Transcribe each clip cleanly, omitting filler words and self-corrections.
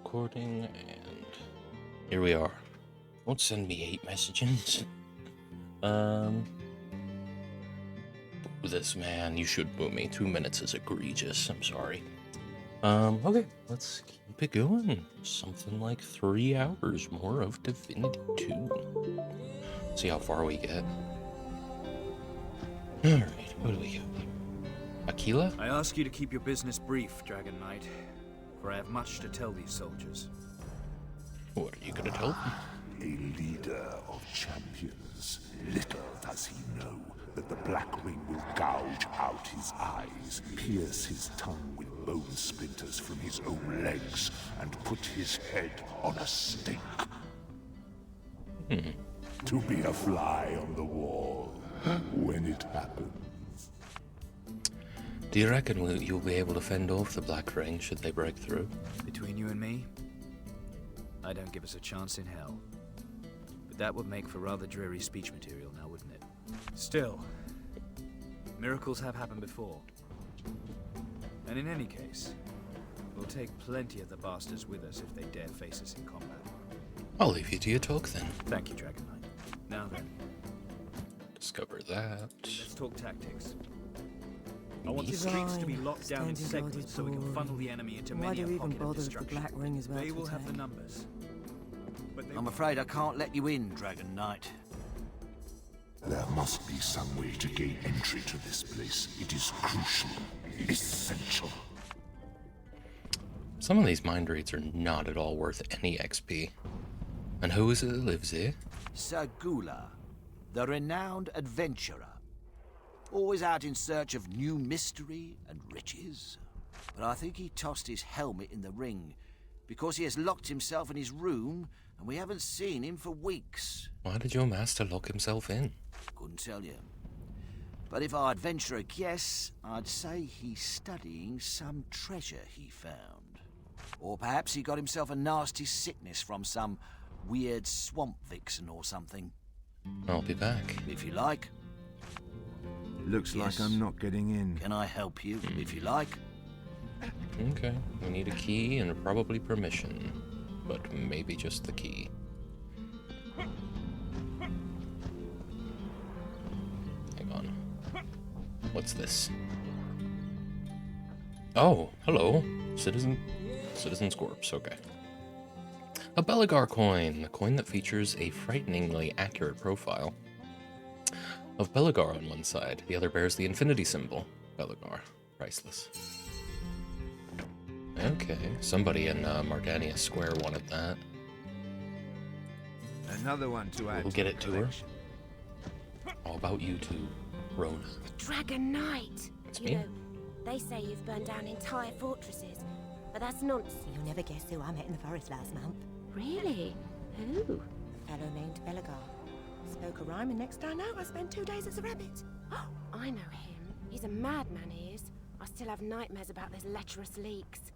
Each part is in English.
recording, and here we are. Don't send me 8 messages. Boo this, man. You should boo me. 2 minutes is egregious. I'm sorry. Okay, let's keep it going. Something like 3 hours more of Divinity 2. See how far we get. Alright, what do we got? Aquila? I ask you to keep your business brief, Dragon Knight, for I have much to tell these soldiers. What are you gonna tell them? A leader of champions. Little does he know that the Black Ring will gouge out his eyes, pierce his tongue with bone splinters from his own legs, and put his head on a stake. To be a fly on the wall when it happens. Do you reckon you'll be able to fend off the Black Ring should they break through? Between you and me, I don't give us a chance in hell. But that would make for rather dreary speech material now, wouldn't it? Still, miracles have happened before. And in any case, we'll take plenty of the bastards with us if they dare face us in combat. I'll leave you to your talk then. Thank you, Dragon Knight. Now then, Discover that. let's talk tactics. I want the streets to be locked down in segments so we can funnel the enemy into many a pocket of destruction. They will have the numbers. But I'm afraid I can't let you in, Dragon Knight. There must be some way to gain entry to this place. It is crucial, essential. Some of these mind reads are not at all worth any XP. And who is it that lives here? Sir Gula, the renowned adventurer. Always out in search of new mystery and riches. But I think he tossed his helmet in the ring because he has locked himself in his room and we haven't seen him for weeks. Why did your master lock himself in? Couldn't tell you. But if I'd venture a guess, I'd say he's studying some treasure he found. Or perhaps he got himself a nasty sickness from some weird swamp vixen or something. I'll be back. If you like. Looks Yes. like I'm not getting in. Can I help you, if you like? Okay, we need a key and probably permission. But maybe just the key. Hang on. What's this? Oh, hello. Citizen's Corpse, okay. A Belagar coin, a coin that features a frighteningly accurate profile of Belagar on one side. The other bears the infinity symbol. Belagar. Priceless. Okay, somebody in Mardania Square wanted that. Another one to add. We'll get it to her. All about you two, Rona. The Dragon Knight! It's You me. know, they say you've burned down entire fortresses, but that's nonsense. You'll never guess who I met in the forest last month. Really? Who? A fellow named Belagar. Spoke a rhyme, and next I know, I spent 2 days as a rabbit. Oh, I know him. He's a madman, he is. I still have nightmares about those lecherous leaks.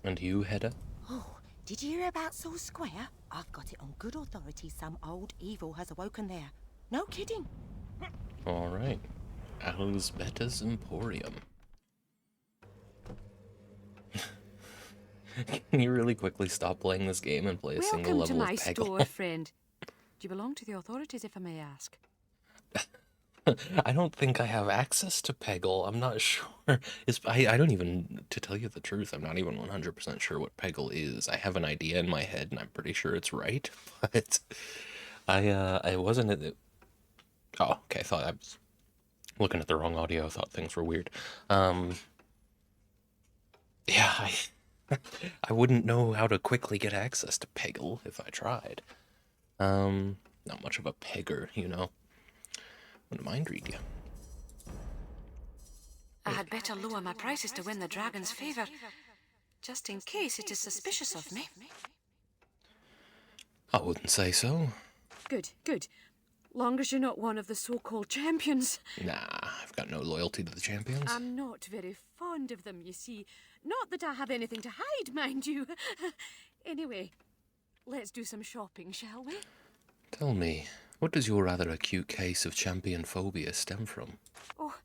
And you, Hedda? Oh, did you hear about Saul Square? I've got it on good authority some old evil has awoken there. No kidding. Alright. Alzbeta's Emporium. Can you really quickly stop playing this game and play a single Welcome to level my of Peggle? store, friend. Do you belong to the authorities, if I may ask? I don't think I have access to Peggle. I'm not sure. I don't even, to tell you the truth, I'm not even 100% sure what Peggle is. I have an idea in my head, and I'm pretty sure it's right, but I wasn't at the... Oh, okay, I thought I was looking at the wrong audio. I thought things were weird. Yeah, I wouldn't know how to quickly get access to Peggle if I tried. Not much of a pegger, you know. Wouldn't mind read you. I had better lower my prices to win the dragon's favor, just in case it is suspicious of me. I wouldn't say so. Good, good. Long as you're not one of the so-called champions. Nah, I've got no loyalty to the champions. I'm not very fond of them, you see. Not that I have anything to hide, mind you. Anyway, let's do some shopping, shall we? Tell me, what does your rather acute case of champion phobia stem from? Oh,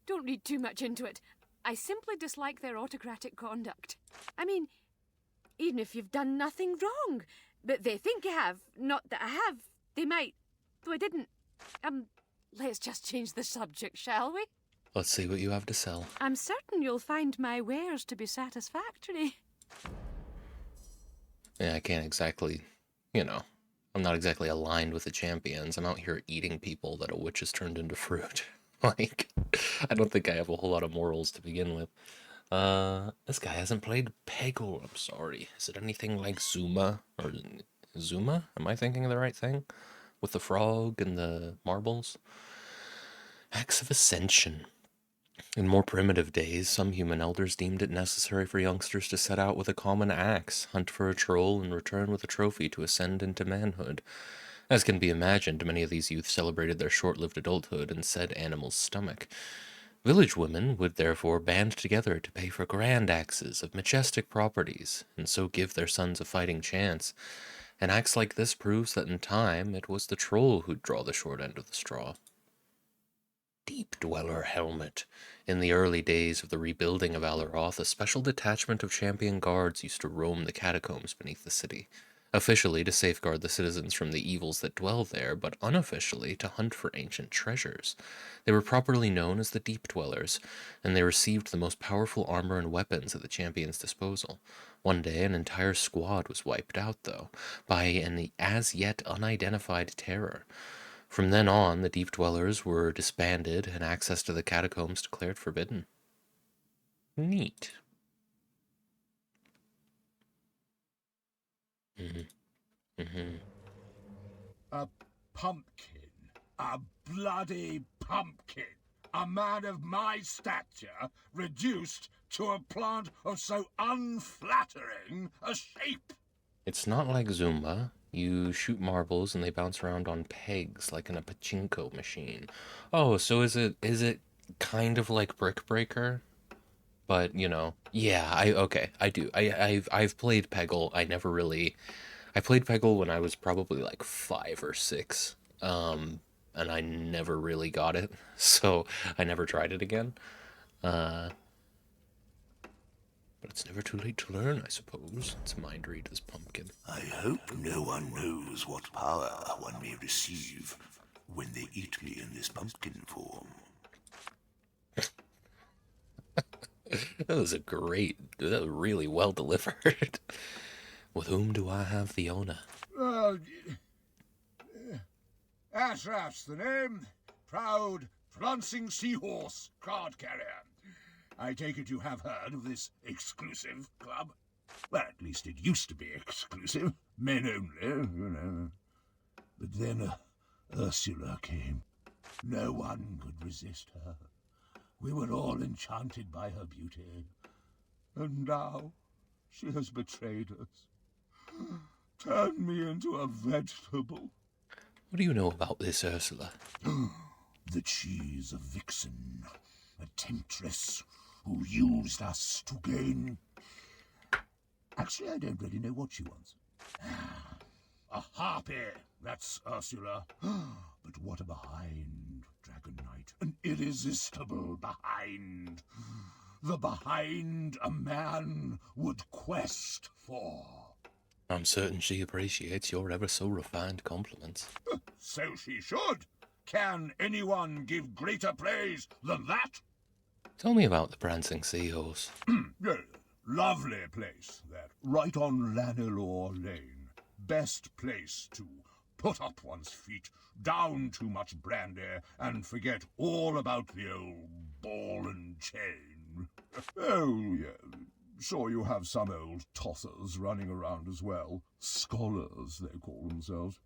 don't read too much into it. I simply dislike their autocratic conduct. I mean, even if you've done nothing wrong. But they think you have. Not that I have. They might. Though I didn't. Let's just change the subject, shall we? Let's see what you have to sell. I'm certain you'll find my wares to be satisfactory. Yeah, I can't exactly, you know, I'm not exactly aligned with the champions. I'm out here eating people that a witch has turned into fruit. Like, I don't think I have a whole lot of morals to begin with. This guy hasn't played Peggle. I'm sorry. Is it anything like Zuma? Or Zuma? Am I thinking of the right thing? With the frog and the marbles? Acts of Ascension. In more primitive days, some human elders deemed it necessary for youngsters to set out with a common axe, hunt for a troll, and return with a trophy to ascend into manhood. As can be imagined, many of these youths celebrated their short-lived adulthood in said animal's stomach. Village women would therefore band together to pay for grand axes of majestic properties, and so give their sons a fighting chance. An axe like this proves that in time it was the troll who'd draw the short end of the straw. Deep Dweller Helmet. In the early days of the rebuilding of Alaroth, a special detachment of champion guards used to roam the catacombs beneath the city, officially to safeguard the citizens from the evils that dwell there, but unofficially to hunt for ancient treasures. They were properly known as the Deep Dwellers, and they received the most powerful armor and weapons at the champion's disposal. One day, an entire squad was wiped out, though, by an as yet unidentified terror. From then on, the Deep Dwellers were disbanded and access to the catacombs declared forbidden. Neat. A pumpkin. A bloody pumpkin. A man of my stature reduced to a plant of so unflattering a shape. It's not like Zumba. You shoot marbles and they bounce around on pegs like in a pachinko machine. Oh, so is it kind of like Brick Breaker? But, you know, yeah, I do. I've played Peggle. I played Peggle when I was probably like 5 or 6. And I never really got it, so I never tried it again. But it's never too late to learn, I suppose. Let's mind read this pumpkin. I hope no one knows what power one may receive when they eat me in this pumpkin form. That was really well delivered. With whom do I have the honor? Ashraf's the name. Proud, prancing seahorse card carrier. I take it you have heard of this exclusive club? Well, at least it used to be exclusive. Men only, you know. But then Ursula came. No one could resist her. We were all enchanted by her beauty. And now she has betrayed us. Turned me into a vegetable. What do you know about this Ursula? That she's a vixen, a temptress who used us to gain... Actually, I don't really know what she wants. A harpy, that's Ursula. But what a behind, Dragon Knight. An irresistible behind. The behind a man would quest for. I'm certain she appreciates your ever so refined compliments. So she should. Can anyone give greater praise than that? Tell me about the Prancing Seahorse. Lovely place, that. Right on Lanelore Lane. Best place to put up one's feet, down too much brandy, and forget all about the old ball and chain. Oh, yeah. Sure you have some old tossers running around as well. Scholars, they call themselves.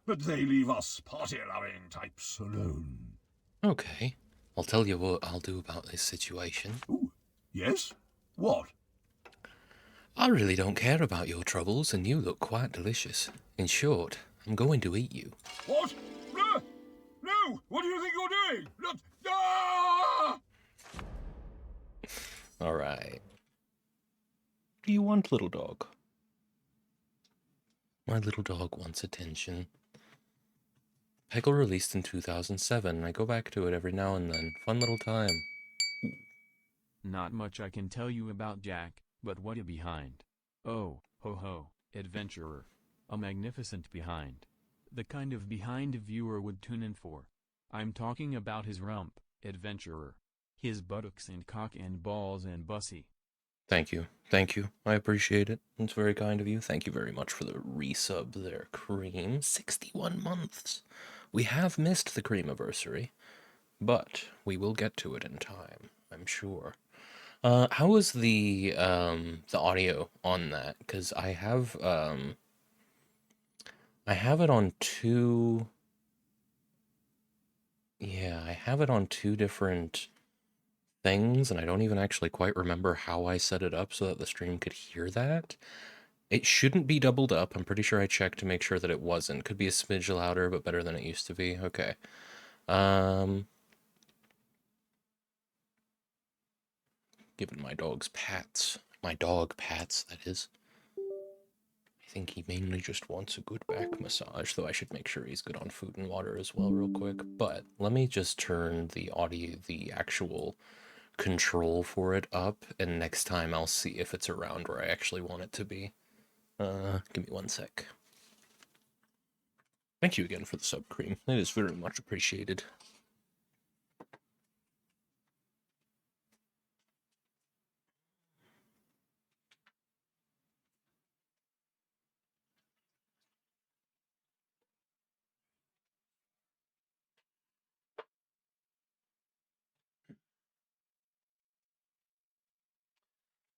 But they leave us party-loving types alone. Okay. I'll tell you what I'll do about this situation. Ooh, yes? What? I really don't care about your troubles, and you look quite delicious. In short, I'm going to eat you. What? No! No! What do you think you're doing? Look! Ah! All right. What do you want, little dog? My little dog wants attention. Peggle released in 2007, and I go back to it every now and then. Fun little time. Not much I can tell you about Jack, but what a behind. Oh, ho ho, adventurer. A magnificent behind. The kind of behind a viewer would tune in for. I'm talking about his rump, adventurer. His buttocks and cock and balls and bussy. Thank you. Thank you. I appreciate it. It's very kind of you. Thank you very much for the resub there, Cream. 61 months. We have missed the Creamiversary, but we will get to it in time, I'm sure. How is the audio on that? Because I have it on two. Yeah, I have it on two different things, and I don't even actually quite remember how I set it up so that the stream could hear that. It shouldn't be doubled up. I'm pretty sure I checked to make sure that it wasn't. Could be a smidge louder, but better than it used to be. Okay. Giving my dog pats, that is. I think he mainly just wants a good back massage, though I should make sure he's good on food and water as well real quick. But let me just turn the audio, the actual control for it up, and next time I'll see if it's around where I actually want it to be. Give me one sec. Thank you again for the sub, Cream. It is very much appreciated.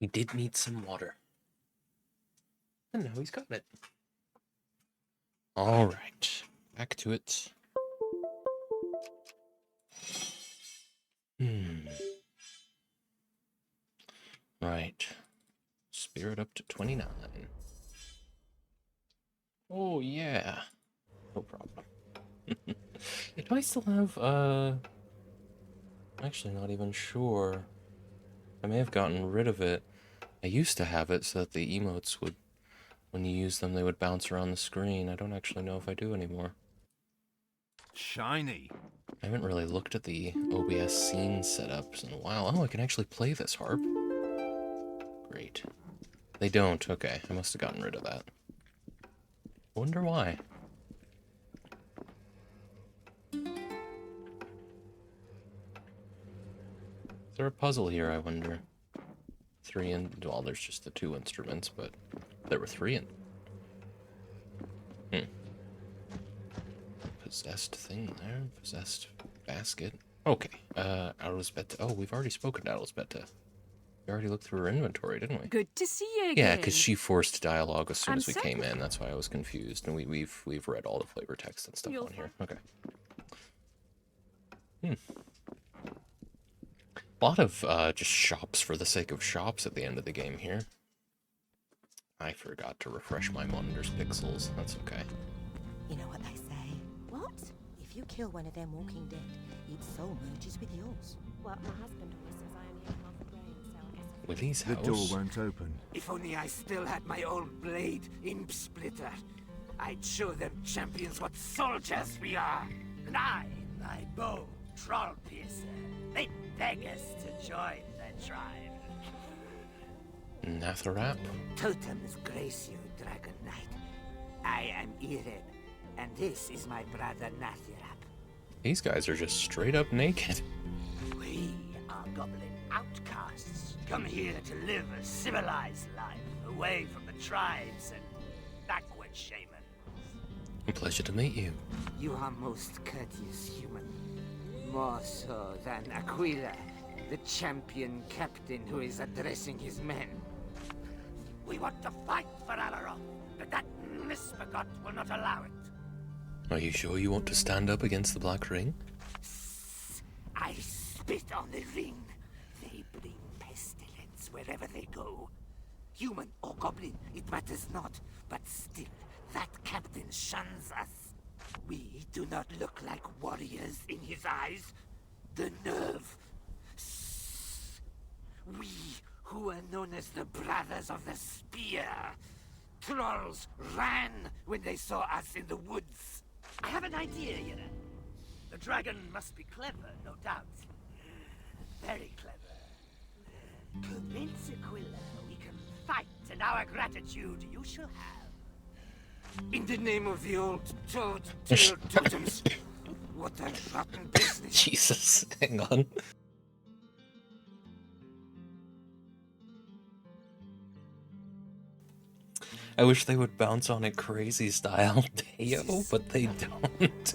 He did need some water. And now he's got it. Alright, back to it. Right. Spirit up to 29. Oh, yeah. No problem. Do I still have, actually not even sure. I may have gotten rid of it. I used to have it so that the emotes would, when you use them, they would bounce around the screen. I don't actually know if I do anymore. Shiny. I haven't really looked at the OBS scene setups in a while. Oh, I can actually play this harp. Great. They don't. Okay, I must have gotten rid of that. Wonder why. Is there a puzzle here, I wonder? Well, there's just the two instruments, but there were three in. Possessed thing there. Possessed basket. Okay. Alisbetta. Oh, we've already spoken to Alisbetta. We already looked through her inventory, didn't we? Good to see you again. Yeah, because she forced dialogue as soon I'm as we came certain- in. That's why I was confused. And we've read all the flavor text and stuff You'll on here. Okay. A lot of just shops for the sake of shops at the end of the game here. I forgot to refresh my monitor's pixels. That's okay. You know what they say? What? If you kill one of them walking dead, its soul merges with yours. Well, my husband always says I only have half a brain, so I guess I... Willie's The house. door won't open. If only I still had my old blade, Imp Splitter. I'd show them champions what soldiers we are. And I, my bow, Troll Piercer. They beg us to join the tribe. Natharap. Totems grace you, Dragon Knight. I am Ireb, and this is my brother Nathirap. These guys are just straight up naked. We are goblin outcasts, come here to live a civilized life, away from the tribes and backward shamans. A pleasure to meet you. You are most courteous human. More so than Aquila, the champion captain who is addressing his men. We want to fight for Alaroth, but that misbegot will not allow it. Are you sure you want to stand up against the Black Ring? I spit on the ring. They bring pestilence wherever they go. Human or goblin, it matters not. But still, that captain shuns us. We do not look like warriors in his eyes. The nerve. We who are known as the Brothers of the Spear. Trolls ran when they saw us in the woods. I have an idea, you know. The dragon must be clever, no doubt. Very clever. Convince Aquila we can fight and our gratitude you shall have. In the name of the old tail totems, what a rotten business. Jesus, hang on. I wish they would bounce on it crazy style, Deo, but they don't.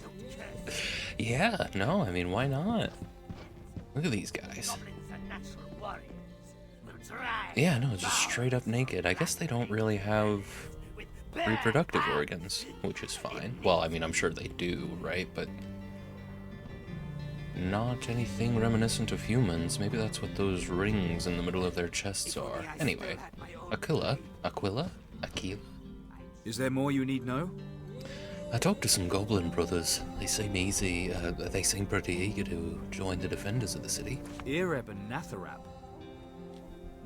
Yeah, no, I mean, why not? Look at these guys. Yeah, no, just straight up naked. I guess they don't really have reproductive organs, which is fine. Well, I mean, I'm sure they do, right? But not anything reminiscent of humans. Maybe that's what those rings in the middle of their chests are. Anyway, Aquila? Is there more you need know? I talked to some goblin brothers. They seem they seem pretty eager to join the defenders of the city. Ereb and Natharab.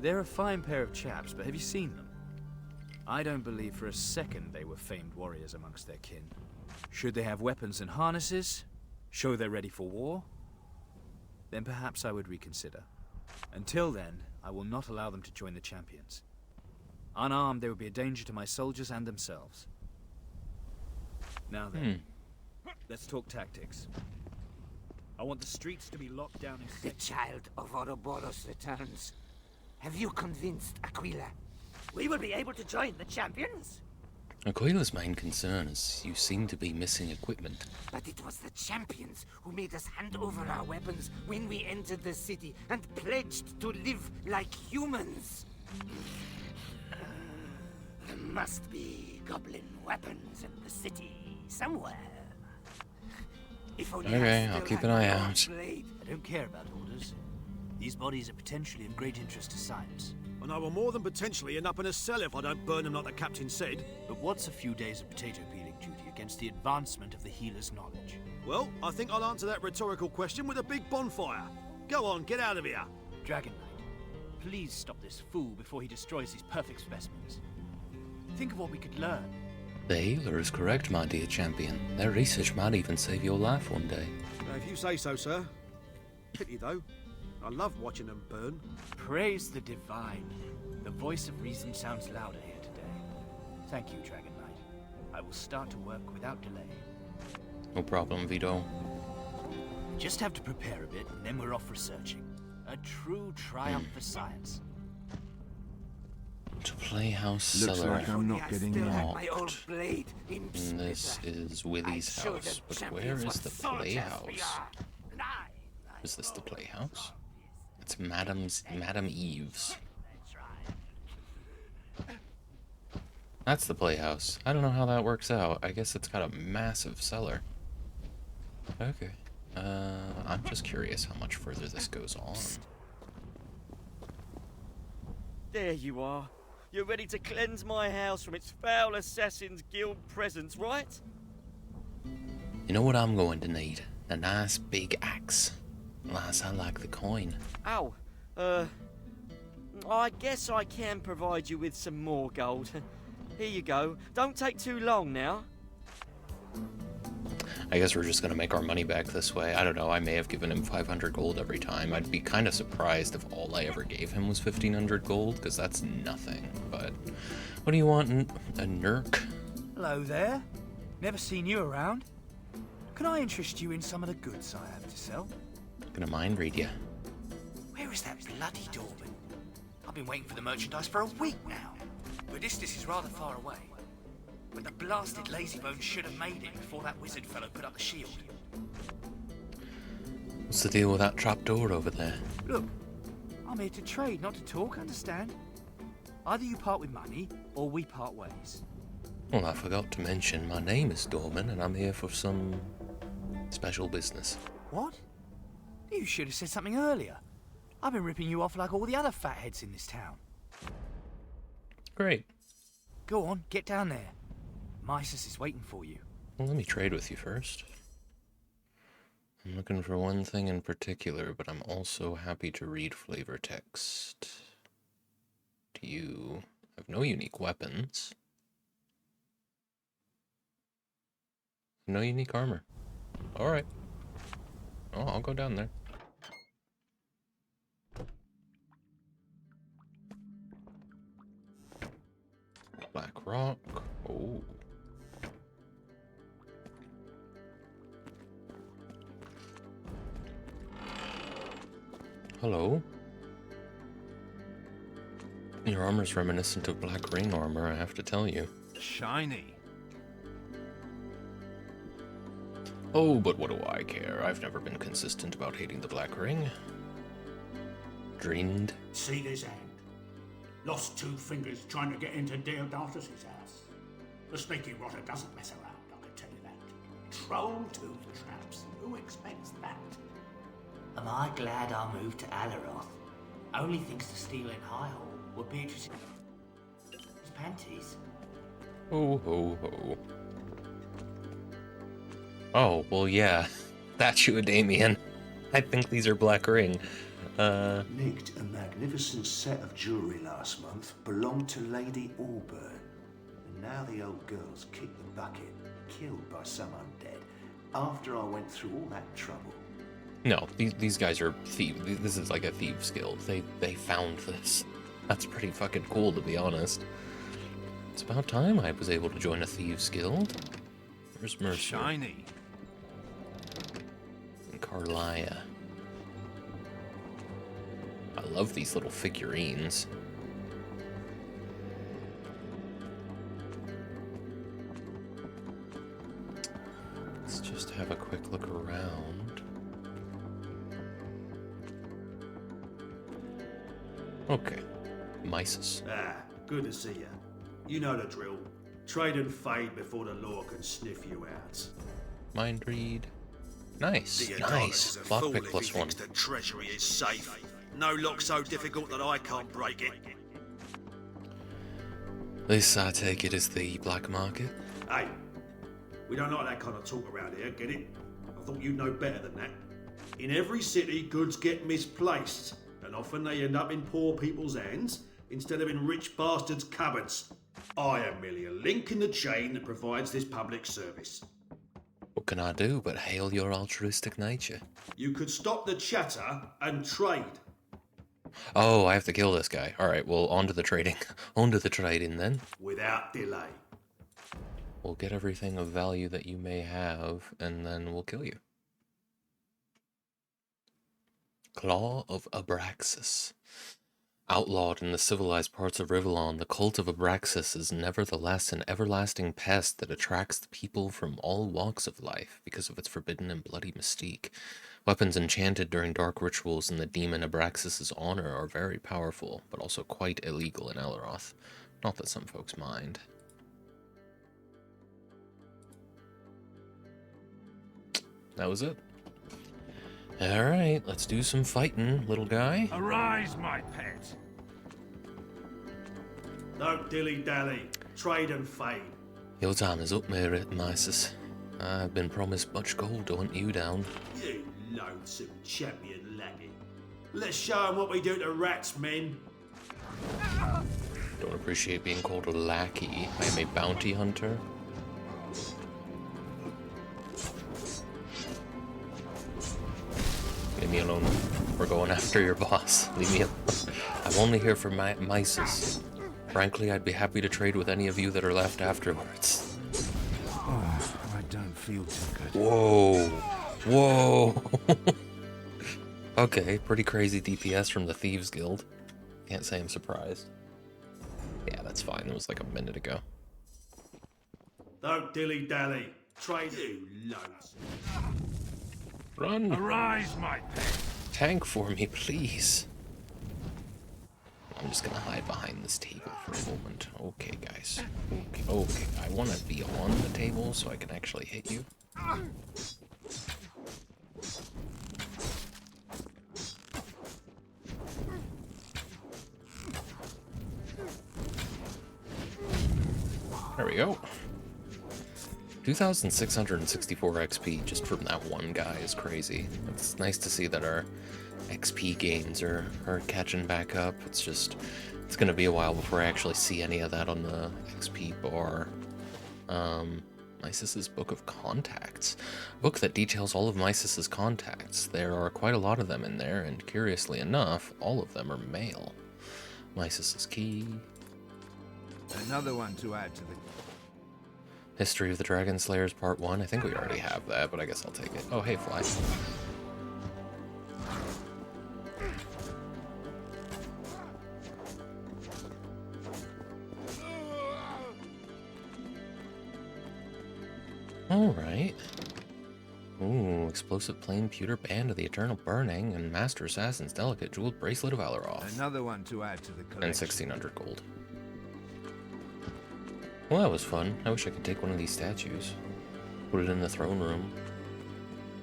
They're a fine pair of chaps, but have you seen them? I don't believe for a second they were famed warriors amongst their kin. Should they have weapons and harnesses, show they're ready for war, then perhaps I would reconsider. Until then, I will not allow them to join the champions. Unarmed, they would be a danger to my soldiers and themselves. Now then, let's talk tactics. I want the streets to be locked down and The child of Ouroboros returns. Have you convinced Aquila? We will be able to join the champions? Aquila's main concern is you seem to be missing equipment. But it was the champions who made us hand over our weapons when we entered the city and pledged to live like humans. There must be goblin weapons in the city somewhere. If only Okay, I'll keep an eye out. I don't care about orders. These bodies are potentially of great interest to science. And I will more than potentially end up in a cell if I don't burn them like the captain said. But what's a few days of potato peeling duty against the advancement of the healer's knowledge? Well, I think I'll answer that rhetorical question with a big bonfire. Go on, get out of here. Dragon Knight, please stop this fool before he destroys these perfect specimens. Think of what we could learn. The healer is correct, my dear champion. Their research might even save your life one day. If you say so, sir. Pity, though. I love watching them burn. Praise the divine. The voice of reason sounds louder here today. Thank you, Dragon Knight. I will start to work without delay. No problem, Vito. Just have to prepare a bit, and then we're off researching. A true triumph for science. To Playhouse Looks Cellar. like I'm not getting My old locked. blade in And this is Willie's house. But where is the playhouse? Is this the playhouse? It's Madam Eve's. That's the playhouse. I don't know how that works out. I guess it's got a massive cellar. Okay. I'm just curious how much further this goes on. There you are. You're ready to cleanse my house from its foul Assassin's Guild presence, right? You know what I'm going to need? A nice big axe. Alas, I like the coin. Ow. I guess I can provide you with some more gold. Here you go. Don't take too long now. I guess we're just gonna make our money back this way. I don't know, I may have given him 500 gold every time. I'd be kind of surprised if all I ever gave him was 1500 gold, because that's nothing. But what do you want, a Nurk? Hello there. Never seen you around. Can I interest you in some of the goods I have to sell? Gonna mind read ya. Where is that bloody doorman? I've been waiting for the merchandise for a week now. But this is rather far away. But the blasted lazybones should have made it before that wizard fellow put up the shield. What's the deal with that trapdoor over there? Look, I'm here to trade, not to talk, understand? Either you part with money, or we part ways. Well, I forgot to mention, my name is Dorman, and I'm here for some special business. What? You should have said something earlier. I've been ripping you off like all the other fatheads in this town. Great. Go on, get down there. Mysis is waiting for you. Well, let me trade with you first. I'm looking for one thing in particular, but I'm also happy to read flavor text. You have no unique weapons. No unique armor. Alright. Oh, I'll go down there. Black rock. Oh. Hello. Your armor's reminiscent of black rain armor, I have to tell you. Shiny. Oh, but what do I care? I've never been consistent about hating the black ring. Dreamed. See this hand. Lost 2 fingers trying to get into Dale Dartus's house. The sneaky rotter doesn't mess around, I can tell you that. Troll tooth traps. Who expects that? Am I glad I moved to Alaroth? Only thanks to stealing Highhall were Beatrice's panties. Ho ho ho. Oh, well yeah. That's you, Damien. I think these are black ring. Nicked a magnificent set of jewellery last month, belonged to Lady Auburn. And now the old girl's kicked the bucket, killed by some undead, after I went through all that trouble. No, these guys are thieves. This is like a thieves guild. They found this. That's pretty fucking cool, to be honest. It's about time I was able to join a thieves guild. Where's Mercer? Shiny. And Carlia. I love these little figurines. Let's just have a quick look around. Okay. Mysis. Ah, good to see you. You know the drill. Trade and fade before the law can sniff you out. Mind read. Nice, Dear nice. Darlis is a Lockpick fool if he +1. thinks the treasury is safe. No lock so difficult that I can't break it. This, I take it, is the black market? Hey, we don't like that kind of talk around here, get it? I thought you'd know better than that. In every city, goods get misplaced, and often they end up in poor people's hands instead of in rich bastards' cupboards. I am merely a link in the chain that provides this public service. What can I do but hail your altruistic nature? You could stop the chatter and trade. Oh, I have to kill this guy. Alright, well, on to the trading. On to the trading, then. Without delay. We'll get everything of value that you may have, and then we'll kill you. Claw of Abraxas. Outlawed in the civilized parts of Rivellon, the cult of Abraxas is nevertheless an everlasting pest that attracts the people from all walks of life because of its forbidden and bloody mystique. Weapons enchanted during dark rituals in the demon Abraxas's honor are very powerful, but also quite illegal in Alaroth. Not that some folks mind. That was it. Alright, let's do some fighting, little guy. Arise, my pet. Don't dilly-dally. Trade and fade. Your time is up, Mysis. I've been promised much gold to hunt you down. You lonesome champion lackey. Let's show 'em what we do to rats, men. Don't appreciate being called a lackey. I am a bounty hunter. Leave me alone. We're going after your boss. Leave me alone. I'm only here for my Mysis. Frankly, I'd be happy to trade with any of you that are left afterwards. Oh, I don't feel too good. Whoa. Whoa. Okay, pretty crazy DPS from the Thieves Guild. Can't say I'm surprised. Yeah, that's fine. It was like a minute ago. Don't dilly-dally. Trade you loads. Run. Arise, my pet. Tank for me, please. I'm just gonna hide behind this table for a moment. Okay, guys. Okay. I want to be on the table so I can actually hit you. There we go. 2,664 XP just from that one guy is crazy. It's nice to see that our XP gains are catching back up. It's gonna be a while before I actually see any of that on the XP bar. Mysis's Book of Contacts. A book that details all of Mysis's contacts. There are quite a lot of them in there, and curiously enough, all of them are male. Mysis's key. Another one to add to the... History of the Dragon Slayers Part 1. I think we already have that, but I guess I'll take it. Oh, hey, Fly. Alright. Ooh, Explosive Plane Pewter Band of the Eternal Burning and Master Assassin's Delicate Jeweled Bracelet of Alaroth. Another one to add to the collection. And 1600 gold. Well, that was fun. I wish I could take one of these statues. Put it in the throne room.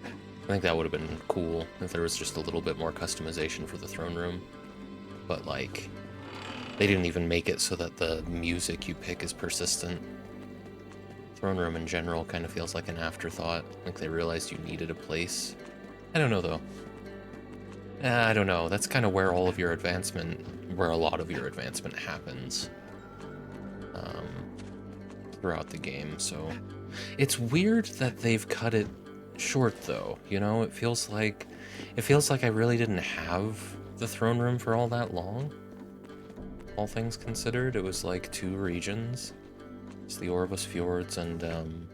I think that would have been cool if there was just a little bit more customization for the throne room. But, like, they didn't even make it so that the music you pick is persistent. Throne room in general kind of feels like an afterthought. Like they realized you needed a place. I don't know, though. I don't know. That's kind of where all of your advancement, where a lot of your advancement happens. Throughout the game, so it's weird that they've cut it short, though. You know, it feels like I really didn't have the throne room for all that long. All things considered, it was like 2 regions. It's the Orvus Fjords and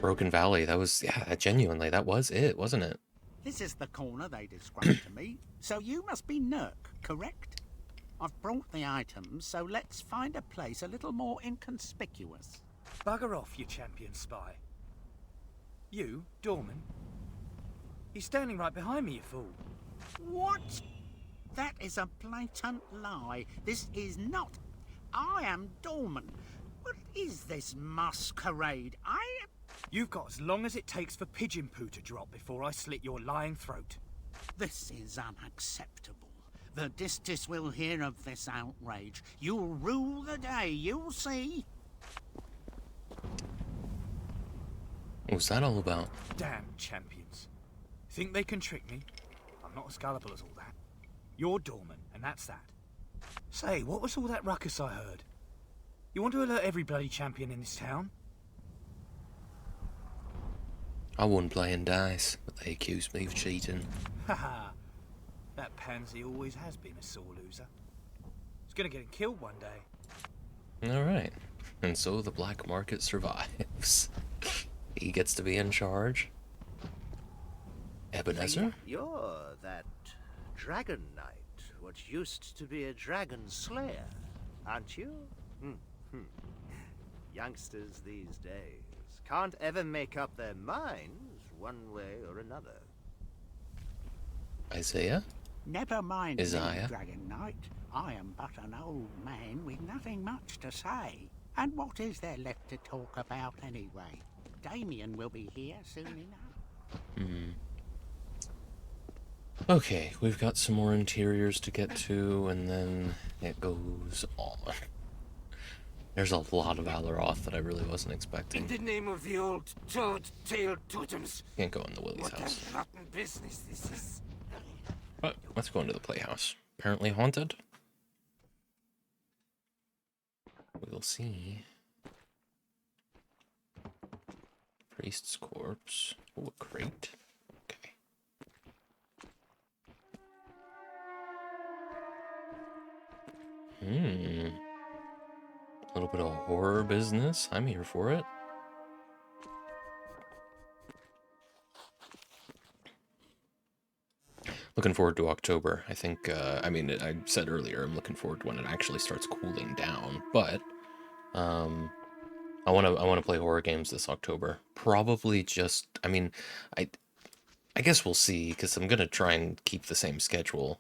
Broken Valley. That was, yeah, genuinely, that was it, wasn't it? This is the corner they described to me, so you must be Nurk, correct? I've brought the items, so let's find a place a little more inconspicuous. Bugger off, you champion spy. You, Dorman? He's standing right behind me, you fool. What? That is a blatant lie. This is not. I am Dorman. What is this masquerade? You've got as long as it takes for pigeon poo to drop before I slit your lying throat. This is unacceptable. The Distis will hear of this outrage. You'll rule the day, you'll see. What's that all about? Damn champions. Think they can trick me? I'm not as gullible as all that. You're Dorman, and that's that. Say, what was all that ruckus I heard? You want to alert every bloody champion in this town? I won playing dice, but they accused me of cheating. Haha. That pansy always has been a sore loser. He's gonna get killed one day. Alright. And so the black market survives. He gets to be in charge. Ebenezer? You're that dragon knight, what used to be a dragon slayer, aren't you? Youngsters these days can't ever make up their minds one way or another. Isaiah? Never mind Isaiah? me, Dragon Knight. I am but an old man with nothing much to say. And what is there left to talk about anyway? Damien will be here soon enough. Okay, we've got some more interiors to get to, and then it goes on. There's a lot of Alaroth that I really wasn't expecting. In the name of the old toad-tailed totems. Can't go in the Willie's house. What a rotten business this is. But let's go into the playhouse. Apparently haunted. We'll see. Priest's corpse. Oh, a crate. Okay. A little bit of horror business. I'm here for it. Looking forward to October. I think, I mean, I said earlier, I'm looking forward to when it actually starts cooling down, but, I want to play horror games this October. Probably just, I mean, I guess we'll see, because I'm going to try and keep the same schedule.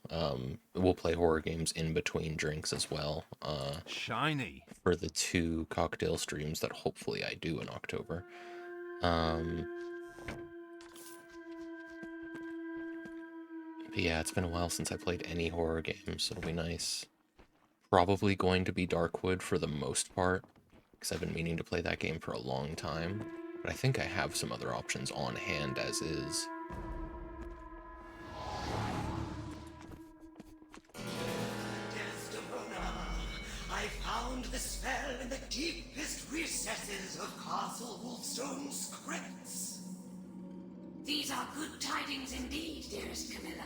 We'll play horror games in between drinks as well. Shiny. For the 2 cocktail streams that hopefully I do in October. But yeah, it's been a while since I played any horror games, so it'll be nice. Probably going to be Darkwood for the most part, because I've been meaning to play that game for a long time. But I think I have some other options on hand as is. Desdemona, I found the spell in the deepest recesses of Castle Wolfstone's crypts. These are good tidings indeed, dearest Camilla.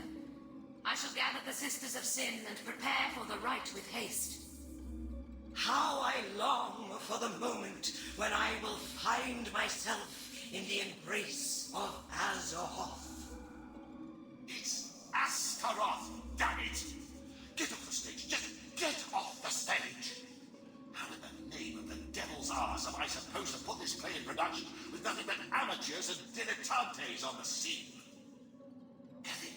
I shall gather the Sisters of Sin and prepare for the rite with haste. How I long for the moment when I will find myself in the embrace of Azeroth. It's Astaroth, damn it! Get off the stage, just get off the stage! How in the name of the devil's arse am I supposed to put this play in production with nothing but amateurs and dilettantes on the scene? Kathy,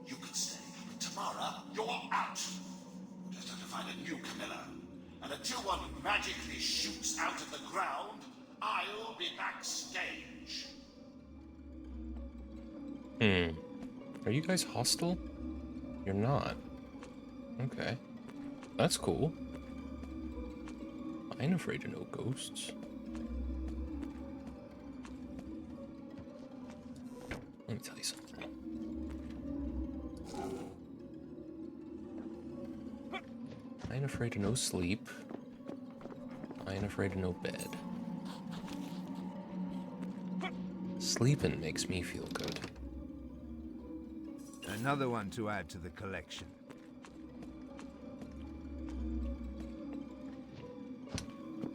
you can stay, but tomorrow you're out. We'll just have to find a new Camilla. And until one magically shoots out of the ground, I'll be backstage. Are you guys hostile? You're not. Okay. That's cool. I ain't afraid of no ghosts. Let me tell you something. I ain't afraid of no sleep. I ain't afraid of no bed. Sleeping makes me feel good. Another one to add to the collection.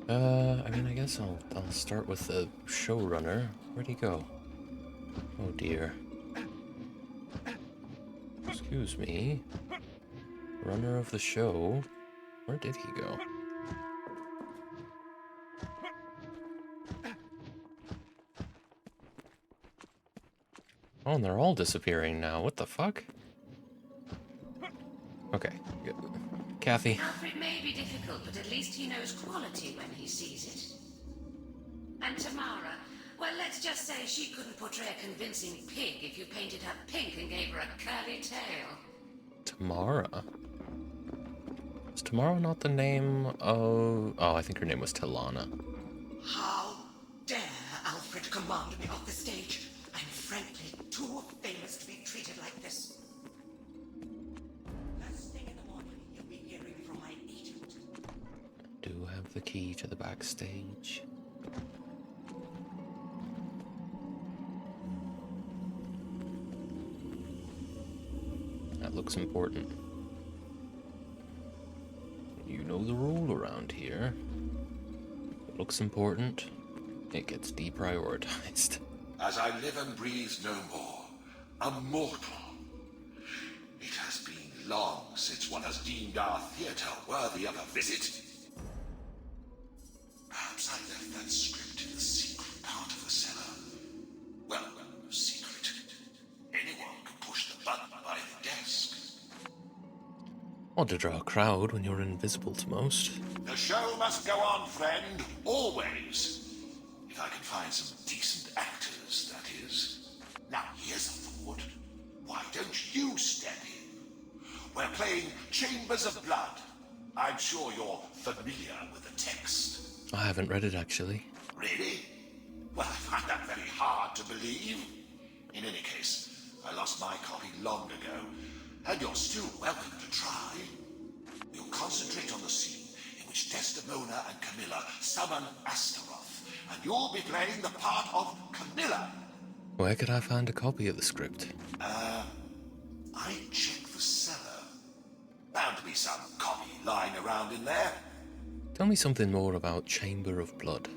I mean, I guess I'll start with the showrunner. Where'd he go? Oh dear. Excuse me. Runner of the show. Where did he go? Oh, and they're all disappearing now. What the fuck? Okay. Kathy. Alfred may be difficult, but at least he knows quality when he sees it. And Tamara, well, let's just say she couldn't portray a convincing pig if you painted her pink and gave her a curly tail. Tamara? Is Tamara not the name of... Oh, I think her name was Tilana. How dare Alfred command me off the stage? I'm frankly too famous to be treated like this. First thing in the morning, you'll be hearing from my agent. I do have the key to the backstage. That looks important. You know the rule around here. If it looks important, it gets deprioritized. As I live and breathe no more, a mortal. It has been long since one has deemed our theatre worthy of a visit. Perhaps I left that script in the secret part of the cellar. Well, secret. Anyone can push the button by the desk. Odd to draw a crowd when you're invisible to most. The show must go on, friend, always. If I can find some decent actors, that is. Now, here's a thought. Why don't you step in? We're playing Chambers of Blood. I'm sure you're familiar with the text. I haven't read it, actually. Really? Well, I find that very hard to believe. In any case, I lost my copy long ago, and you're still welcome to try. We'll concentrate on the scene in which Desdemona and Camilla summon Astaroth, and you'll be playing the part of Camilla. Where could I find a copy of the script? I checked the cellar. Bound to be some copy lying around in there. Tell me something more about Chamber of Blood.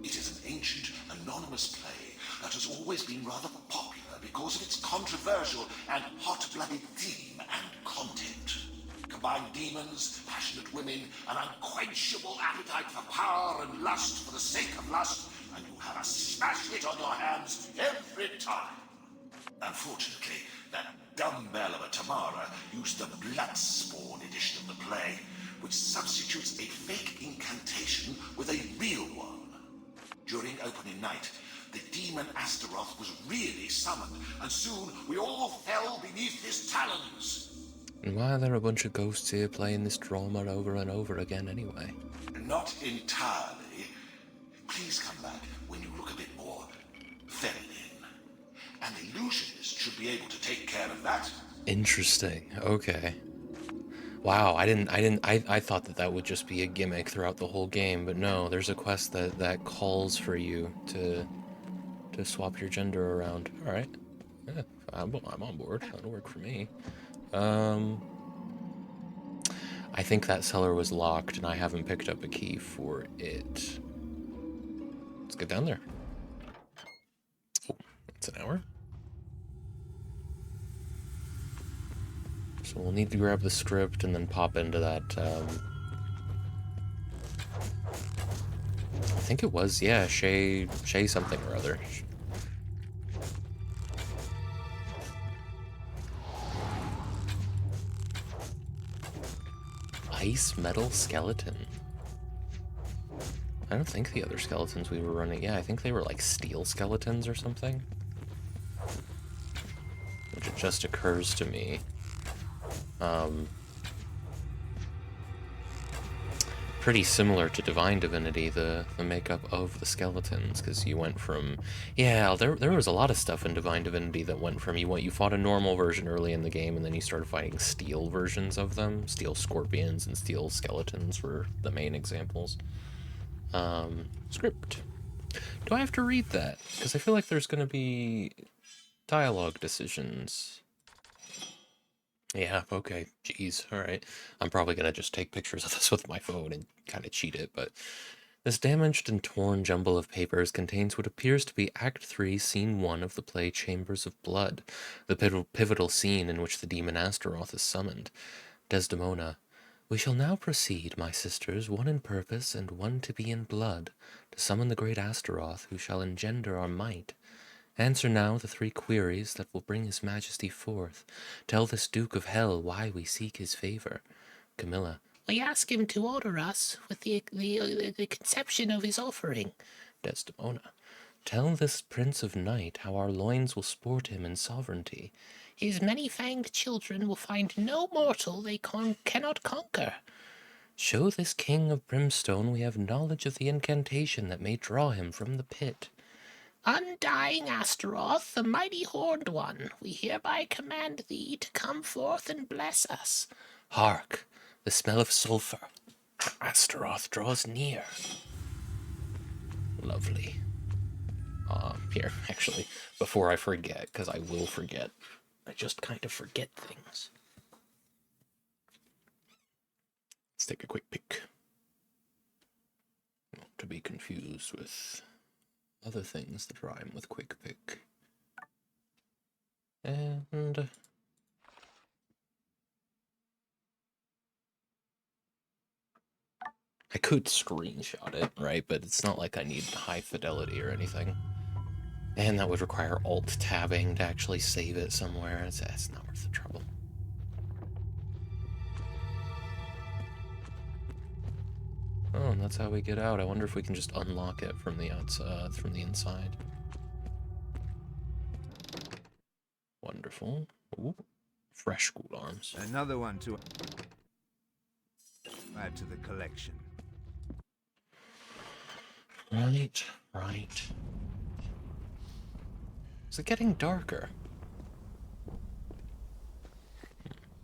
It is an ancient, anonymous play that has always been rather popular because of its controversial and hot-blooded theme and content. Combine demons, passionate women, an unquenchable appetite for power and lust for the sake of lust, and you have a smash hit on your hands every time. Unfortunately, that dumbbell of a Tamara used the Bloodspawn edition of the play, which substitutes a fake incantation with a real one. During opening night, the demon Astaroth was really summoned, and soon we all fell beneath his talons. And why are there a bunch of ghosts here playing this drama over and over again anyway? Not entirely. Please come back when you look a bit more feminine. An illusionist should be able to take care of that. Interesting. Okay. Wow, I thought that would just be a gimmick throughout the whole game, but no, there's a quest that calls for you to swap your gender around. All right. Yeah, I'm on board. That'll work for me. I think that cellar was locked, and I haven't picked up a key for it. Let's get down there. Oh, that's an hour. So we'll need to grab the script and then pop into that, I think it was, yeah, Shay something or other. Ice metal skeleton. I don't think the other skeletons we were running, yeah, I think they were like steel skeletons or something. Which it just occurs to me. Pretty similar to Divine Divinity, the makeup of the skeletons, because you went from, yeah, there was a lot of stuff in Divine Divinity that went from you fought a normal version early in the game, and then you started fighting steel versions of them. Steel scorpions and steel skeletons were the main examples. Script. Do I have to read that? Because I feel like there's going to be dialogue decisions. Yeah, okay, jeez, alright. I'm probably gonna just take pictures of this with my phone and kind of cheat it, but... This damaged and torn jumble of papers contains what appears to be Act 3, Scene 1 of the play Chambers of Blood, the pivotal scene in which the demon Astaroth is summoned. Desdemona. We shall now proceed, my sisters, one in purpose and one to be in blood, to summon the great Astaroth, who shall engender our might. Answer now the 3 queries that will bring his majesty forth. Tell this Duke of Hell why we seek his favor. Camilla. We ask him to order us with the conception of his offering. Desdemona. Tell this Prince of Night how our loins will sport him in sovereignty. His many-fanged children will find no mortal they cannot conquer. Show this King of Brimstone we have knowledge of the incantation that may draw him from the pit. Undying Astaroth, the mighty horned one, we hereby command thee to come forth and bless us. Hark, the smell of sulphur. Astaroth draws near. Lovely. Here, actually, before I forget, because I will forget. I just kind of forget things. Let's take a quick pick. Not to be confused with other things that rhyme with quick pick. And I could screenshot it, right? But it's not like I need high fidelity or anything. And that would require alt-tabbing to actually save it somewhere. It's not worth the trouble. Oh, and that's how we get out. I wonder if we can just unlock it from the outside, from the inside. Wonderful. Ooh, fresh school arms. Another one to add to the collection. Right, right. Is it getting darker?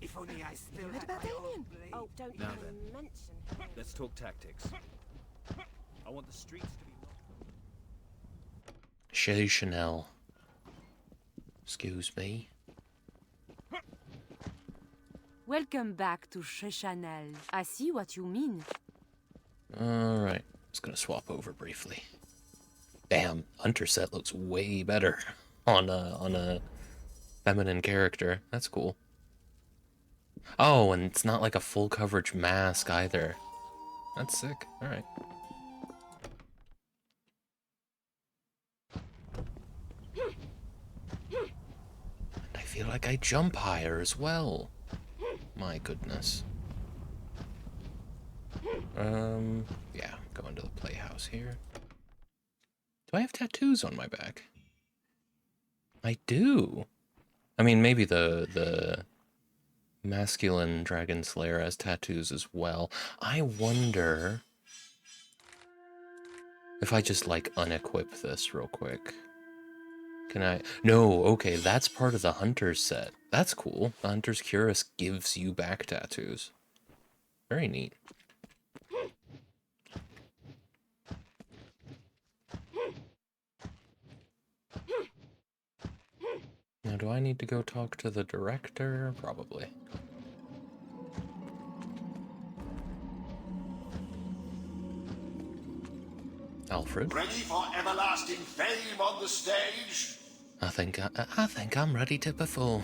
If only I still What had about my own Damien? blade. Oh, don't Now even then. mention. Let's talk tactics. I want the streets to be... Chez Chanel. Excuse me. Welcome back to Chez Chanel. I see what you mean. Alright, just gonna swap over briefly. Damn, Hunter set looks way better on a feminine character. That's cool. Oh, and it's not like a full coverage mask either. That's sick. Alright. And I feel like I jump higher as well. My goodness. Yeah, go into the playhouse here. Do I have tattoos on my back? I do. I mean, maybe the masculine dragon slayer has tattoos as well. I wonder if I just like unequip this real quick. Can I? No, okay, that's part of the hunter's set. That's cool. The hunter's cuirass gives you back tattoos. Very neat. Now, do I need to go talk to the director? Probably. Alfred. Ready for everlasting fame on the stage? I think I'm ready to perform.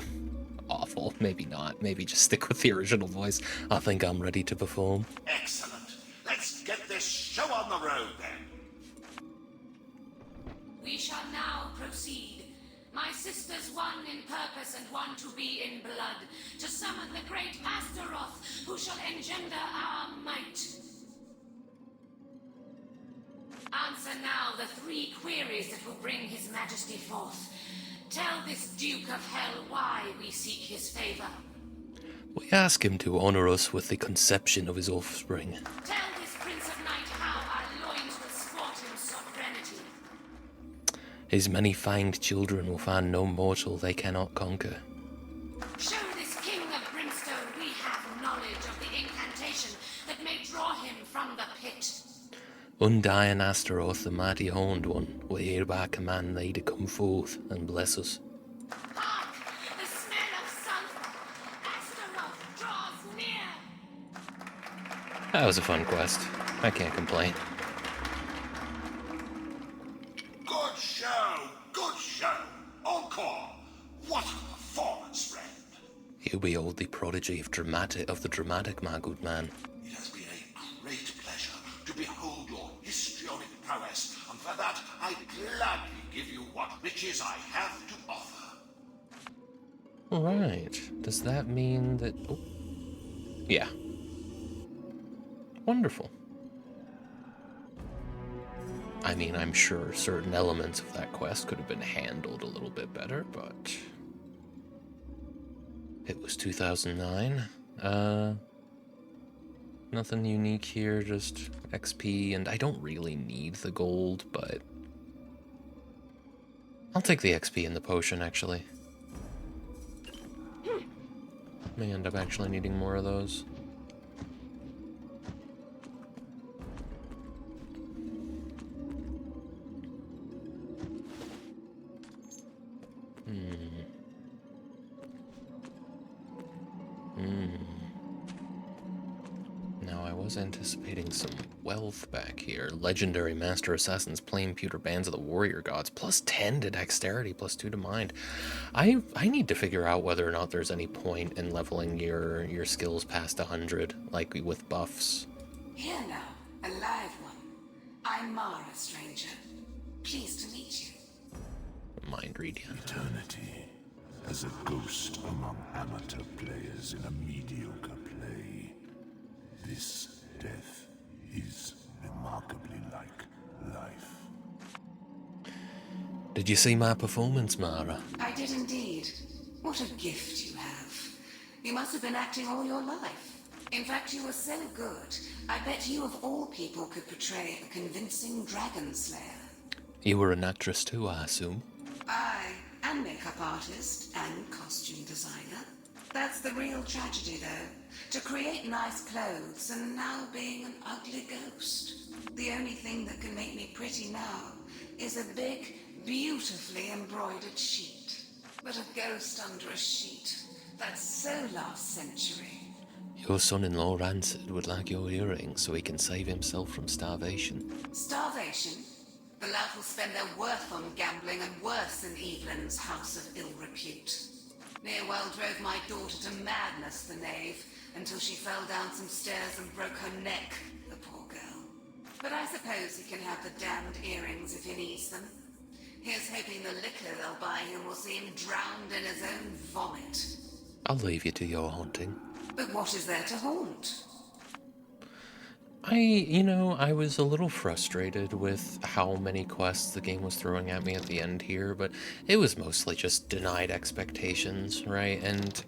Awful. Maybe not. Maybe just stick with the original voice. I think I'm ready to perform. Excellent. Let's get this show on the road then. We shall now proceed. My sisters, one in purpose and one to be in blood, to summon the great Astaroth, who shall engender our might. Answer now the 3 queries that will bring his majesty forth. Tell this Duke of Hell why we seek his favor. We ask him to honor us with the conception of his offspring. Tell this Prince of Night how our loins will sport in sovereignty. His many fanged children will find no mortal they cannot conquer. Show this King of Brimstone we have knowledge of the incantation that may draw him from the pit. Undying Astaroth, the mighty horned one, will hereby command thee to come forth and bless us. Hark! The smell of sulphur! Astaroth draws near! That was a fun quest. I can't complain. Good show! Good show! Encore! What a performance, friend! You behold the prodigy of the dramatic, my good man. It has been a great pleasure to behold your histrionic prowess, and for that I gladly give you what riches I have to offer. Right. Does that mean that... Oh. Yeah. Wonderful. I mean, I'm sure certain elements of that quest could have been handled a little bit better, but... It was 2009. Nothing unique here, just XP, and I don't really need the gold, but... I'll take the XP and the potion, actually. May end up actually needing more of those. Now, I was anticipating some wealth back here. Legendary Master Assassins, Plain Pewter Bands of the Warrior Gods, plus 10 to Dexterity, plus 2 to Mind. I need to figure out whether or not there's any point in leveling your skills past 100, like with buffs. Here now, a live one. I'm Mara, stranger. Pleased to meet you. Mind read, yeah. Eternity, as a ghost among amateur players in a mediocre play. This death is remarkably like life. Did you see my performance, Mara? I did indeed. What a gift you have. You must have been acting all your life. In fact, you were so good, I bet you of all people could portray a convincing dragon slayer. You were an actress too, I assume? Aye, and makeup artist, and costume designer. That's the real tragedy, though. To create nice clothes and now being an ugly ghost. The only thing that can make me pretty now is a big, beautifully embroidered sheet. But a ghost under a sheet, that's so last century. Your son-in-law Rancid would like your earrings so he can save himself from starvation. Starvation? The lad will spend their worth on gambling and worse in Evelyn's house of ill repute. Near well drove my daughter to madness, the knave, until she fell down some stairs and broke her neck, the poor girl. But I suppose he can have the damned earrings if he needs them. Here's hoping the liquor they'll buy him will see him drowned in his own vomit. I'll leave you to your haunting. But what is there to haunt? I was a little frustrated with how many quests the game was throwing at me at the end here, but it was mostly just denied expectations, right? And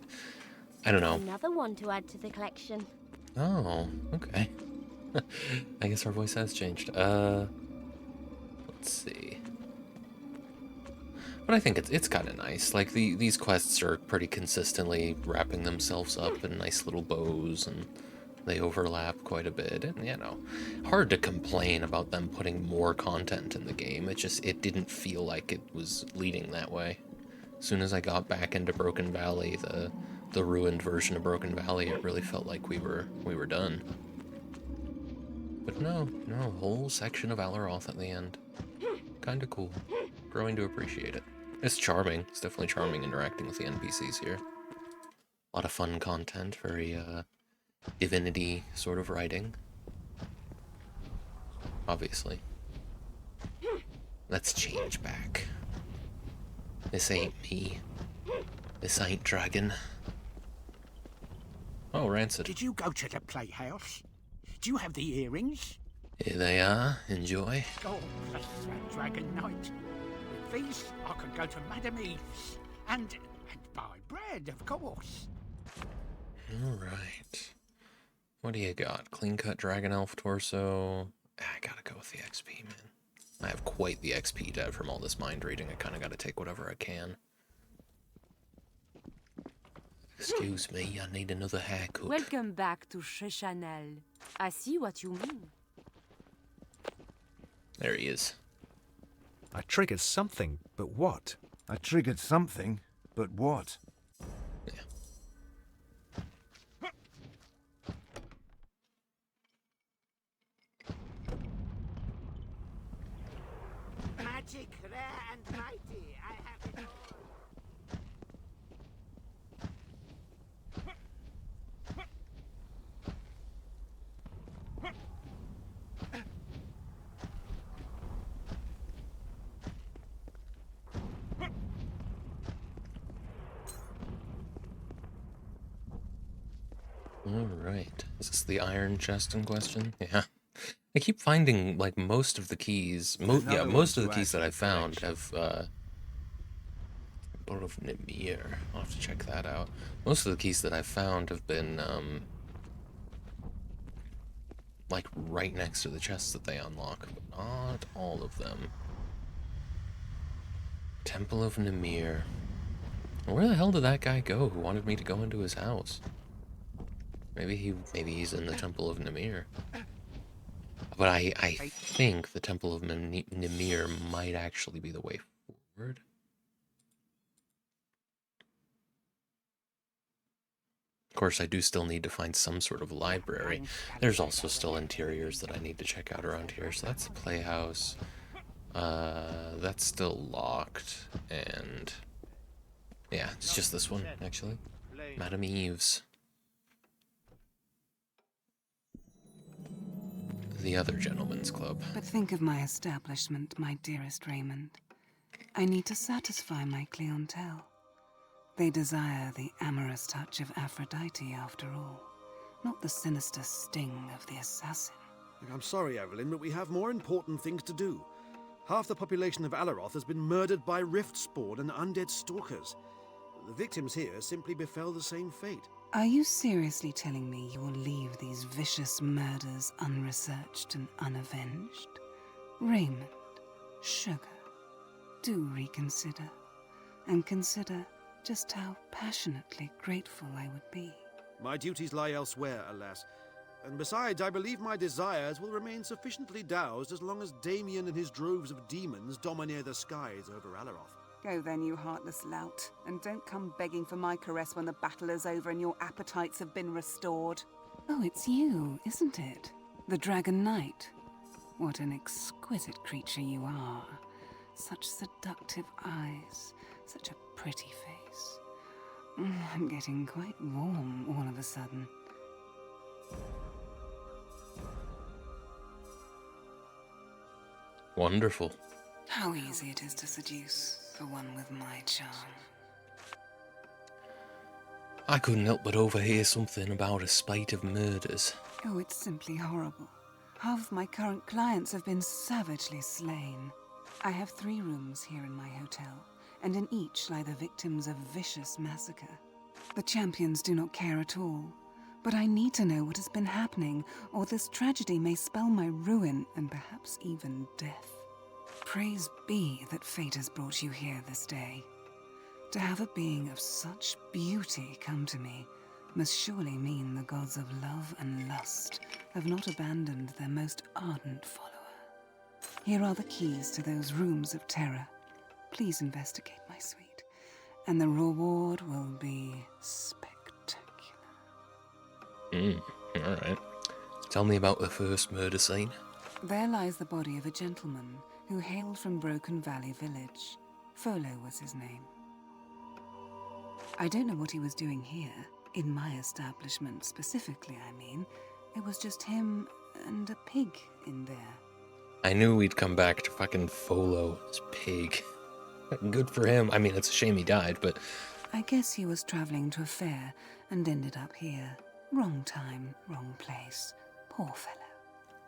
I don't know. Another one to add to the collection. Oh, okay. I guess our voice has changed. Let's see. But I think it's kind of nice. Like, these quests are pretty consistently wrapping themselves up in nice little bows, and they overlap quite a bit. And, hard to complain about them putting more content in the game. It didn't feel like it was leading that way. As soon as I got back into Broken Valley, the ruined version of Broken Valley, it really felt like we were done. But no, whole section of Alaroth at the end. Kinda cool. Growing to appreciate it. It's charming. It's definitely charming interacting with the NPCs here. A lot of fun content, very, Divinity sort of writing. Obviously. Let's change back. This ain't me. This ain't Dragon. Oh, Rancid. Did you go to the playhouse? Do you have the earrings? Here they are. Enjoy. Oh, bless that Dragon Knight. With these, I can go to Madame Eve's. And buy bread, of course. Alright. What do you got? Clean cut Dragon Elf torso. I gotta go with the XP, man. I have quite the XP debt from all this mind reading. I kinda gotta take whatever I can. Excuse me, I need another haircut. Welcome back to Chez Chanel. I see what you mean. There he is. I triggered something, but what? I triggered something, but what? Magic, rare and mighty. I have it Alright. Is this the iron chest in question? Yeah. I keep finding, like, most of the keys... most of the keys that I've found have, Boat of Nimir. I'll have to check that out. Most of the keys that I've found have been, like, right next to the chests that they unlock, but not all of them. Temple of Nimir. Where the hell did that guy go who wanted me to go into his house? Maybe he's in the Temple of Nimir. But I think the Temple of Nimir might actually be the way forward. Of course, I do still need to find some sort of library. There's also still interiors that I need to check out around here. So that's the playhouse. That's still locked. And yeah, it's just this one, actually. Madame Eve's. The other gentleman's club. But think of my establishment, my dearest Raymond. I need to satisfy my clientele. They desire the amorous touch of Aphrodite, after all, not the sinister sting of the assassin. I'm sorry, Evelyn, but we have more important things to do. Half the population of Alaroth has been murdered by rift spawn and undead stalkers. The victims here simply befell the same fate. Are you seriously telling me you will leave these vicious murders unresearched and unavenged? Raymond, sugar, do reconsider, and consider just how passionately grateful I would be. My duties lie elsewhere, alas. And besides, I believe my desires will remain sufficiently doused as long as Damien and his droves of demons domineer the skies over Alaroth. Go then, you heartless lout, and don't come begging for my caress when the battle is over and your appetites have been restored. Oh, it's you, isn't it? The Dragon Knight. What an exquisite creature you are. Such seductive eyes, such a pretty face. I'm getting quite warm all of a sudden. Wonderful. How easy it is to seduce for one with my charm. I couldn't help but overhear something about a spate of murders. Oh, it's simply horrible. Half of my current clients have been savagely slain. I have 3 rooms here in my hotel, and in each lie the victims of vicious massacre. The champions do not care at all, but I need to know what has been happening, or this tragedy may spell my ruin and perhaps even death. Praise be that fate has brought you here this day. To have a being of such beauty come to me must surely mean the gods of love and lust have not abandoned their most ardent follower. Here are the keys to those rooms of terror. Please investigate, my sweet, and the reward will be spectacular. Alright. Tell me about the first murder scene. There lies the body of a gentleman who hailed from Broken Valley Village. Folo was his name. I don't know what he was doing here, in my establishment specifically, I mean. It was just him and a pig in there. I knew we'd come back to fucking Folo, his pig. Good for him. I mean, it's a shame he died, but... I guess he was traveling to a fair and ended up here. Wrong time, wrong place. Poor fellow.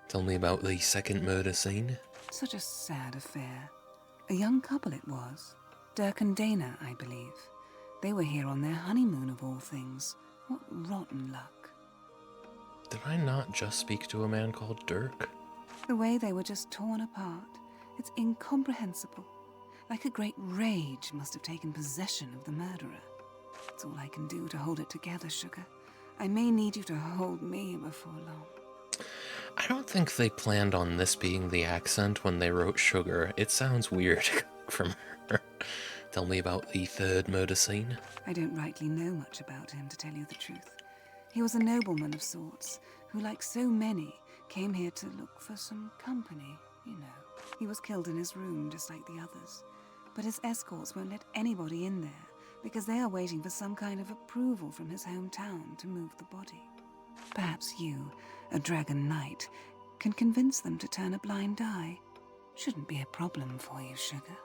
Tell me about the second murder scene. Such a sad affair. A young couple it was. Dirk and Dana, I believe. They were here on their honeymoon of all things. What rotten luck. Did I not just speak to a man called Dirk? The way they were just torn apart. It's incomprehensible. Like a great rage must have taken possession of the murderer. It's all I can do to hold it together, Sugar. I may need you to hold me before long. I don't think they planned on this being the accent when they wrote Sugar. It sounds weird from her. Tell me about the third murder scene. I don't rightly know much about him, to tell you the truth. He was a nobleman of sorts, who, like so many, came here to look for some company, you know. He was killed in his room, just like the others. But his escorts won't let anybody in there, because they are waiting for some kind of approval from his hometown to move the body. Perhaps you, a dragon knight, can convince them to turn a blind eye. Shouldn't be a problem for you, Sugar.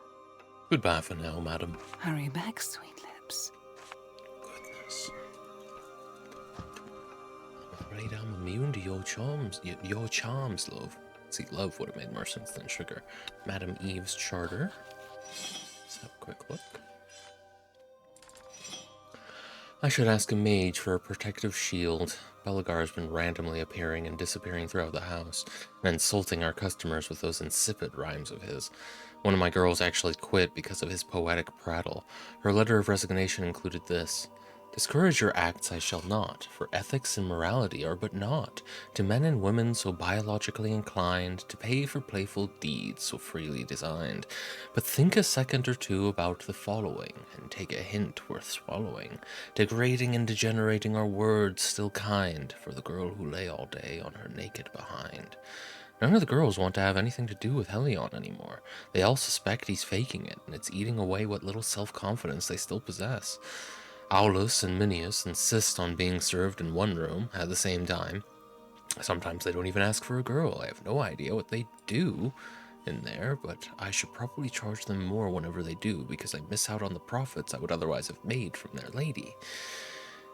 Goodbye for now, madam. Hurry back, sweet lips. Goodness. I'm afraid I'm immune to your charms. Your charms, love. See, love would have made more sense than sugar. Madam Eve's charter. Let's have a quick look. I should ask a mage for a protective shield. Belagar's been randomly appearing and disappearing throughout the house, and insulting our customers with those insipid rhymes of his. One of my girls actually quit because of his poetic prattle. Her letter of resignation included this: "Discourage your acts I shall not, for ethics and morality are but naught to men and women so biologically inclined to pay for playful deeds so freely designed. But think a second or two about the following, and take a hint worth swallowing. Degrading and degenerating are words still kind for the girl who lay all day on her naked behind." None of the girls want to have anything to do with Helion anymore. They all suspect he's faking it, and it's eating away what little self-confidence they still possess. Aulus and Minius insist on being served in one room at the same time. Sometimes they don't even ask for a girl. I have no idea what they do in there, but I should probably charge them more whenever they do, because I miss out on the profits I would otherwise have made from their lady.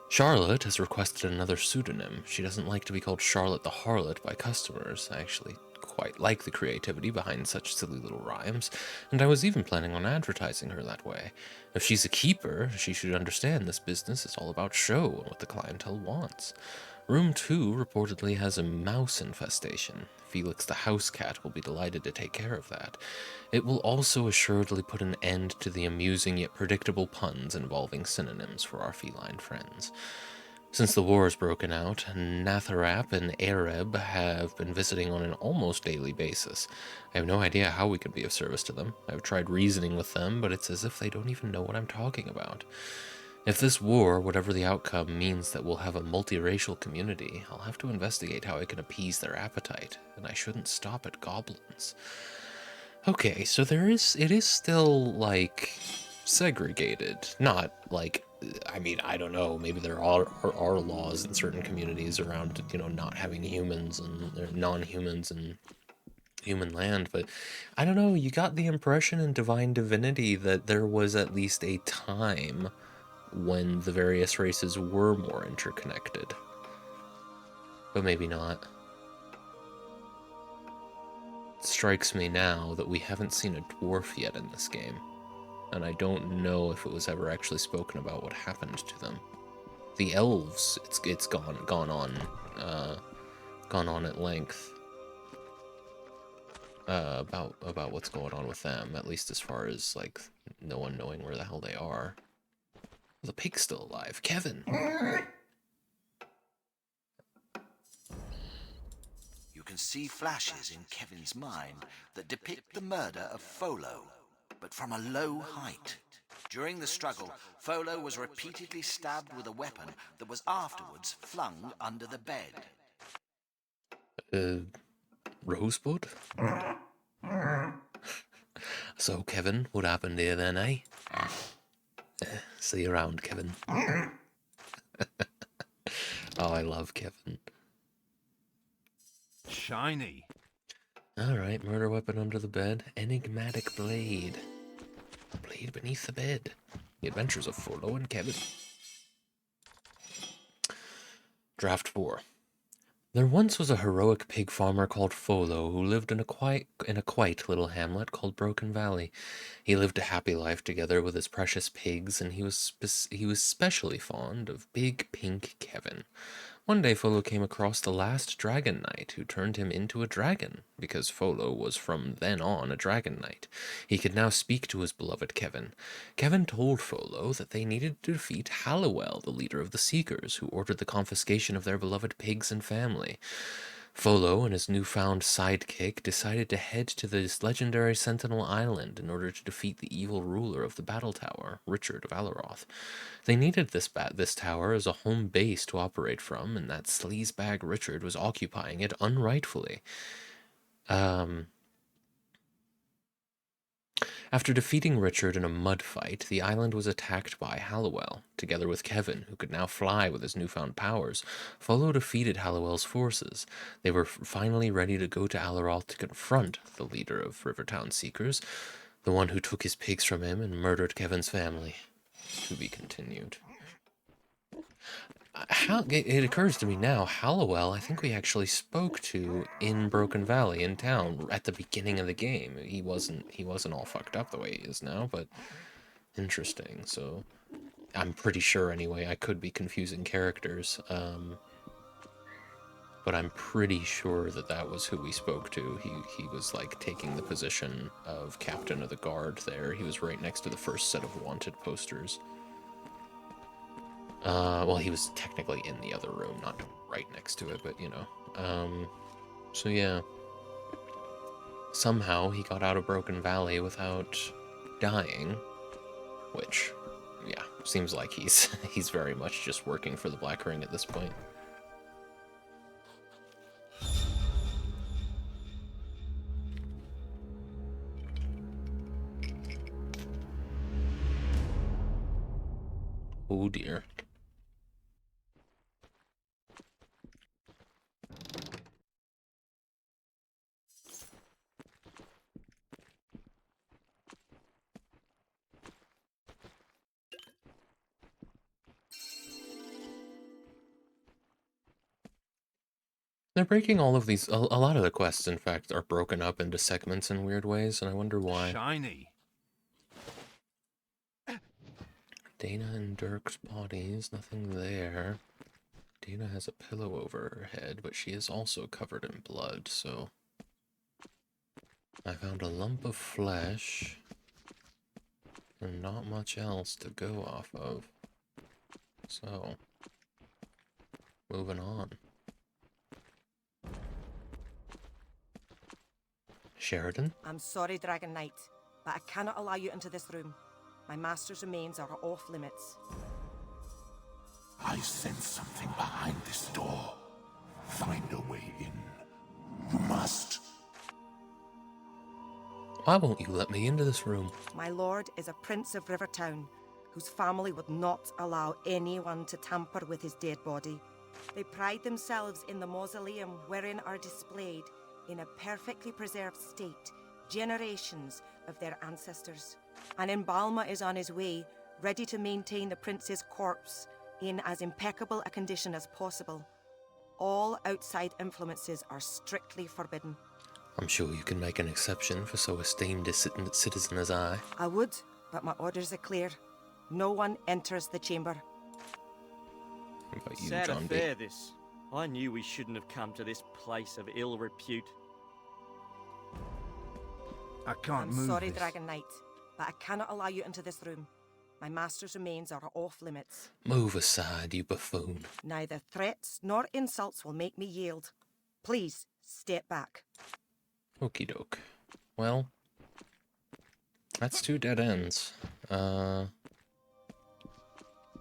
Charlotte has requested another pseudonym. She doesn't like to be called Charlotte the Harlot by customers. I actually quite like the creativity behind such silly little rhymes, and I was even planning on advertising her that way. If she's a keeper, she should understand this business is all about show and what the clientele wants. Room 2 reportedly has a mouse infestation. Felix the house cat will be delighted to take care of that. It will also assuredly put an end to the amusing yet predictable puns involving synonyms for our feline friends. Since the war has broken out, Natharap and Areb have been visiting on an almost daily basis. I have no idea how we could be of service to them. I've tried reasoning with them, but it's as if they don't even know what I'm talking about. If this war, whatever the outcome, means that we'll have a multiracial community, I'll have to investigate how I can appease their appetite, and I shouldn't stop at goblins. Okay, so it is still, like, segregated. Not, like, I mean, I don't know, maybe there are laws in certain communities around, you know, not having humans and non-humans and human land, but I don't know, you got the impression in Divine Divinity that there was at least a time when the various races were more interconnected. But maybe not. It strikes me now that we haven't seen a dwarf yet in this game, and I don't know if it was ever actually spoken about what happened to them. The elves, it's gone on at length about what's going on with them, at least as far as like no one knowing where the hell they are. The pig's still alive. Kevin! You can see flashes in Kevin's mind that depict the murder of Folo, but from a low height. During the struggle, Folo was repeatedly stabbed with a weapon that was afterwards flung under the bed. Rosebud? So, Kevin, what happened here then, eh? See you around, Kevin. Oh, I love Kevin. Shiny. Alright, murder weapon under the bed. Enigmatic blade. Blade beneath the bed. The Adventures of Frollo and Kevin. Draft 4. There once was a heroic pig farmer called Folo who lived in a quite little hamlet called Broken Valley. He lived a happy life together with his precious pigs, and he was specially fond of big pink Kevin. One day Folo came across the last dragon knight, who turned him into a dragon, because Folo was from then on a dragon knight. He could now speak to his beloved Kevin. Kevin told Folo that they needed to defeat Halliwell, the leader of the Seekers, who ordered the confiscation of their beloved pigs and family. Folo and his newfound sidekick decided to head to this legendary Sentinel Island in order to defeat the evil ruler of the Battle Tower, Richard of Alaroth. They needed this tower as a home base to operate from, and that sleazebag Richard was occupying it unrightfully. After defeating Richard in a mud fight, the island was attacked by Halliwell. Together with Kevin, who could now fly with his newfound powers, Folo defeated Halliwell's forces. They were finally ready to go to Alaroth to confront the leader of Rivertown Seekers, the one who took his pigs from him and murdered Kevin's family. To be continued. It occurs to me now, Halliwell, I think we actually spoke to in Broken Valley, in town, at the beginning of the game. He wasn't all fucked up the way he is now, but interesting. So, I'm pretty sure anyway. I could be confusing characters, but I'm pretty sure that was who we spoke to. He was like taking the position of captain of the guard there. He was right next to the first set of wanted posters. Well, he was technically in the other room, not right next to it, but you know. So yeah. Somehow he got out of Broken Valley without dying, which, yeah, seems like he's very much just working for the Black Ring at this point. Oh dear. They're breaking all of these. A lot of the quests, in fact, are broken up into segments in weird ways, and I wonder why. Shiny. Dana and Dirk's bodies, nothing there. Dana has a pillow over her head, but she is also covered in blood, so... I found a lump of flesh, and not much else to go off of. So, moving on. Sheridan? I'm sorry, Dragon Knight, but I cannot allow you into this room. My master's remains are off limits. I sense something behind this door. Find a way in. You must. Why won't you let me into this room? My lord is a prince of Rivertown, whose family would not allow anyone to tamper with his dead body. They pride themselves in the mausoleum wherein are displayed, in a perfectly preserved state, generations of their ancestors. An embalmer is on his way, ready to maintain the prince's corpse in as impeccable a condition as possible. All outside influences are strictly forbidden. I'm sure you can make an exception for so esteemed a citizen as I. I would, but my orders are clear. No one enters the chamber. What about you, Sad John B? affair, this. I knew we shouldn't have come to this place of ill repute. I can't I'm move sorry, this. Dragon Knight, but I cannot allow you into this room. My master's remains are off limits. Move aside, you buffoon. Neither threats nor insults will make me yield. Please, step back. Okie doke. Well, that's 2 dead ends. I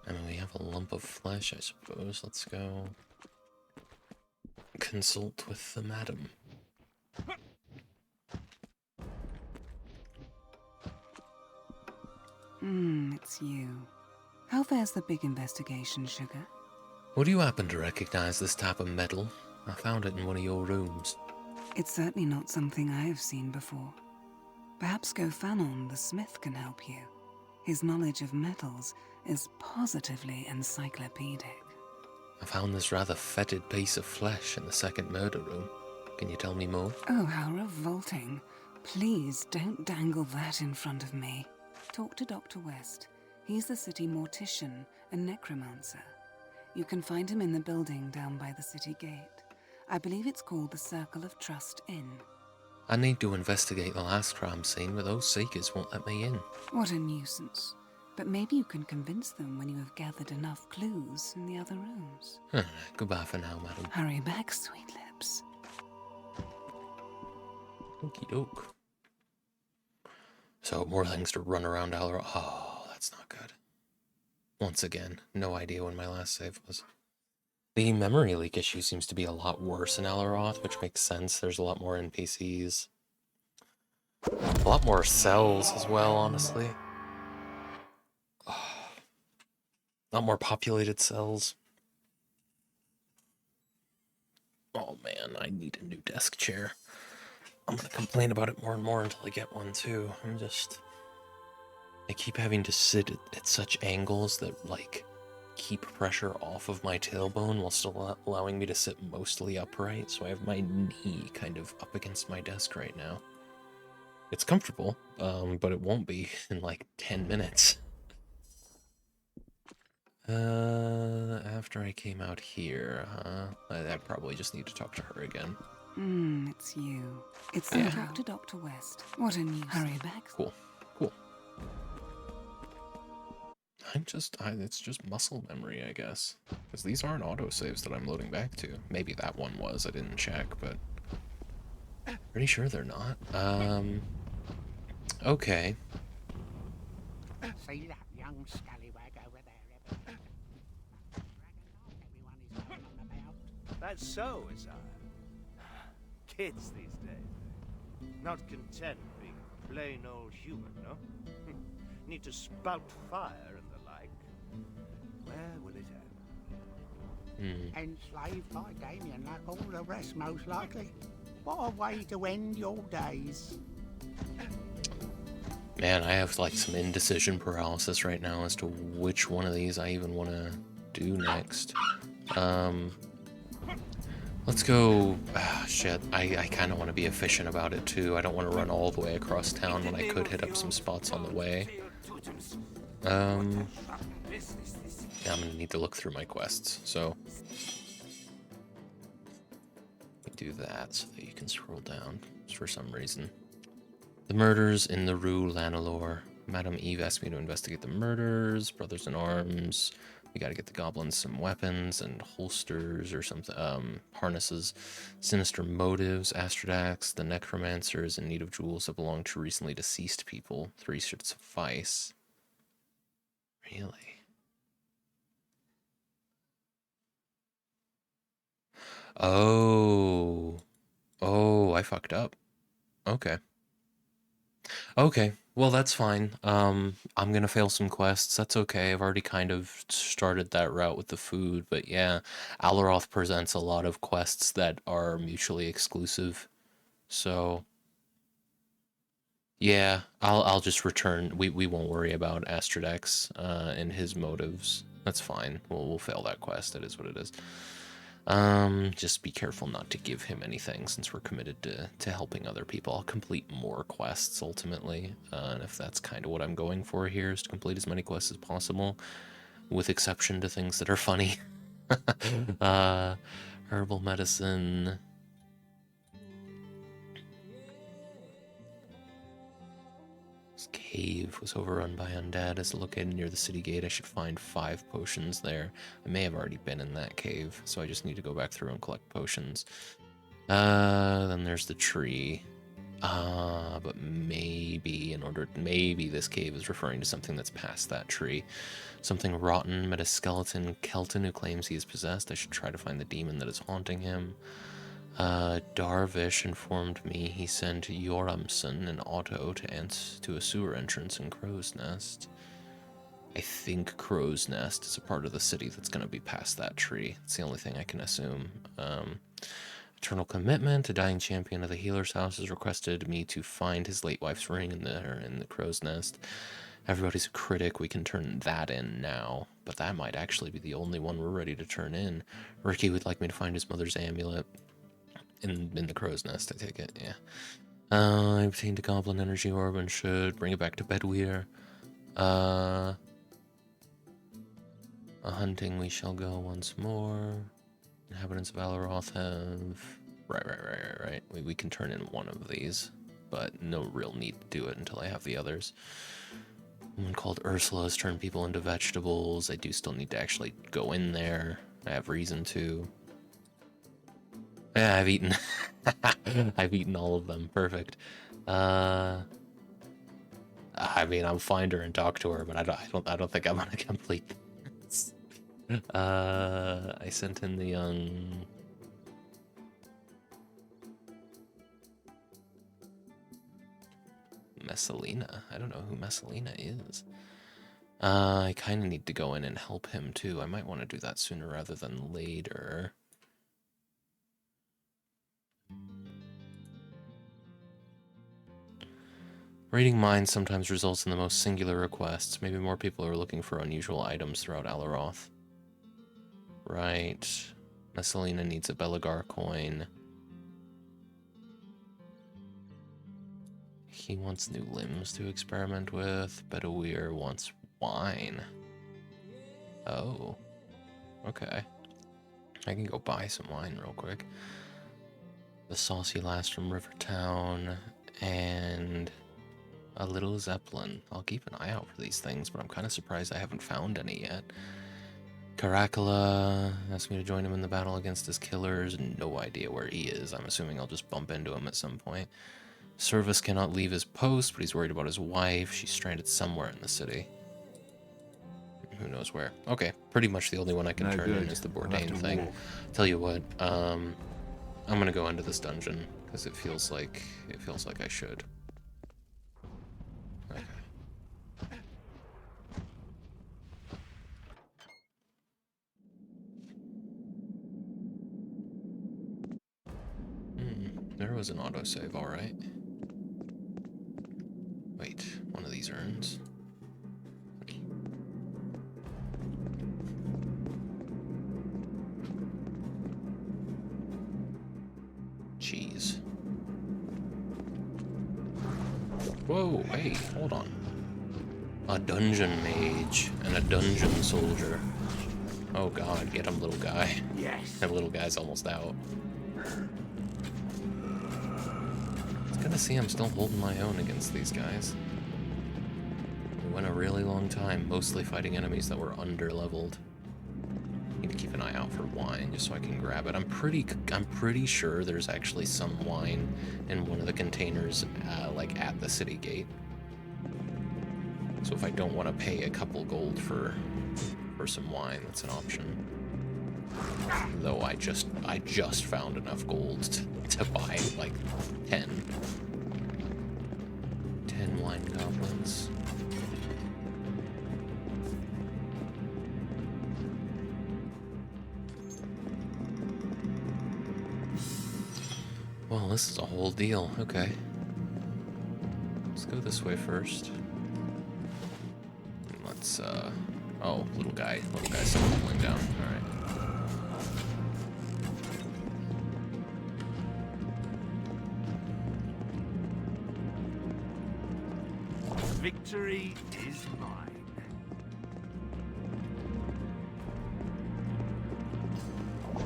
mean, we have a lump of flesh, I suppose. Let's go consult with the madam. It's you. How fares the big investigation, Sugar? Would you happen to recognize this type of metal? I found it in one of your rooms. It's certainly not something I have seen before. Perhaps Gofanon, the smith, can help you. His knowledge of metals is positively encyclopedic. I found this rather fetid piece of flesh in the second murder room. Can you tell me more? Oh, how revolting. Please don't dangle that in front of me. Talk to Dr. West. He's the city mortician and necromancer. You can find him in the building down by the city gate. I believe it's called the Circle of Trust Inn. I need to investigate the last crime scene, but those seekers won't let me in. What a nuisance. But maybe you can convince them when you have gathered enough clues in the other rooms. Goodbye for now, madam. Hurry back, sweet lips. Okie doke. So, more things to run around Alra. Oh, that's not good. Once again, no idea when my last save was. The memory leak issue seems to be a lot worse in Alaroth, which makes sense. There's a lot more NPCs. A lot more cells as well, honestly. A lot more populated cells. Oh man, I need a new desk chair. I'm gonna complain about it more and more until I get one too. I keep having to sit at such angles that, like, keep pressure off of my tailbone while still allowing me to sit mostly upright, so I have my knee kind of up against my desk right now. It's comfortable, but it won't be in like 10 minutes. After I came out here, I probably just need to talk to her again. It's you. It's the talk to Dr. West. What a news. Hurry back. Cool. It's just muscle memory, I guess. Because these aren't autosaves that I'm loading back to. Maybe that one was, I didn't check, but pretty sure they're not. Okay. See that young scallywag over there? That's so, is I. Kids these days. Not content being plain old human, no? Need to spout fire and the like. Where will it end? Enslaved by Damien like all the rest, most likely. What a way to end your days. Man, I have like some indecision paralysis right now as to which one of these I even want to do next. Let's go. Shit, I kind of want to be efficient about it too. I don't want to run all the way across town when I could hit up some spots on the way. Yeah, I'm gonna need to look through my quests, so do that so that you can scroll down for some reason. The murders in the Rue Lanelore. Madame Eve asked me to investigate the murders. Brothers in Arms. We gotta get the goblins some weapons and holsters or something. Harnesses. Sinister motives. Astrodax. The necromancer is in need of jewels that belong to recently deceased people. 3 should suffice. Really? Oh, I fucked up. Okay, well that's fine. I'm gonna fail some quests. That's okay. I've already kind of started that route with the food, but yeah, Alaroth presents a lot of quests that are mutually exclusive. So yeah, I'll just return. We won't worry about Astrodex and his motives. That's fine. We'll fail that quest. That is what it is. Just be careful not to give him anything since we're committed to helping other people. I'll complete more quests ultimately, and if that's kind of what I'm going for here, is to complete as many quests as possible, with exception to things that are funny. Herbal medicine. This cave was overrun by undead. It's located near the city gate. I should find 5 potions there. I may have already been in that cave, so I just need to go back through and collect potions. Then there's the tree. But maybe maybe this cave is referring to something that's past that tree. Something rotten, met a skeleton Kelton who claims he is possessed. I should try to find the demon that is haunting him. Darvish informed me he sent Yoramson an auto to a sewer entrance in Crow's Nest. I think Crow's Nest is a part of the city that's going to be past that tree. It's the only thing I can assume. Eternal commitment. A dying champion of the healer's house has requested me to find his late wife's ring in the Crow's Nest. Everybody's a critic. We can turn that in now, but that might actually be the only one we're ready to turn in. Ricky would like me to find his mother's amulet in the Crow's Nest, I take it. Yeah. I obtained a goblin energy orb and should bring it back to Bedweir. A hunting we shall go once more. Inhabitants of Alaroth have... Right. We can turn in one of these, but no real need to do it until I have the others. One called Ursula has turned people into vegetables. I do still need to actually go in there. I have reason to. Yeah, I've eaten. I've eaten all of them. Perfect. I mean, I'll find her and talk to her, but I don't think I'm gonna complete this. I sent in the young. Messalina. I don't know who Messalina is. I kind of need to go in and help him too. I might want to do that sooner rather than later. Reading minds sometimes results in the most singular requests. Maybe more people are looking for unusual items throughout Alaroth. Right. Messalina needs a Belagar coin. He wants new limbs to experiment with. Bedouir wants wine. Oh. Okay. I can go buy some wine real quick. The saucy lass from Rivertown. And a little Zeppelin. I'll keep an eye out for these things, but I'm kind of surprised I haven't found any yet. Caracalla asked me to join him in the battle against his killers. No idea where he is. I'm assuming I'll just bump into him at some point. Service cannot leave his post, but he's worried about his wife. She's stranded somewhere in the city. Who knows where. Okay, pretty much the only one I can turn in is the Bourdain thing. Tell you what, I'm gonna go into this dungeon because it feels like I should. Okay. There was an autosave, alright. Wait, one of these urns. Jeez. Whoa, hey, hold on. A dungeon mage and a dungeon soldier. Oh god, get him, little guy. Yes. That little guy's almost out. It's good to see I'm still holding my own against these guys. We went a really long time, mostly fighting enemies that were under-leveled. Need to keep an eye out for wine just so I can grab it. I'm pretty sure there's actually some wine in one of the containers, like at the city gate. So if I don't want to pay a couple gold for some wine, that's an option. Though I just found enough gold to buy like 10 wine goblins. Well, this is a whole deal. Okay. Let's go this way first. Let's, oh, little guy's still falling down. Alright. Victory is mine.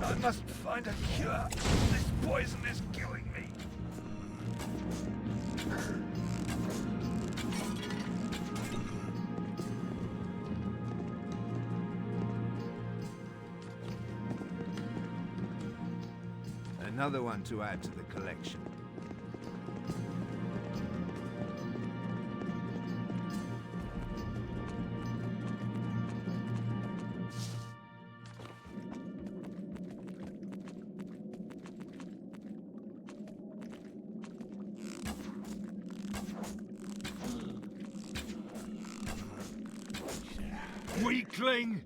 I must find a cure. This poison is killing me. Another one to add to the collection. weakling!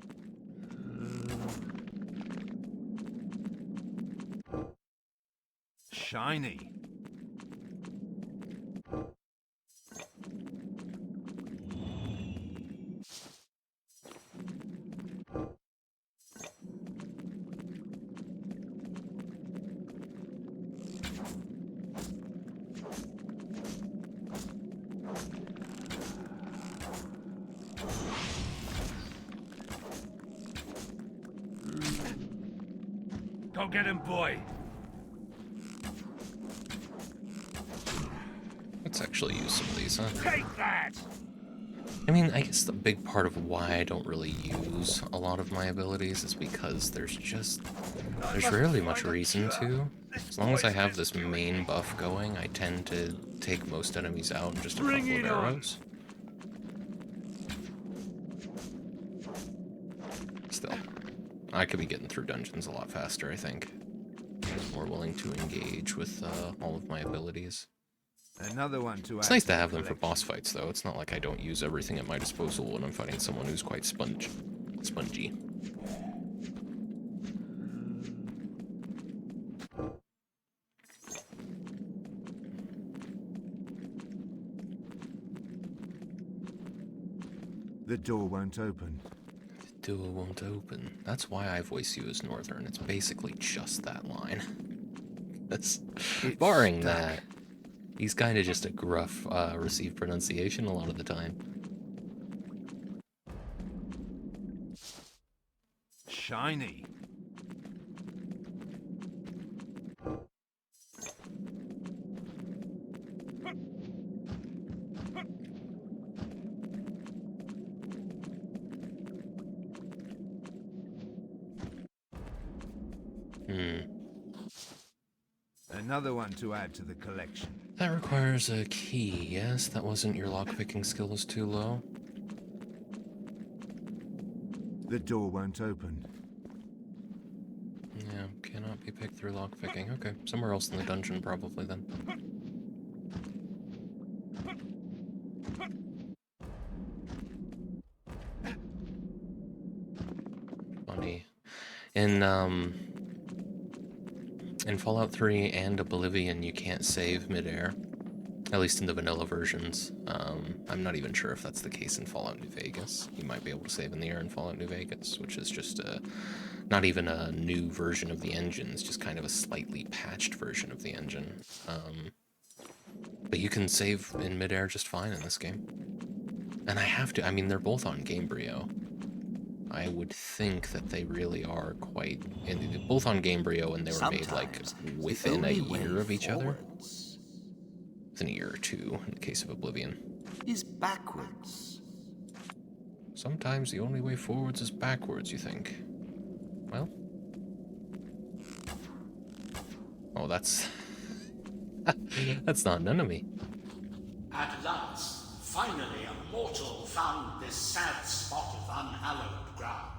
Shiny. Go get him, boy! Let's actually use some of these, huh? Take that! I mean, I guess the big part of why I don't really use a lot of my abilities is because there's rarely much reason to. As long as I have this main buff going, I tend to take most enemies out in just a couple of arrows. Still, I could be getting through dungeons a lot faster, I think. I'm more willing to engage with all of my abilities. Another one to It's add nice to the have them for collection. boss fights, though. It's not like I don't use everything at my disposal when I'm fighting someone who's quite spongy. The door won't open. The door won't open. That's why I voice you as Northern. It's basically just that line. Barring that, he's kind of just a gruff received pronunciation a lot of the time. Shiny. Another one to add to the collection. That requires a key, yes? That wasn't your lockpicking skill was too low? The door won't open. Yeah, cannot be picked through lockpicking. Okay, somewhere else in the dungeon probably then. Funny. In Fallout 3 and Oblivion, you can't save midair. At least in the vanilla versions. I'm not even sure if that's the case in Fallout New Vegas. You might be able to save in the air in Fallout New Vegas, which is just not even a new version of the engine. It's just kind of a slightly patched version of the engine. But you can save in midair just fine in this game. And I mean, they're both on Gamebryo. I would think that they really are quite... both on Gamebryo, and they were made, like, within a year of each other. Within a year or two, in the case of Oblivion. Is backwards. Sometimes the only way forwards is backwards, you think? Well... Oh, that's... that's not an enemy. At last, finally a mortal found this sad spot of unhallowed ground.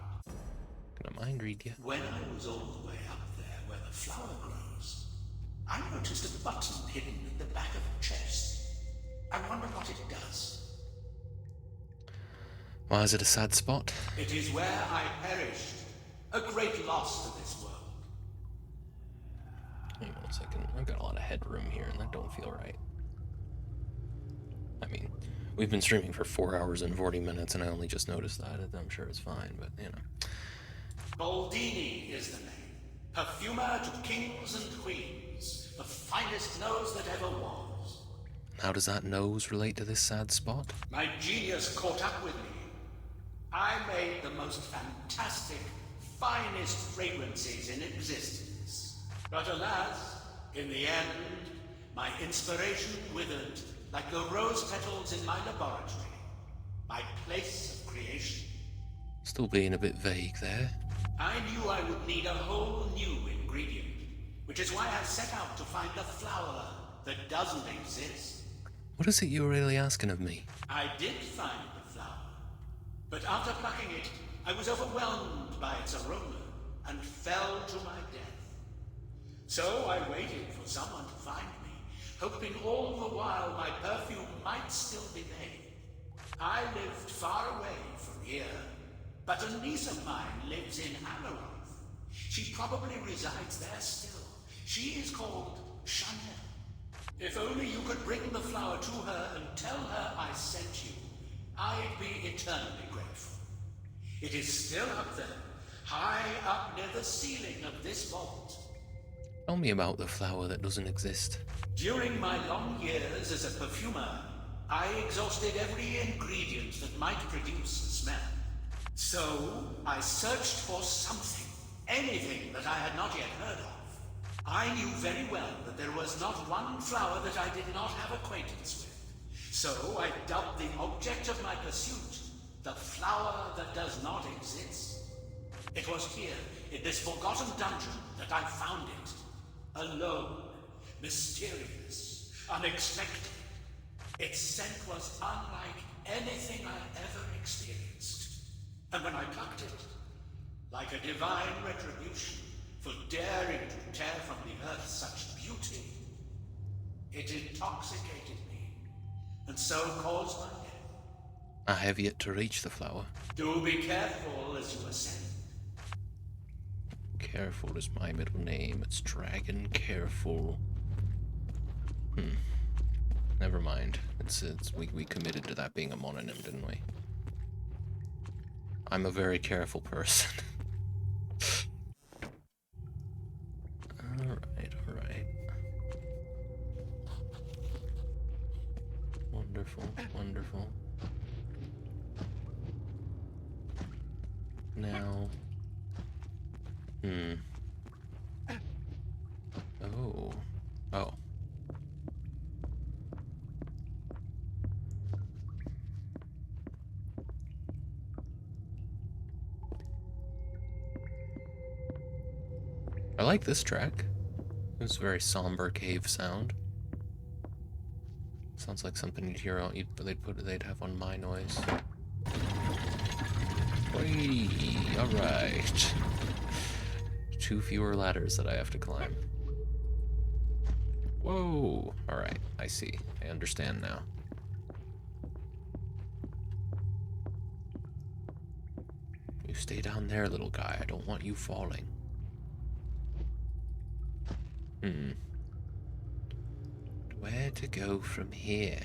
Gonna mind read you. When I was all the way up there where the flower grows, I noticed a button hidden at the back of a chest. I wonder what it does. Why is it a sad spot? It is where I perished, a great loss to this world. Hang on a second. I've got a lot of headroom here, and that don't feel right. I mean, we've been streaming for 4 hours and 40 minutes, and I only just noticed that. I'm sure it's fine, but, you know. Baldini is the name. Perfumer to kings and queens. The finest nose that ever was. How does that nose relate to this sad spot? My genius caught up with me. I made the most fantastic, finest fragrances in existence. But alas, in the end, my inspiration withered like the rose petals in my laboratory. My place of creation. Still being a bit vague there. I knew I would need a whole new ingredient, which is why I set out to find a flower that doesn't exist. What is it you're really asking of me? I did find the flower, but after plucking it, I was overwhelmed by its aroma and fell to my death. So I waited for someone to find me, hoping all the while my perfume might still be made. I lived far away from here, but a niece of mine lives in Araroth. She probably resides there still. She is called Chanel. If only you could bring the flower to her and tell her I sent you, I'd be eternally grateful. It is still up there, high up near the ceiling of this vault. Tell me about the flower that doesn't exist. During my long years as a perfumer, I exhausted every ingredient that might produce a smell. So, I searched for something, anything that I had not yet heard of. I knew very well that there was not one flower that I did not have acquaintance with. So, I dubbed the object of my pursuit the flower that does not exist. It was here, in this forgotten dungeon, that I found it. Alone, mysterious, unexpected. Its scent was unlike anything I'd ever experienced. And when I plucked it, like a divine retribution for daring to tear from the earth such beauty, it intoxicated me, and so caused my death. I have yet to reach the flower. Do be careful as you ascend. Careful is my middle name. It's Dragon Careful. Never mind. We committed to that being a mononym, didn't we? I'm a very careful person. Alright. Wonderful. Now... Oh. I like this track. It's a very somber cave sound. Sounds like something you'd hear on they'd have on My Noise. Whee! Alright. 2 fewer ladders that I have to climb. Whoa! Alright, I see. I understand now. You stay down there, little guy. I don't want you falling. Where to go from here?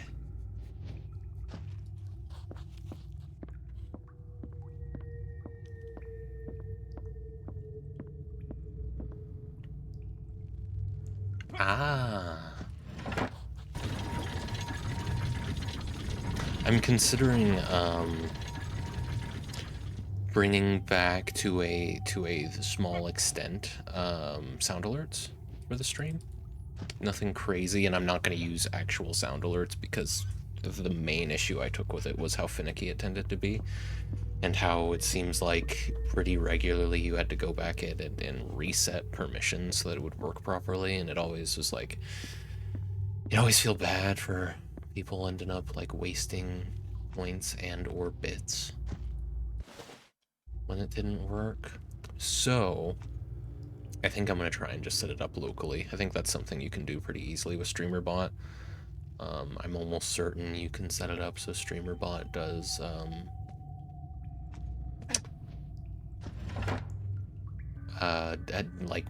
I'm considering bringing back to a small extent sound alerts for the stream. Nothing crazy, and I'm not going to use actual sound alerts because of the main issue I took with it was how finicky it tended to be, and how it seems like pretty regularly you had to go back in and reset permissions so that it would work properly, and it always was like, you always feel bad for people ending up like wasting points and or bits when it didn't work. So I think I'm going to try and just set it up locally. I think that's something you can do pretty easily with StreamerBot. I'm almost certain you can set it up so StreamerBot does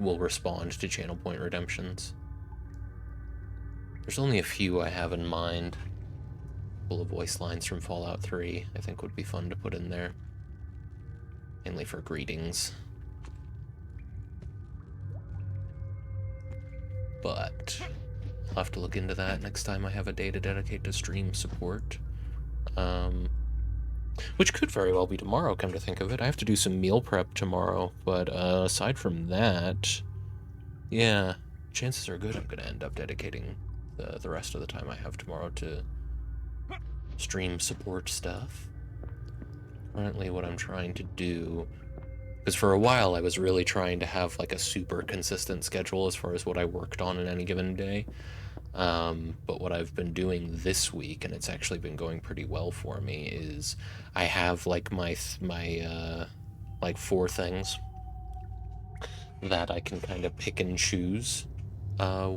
will respond to channel point redemptions. There's only a few I have in mind. A couple of voice lines from Fallout 3 I think would be fun to put in there. Mainly for greetings. But I'll have to look into that next time I have a day to dedicate to stream support. Which could very well be tomorrow, come to think of it. I have to do some meal prep tomorrow, but aside from that, yeah, chances are good I'm going to end up dedicating the rest of the time I have tomorrow to stream support stuff. Currently what I'm trying to do, because for a while I was really trying to have like a super consistent schedule as far as what I worked on in any given day. But what I've been doing this week, and it's actually been going pretty well for me, is I have like my like 4 things that I can kind of pick and choose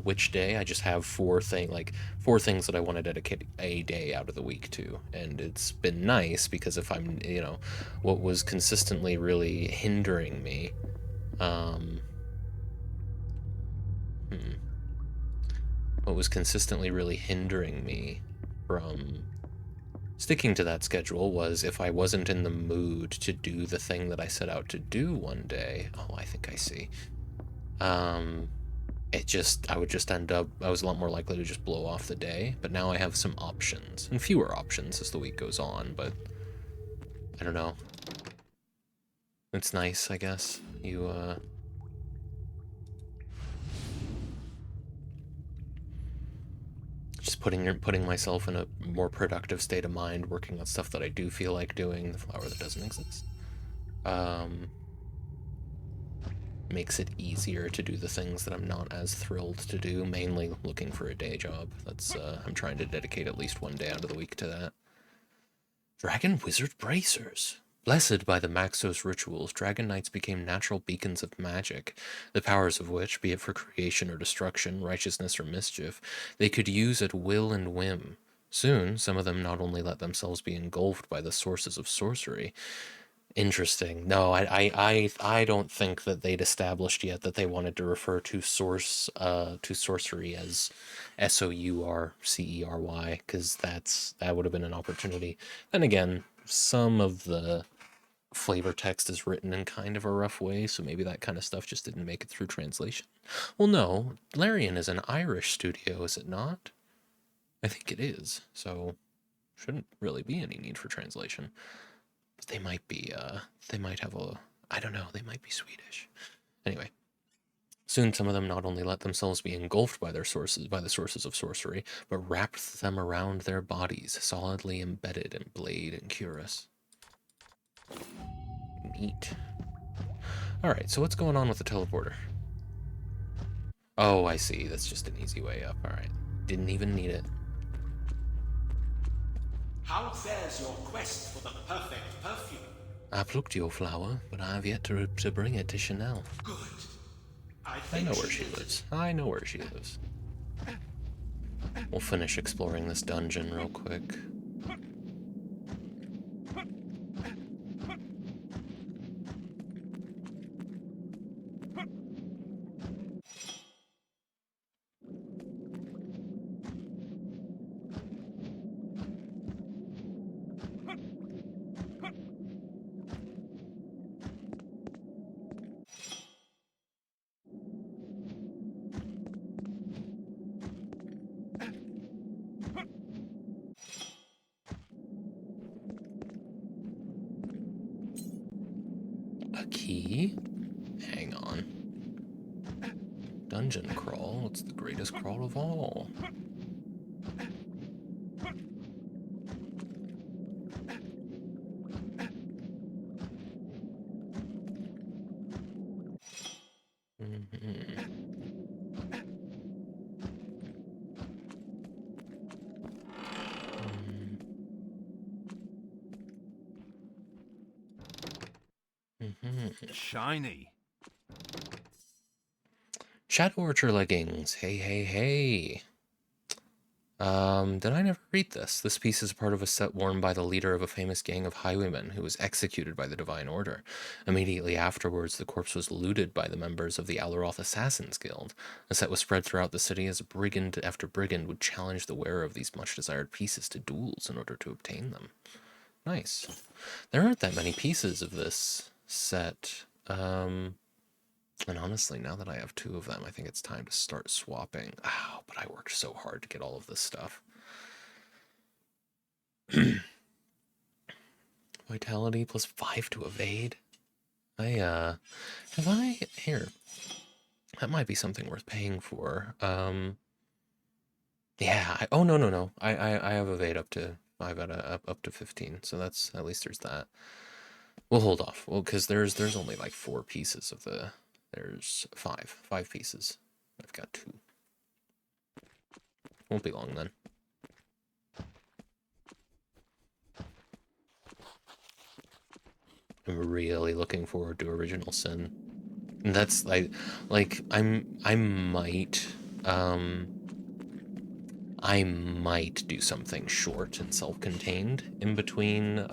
which day. I just have four things that I want to dedicate a day out of the week to, and it's been nice because if I'm, what was consistently really hindering me, what was consistently really hindering me from sticking to that schedule was if I wasn't in the mood to do the thing that I set out to do one day. Oh, I think I see. I would just end up, I was a lot more likely to just blow off the day, but now I have some options, and fewer options as the week goes on, but I don't know. It's nice, I guess. Just putting myself in a more productive state of mind, working on stuff that I do feel like doing, the flower that doesn't exist. Makes it easier to do the things that I'm not as thrilled to do, mainly looking for a day job. That's, I'm trying to dedicate at least one day out of the week to that. Dragon Wizard Bracers. Blessed by the Maxos rituals, Dragon Knights became natural beacons of magic, the powers of which, be it for creation or destruction, righteousness or mischief, they could use at will and whim. Soon, some of them not only let themselves be engulfed by the sources of sorcery. Interesting. No, I don't think that they'd established yet that they wanted to refer to sorcery as SOURCERY, because that would have been an opportunity. Then again, some of the flavor text is written in kind of a rough way, so maybe that kind of stuff just didn't make it through translation. Well, no, Larian is an Irish studio, is it not? I think it is, so shouldn't really be any need for translation. But they might be, they might have I don't know, they might be Swedish. Anyway, soon some of them not only let themselves be engulfed by the sources of sorcery, but wrapped them around their bodies, solidly embedded in blade and cuirass. Neat. Alright, so what's going on with the teleporter? Oh, I see. That's just an easy way up. Alright. Didn't even need it. How fares your quest for the perfect perfume? I plucked your flower, but I have yet to bring it to Chanel. Good. I know where she lives. I know where she lives. We'll finish exploring this dungeon real quick. A key? Hang on. Dungeon crawl? It's the greatest crawl of all. Shiny. Shadow Archer leggings. Hey, hey, hey. Did I never read this? This piece is part of a set worn by the leader of a famous gang of highwaymen who was executed by the Divine Order. Immediately afterwards, the corpse was looted by the members of the Alaroth Assassins Guild. The set was spread throughout the city as brigand after brigand would challenge the wearer of these much-desired pieces to duels in order to obtain them. Nice. There aren't that many pieces of this set. And honestly, now that I have two of them, I think it's time to start swapping. Oh, but I worked so hard to get all of this stuff. Vitality plus 5 to evade. Here. That might be something worth paying for. Yeah, oh, no. I have evade up to 5 up to 15, so that's, at least there's that. We'll hold off. Well, because there's only like 4 pieces of the... There's 5 pieces. I've got 2. Won't be long then. I'm really looking forward to Original Sin. And that's I might I might do something short and self-contained in between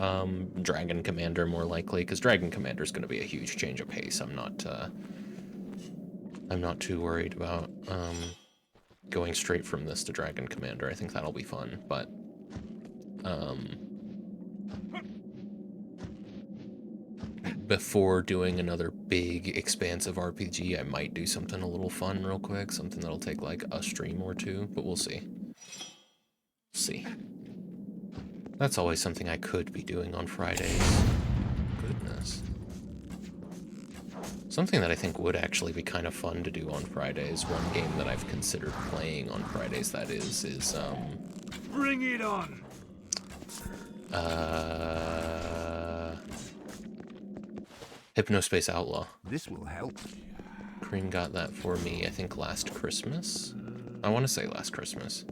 Dragon Commander, more likely, because Dragon Commander is going to be a huge change of pace. I'm not too worried about going straight from this to Dragon Commander. I think that'll be fun, but before doing another big, expansive RPG, I might do something a little fun real quick, something that'll take like a stream or two, but we'll see. See. That's always something I could be doing on Fridays. Goodness. Something that I think would actually be kind of fun to do on Fridays, one game that I've considered playing on Fridays, that is Bring it on! Hypnospace Outlaw. This will help. Green got that for me, I think, last Christmas? I want to say last Christmas.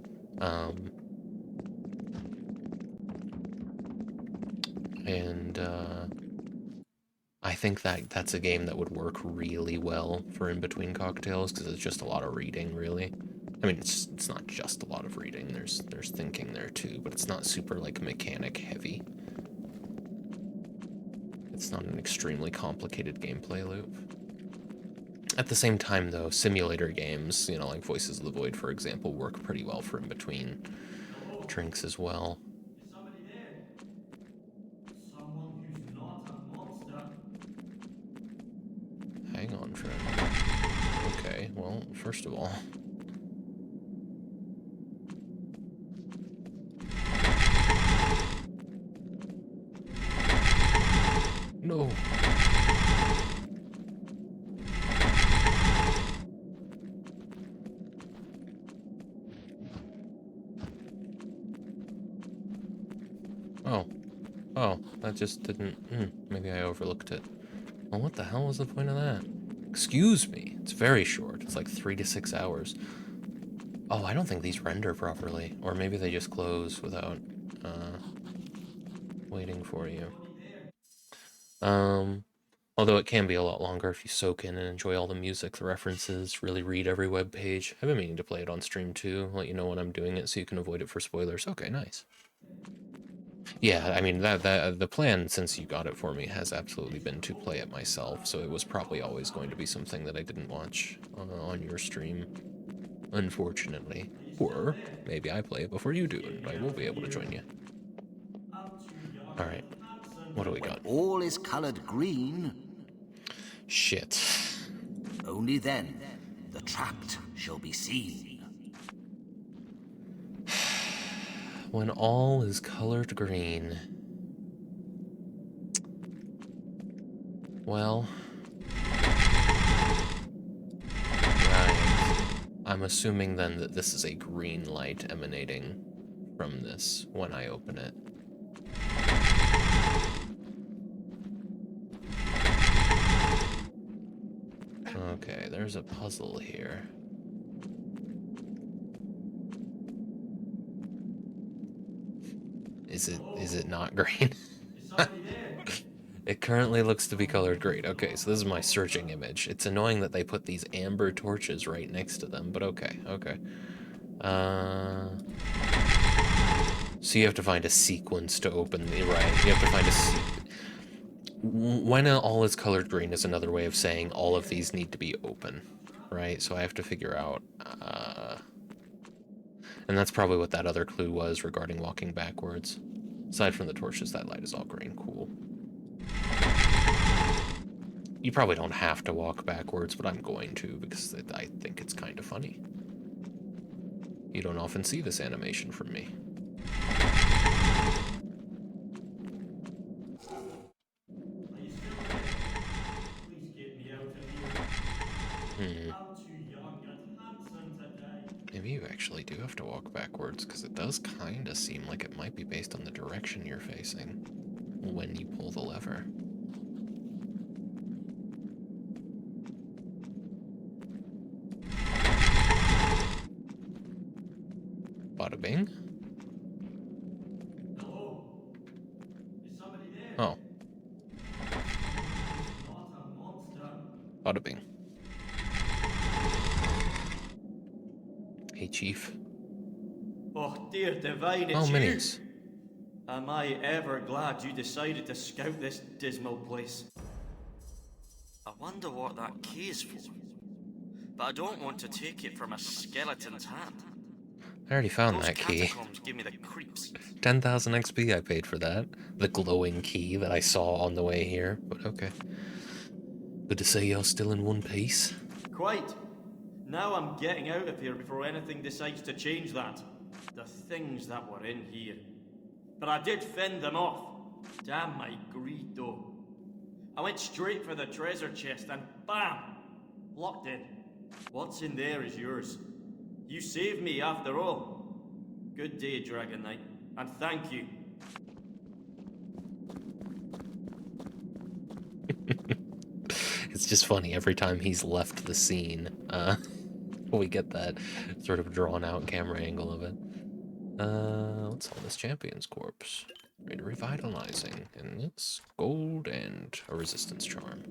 I think that's a game that would work really well for in-between cocktails, because it's just a lot of reading, really. I mean, it's not just a lot of reading, there's thinking there too, but it's not super, like, mechanic heavy. It's not an extremely complicated gameplay loop. At the same time, though, simulator games, you know, like Voices of the Void, for example, work pretty well for in-between drinks as well. Hang on, friend. Okay, well, first of all... No! Oh, that just didn't... maybe I overlooked it. Well, what the hell was the point of that? Excuse me, it's very short. It's like 3 to 6 hours. Oh, I don't think these render properly. Or maybe they just close without, waiting for you. Although it can be a lot longer if you soak in and enjoy all the music, the references, really read every web page. I've been meaning to play it on stream too, let you know when I'm doing it so you can avoid it for spoilers. Okay, nice. Yeah, I mean, the plan since you got it for me has absolutely been to play it myself, so it was probably always going to be something that I didn't watch on your stream, unfortunately. Or maybe I play it before you do, and I will be able to join you. Alright, what do we got? When all is colored green... Shit. Only then the trapped shall be seen. When all is colored green. Well... Right. I'm assuming then that this is a green light emanating from this when I open it. Okay, there's a puzzle here. Is it not green? It currently looks to be colored green. Okay, so this is my searching image. It's annoying that they put these amber torches right next to them, but okay. So you have to find a sequence to open the right. You have to find a when all is colored green is another way of saying all of these need to be open, right? So I have to figure out, and that's probably what that other clue was regarding walking backwards. Aside from the torches, that light is all green. Cool. You probably don't have to walk backwards, but I'm going to because I think it's kind of funny. You don't often see this animation from me. Maybe you actually do have to walk backwards, because it does kind of seem like it might be based on the direction you're facing when you pull the lever. Bada bing. Hello? Is somebody there? Oh. Not a monster. Bada bing. chief. Oh dear divine, Oh, it's you! minis. Am I ever glad you decided to scout this dismal place. I wonder what that key is for. But I don't want to take it from a skeleton's hand. I already found Those that key. catacombs give me the creeps. 10,000 XP I paid for that. The glowing key that I saw on the way here, but okay. Good to say you're still in one piece. Quite. Now I'm getting out of here before anything decides to change that. The things that were in here. But I did fend them off. Damn my greed, though. I went straight for the treasure chest and BAM! Locked in. What's in there is yours. You saved me after all. Good day, Dragon Knight, and thank you. It's just funny every time he's left the scene. We get that sort of drawn out camera angle of it. What's on this champion's corpse? Rate revitalizing, and it's gold and a resistance charm.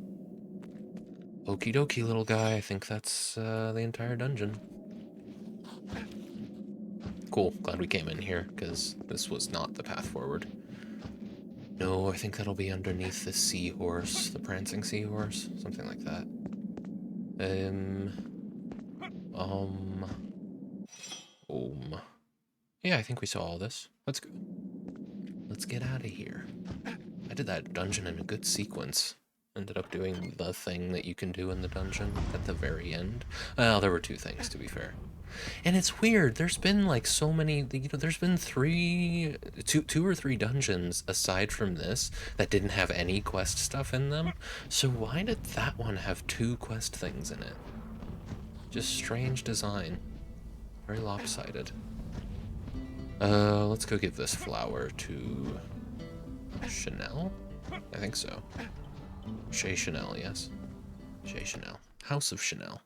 Okie dokie, little guy. I think that's the entire dungeon. Cool. Glad we came in here, because this was not the path forward. No, I think that'll be underneath the seahorse, the prancing seahorse, something like that. Yeah, I think we saw all this. Let's go. Let's get out of here. I did that dungeon in a good sequence. Ended up doing the thing that you can do in the dungeon at the very end. Well, there were two things, to be fair. And it's weird. There's been like so many, there's been two or three dungeons aside from this that didn't have any quest stuff in them. So why did that one have two quest things in it? Just strange design. Very lopsided. Let's go give this flower to Chanel? I think so. Chez Chanel, yes. Chez Chanel. House of Chanel.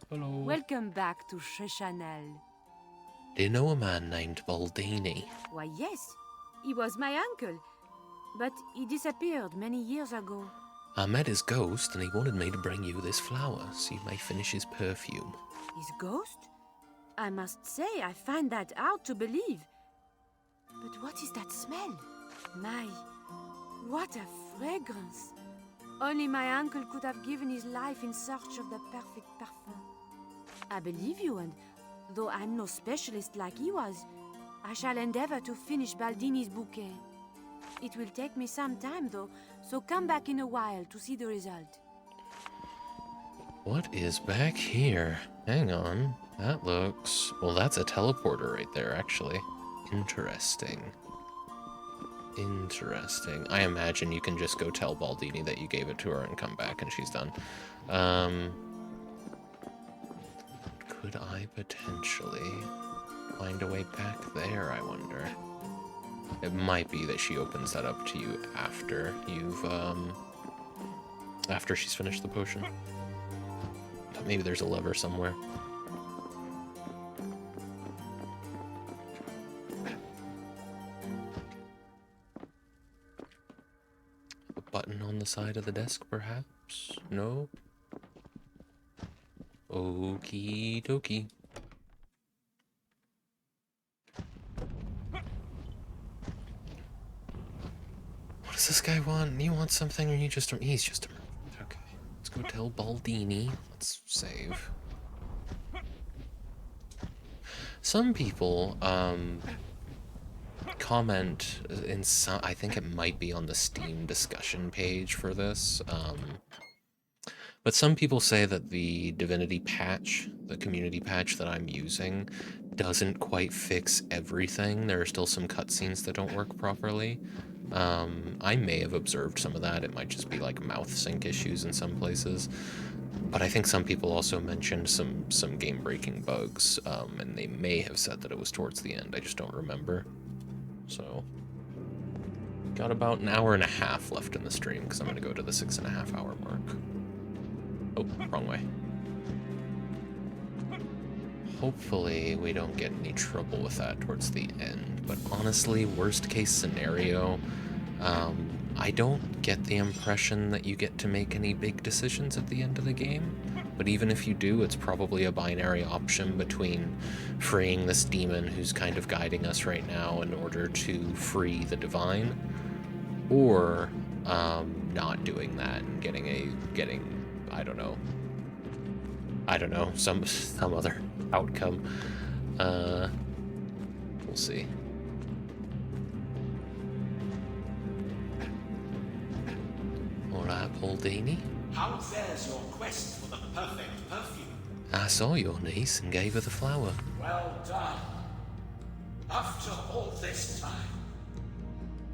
Hello. Welcome back to Chez Chanel. Do you know a man named Baldini? Why, yes. He was my uncle. But he disappeared many years ago. I met his ghost and he wanted me to bring you this flower so you may finish his perfume. His ghost? I must say, I find that hard to believe. But what is that smell? My, what a fragrance. Only my uncle could have given his life in search of the perfect parfum. I believe you, and though I'm no specialist like he was, I shall endeavor to finish Baldini's bouquet. It will take me some time, though, so come back in a while to see the result. What is back here? Hang on. That looks... Well, that's a teleporter right there, actually. Interesting. Interesting. I imagine you can just go tell Baldini that you gave it to her and come back and she's done. Could I potentially find a way back there, I wonder? It might be that she opens that up to you after you've, after she's finished the potion. But maybe there's a lever somewhere. A button on the side of the desk, perhaps? No? Okie dokie. What does this guy want? You want something or you just don't? He's just a merchant. Okay. Let's go tell Baldini. Let's save. Some people, comment in some, I think it might be on the Steam discussion page for this, but some people say that the Divinity patch, the community patch that I'm using, doesn't quite fix everything. There are still some cutscenes that don't work properly. I may have observed some of that. It might just be like mouth sync issues in some places. But I think some people also mentioned some game-breaking bugs, and they may have said that it was towards the end. I just don't remember. So, got about an hour and a half left in the stream, because I'm going to go to the 6.5 hour mark. Oh, wrong way. Hopefully we don't get any trouble with that towards the end, but honestly, worst case scenario, I don't get the impression that you get to make any big decisions at the end of the game. But even if you do, it's probably a binary option between freeing this demon who's kind of guiding us right now in order to free the divine, or not doing that and getting I don't know, some other outcome. We'll see. Alright, Paul Dini. How fares your quest for the perfect perfume? I saw your niece and gave her the flower. Well done. After all this time.